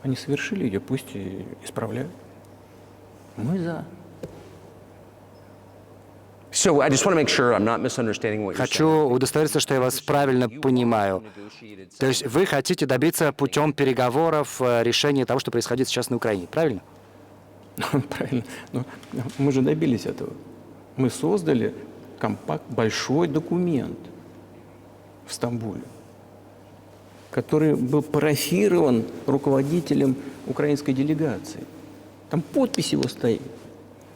Они совершили ее, пусть и исправляют. Мы за. So I just want to make sure I'm not misunderstanding what you're Хочу saying. удостовериться, что я вас правильно понимаю. То есть вы хотите добиться путем переговоров решения того, что происходит сейчас на Украине, правильно? Правильно. Но мы же добились этого. Мы создали большой документ в Стамбуле, который был парафирован руководителем украинской делегации. Там подпись его стоит.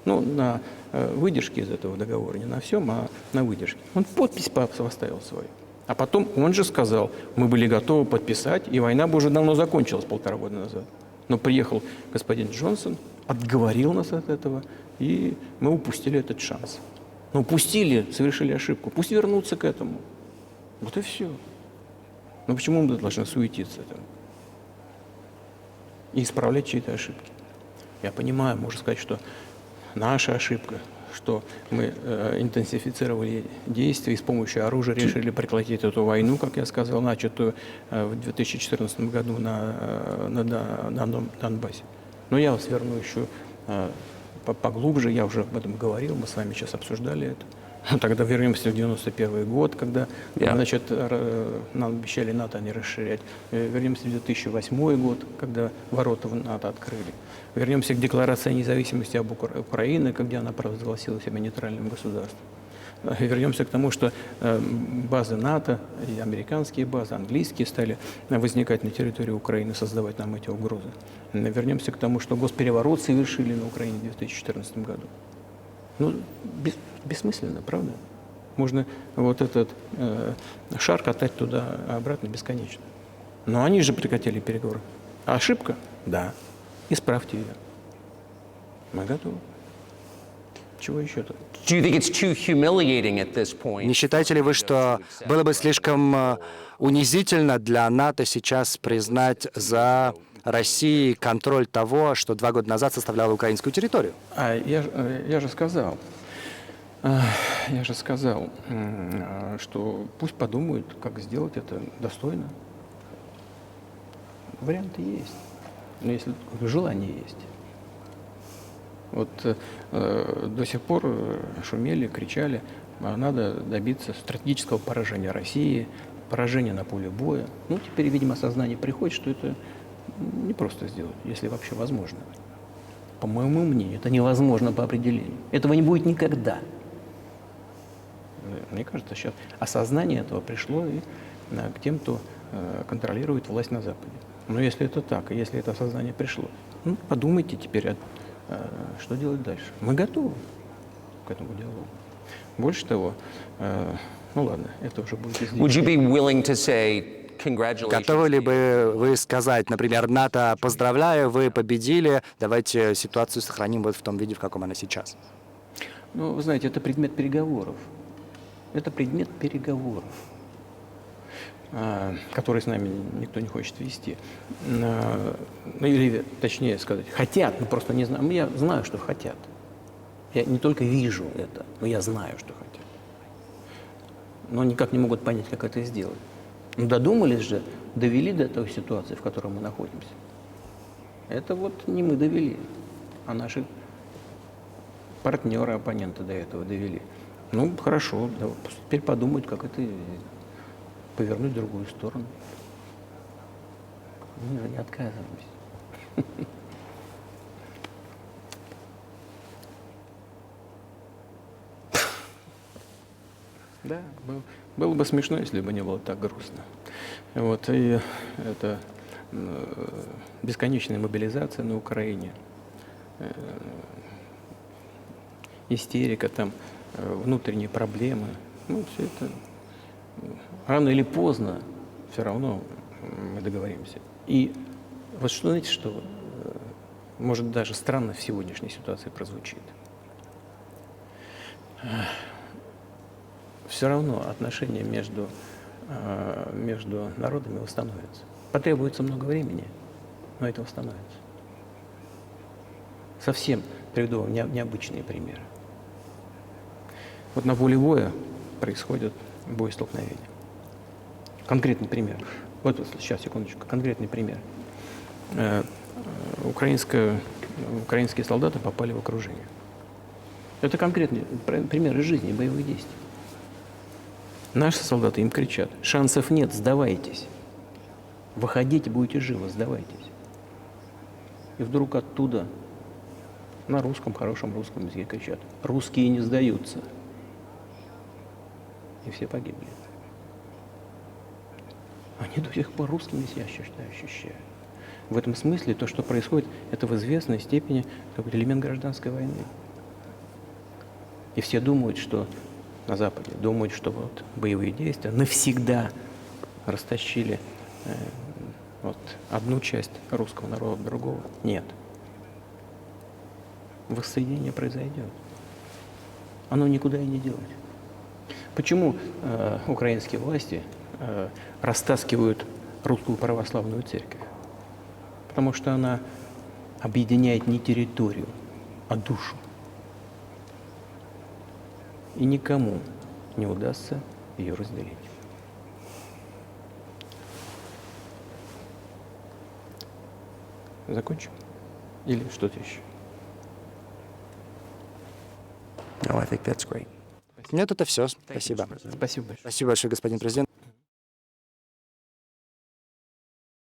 Ну, на выдержке из этого договора, не на всем, а на выдержке. Он подпись поставил свою. А потом он же сказал, мы были готовы подписать, и война бы уже давно закончилась 1,5 года назад. Но приехал господин Джонсон, отговорил нас от этого, и мы упустили этот шанс. Но упустили, совершили ошибку. Пусть вернутся к этому. Вот и все. Но почему мы должны суетиться там? И исправлять чьи-то ошибки? Я понимаю, можно сказать, что наша ошибка, что мы интенсифицировали действия и с помощью оружия решили прекратить эту войну, как я сказал, начатую в 2014 году на Донбассе. Но я вас верну еще поглубже, я уже об этом говорил, мы с вами сейчас обсуждали это. Тогда вернемся в 91 год, когда, значит, нам обещали НАТО не расширять. Вернемся в 2008 год, когда ворота в НАТО открыли. Вернемся к Декларации о независимости об Украине, когда она провозгласила себя нейтральным государством. Вернемся к тому, что базы НАТО, и американские базы, английские стали возникать на территории Украины, создавать нам эти угрозы. Вернемся к тому, что госпереворот совершили на Украине в 2014 году. Ну, бессмысленно, правда? Можно вот этот шар катать туда обратно бесконечно. Но они же прекратили переговоры. А ошибка? Да. Исправьте ее. Мы готовы. Чего еще тут? Do you think it's too humiliating at this point? Не считаете ли вы, что было бы слишком унизительно для НАТО сейчас признать за Россией контроль того, что 2 года назад составляло украинскую территорию? Я же сказал, что пусть подумают, как сделать это достойно. Варианты есть, но если желание есть. Вот до сих пор шумели, кричали, надо добиться стратегического поражения России, поражения на поле боя. Ну, теперь, видимо, сознание приходит, что это не просто сделать, если вообще возможно. По моему мнению, это невозможно по определению. Этого не будет никогда. Мне кажется, сейчас осознание этого пришло и к тем, кто контролирует власть на Западе. Но если это так, и если это осознание пришло, ну, подумайте теперь, что делать дальше. Мы готовы к этому диалогу. Больше того, ну ладно, это уже будет излишне. Would you be willing to say congratulations? Готовы ли бы вы сказать, например, НАТО, поздравляю, вы победили, давайте ситуацию сохраним вот в том виде, в каком она сейчас? Ну, вы знаете, это предмет переговоров. Это предмет переговоров, который с нами никто не хочет вести. Ну, или, точнее сказать, хотят, но просто не знаю. Я знаю, что хотят. Я не только вижу это, но я знаю, что хотят. Но никак не могут понять, как это сделать. Ну, додумались же, довели до той ситуации, в которой мы находимся. Это вот не мы довели, а наши партнеры, оппоненты до этого довели. Ну, хорошо, да, теперь подумают, как это повернуть в другую сторону. Мы же не отказываемся. Да, было бы смешно, если бы не было так грустно. Вот, и это бесконечная мобилизация на Украине, истерика, там внутренние проблемы. Ну, все это рано или поздно все равно мы договоримся. И вот что, знаете, что может даже странно в сегодняшней ситуации прозвучит. Все равно отношения между народами восстановятся. Потребуется много времени, но это восстановится. Совсем приведу вам необычные примеры. Вот на поле боя происходит боестолкновение. Конкретный пример. Вот сейчас, секундочку, конкретный пример. Украинские солдаты попали в окружение. Это конкретный пример из жизни, боевых действий. Наши солдаты им кричат: шансов нет, сдавайтесь. Выходите, будете живы, сдавайтесь. И вдруг оттуда на русском, хорошем русском языке кричат: русские не сдаются. И все погибли. Они до сих пор русскими себя ощущают. В этом смысле то, что происходит, это в известной степени какой-то элемент гражданской войны. И все думают, что на Западе, думают, что вот боевые действия навсегда растащили вот одну часть русского народа от другого. Нет. Воссоединение произойдет. Оно никуда и не делось. Почему украинские власти растаскивают русскую православную церковь? Потому что она объединяет не территорию, а душу. И никому не удастся ее разделить. Закончим? Или что-то еще? No, I think that's great. Нет, это все. Спасибо. Спасибо большое. Спасибо большое, господин президент.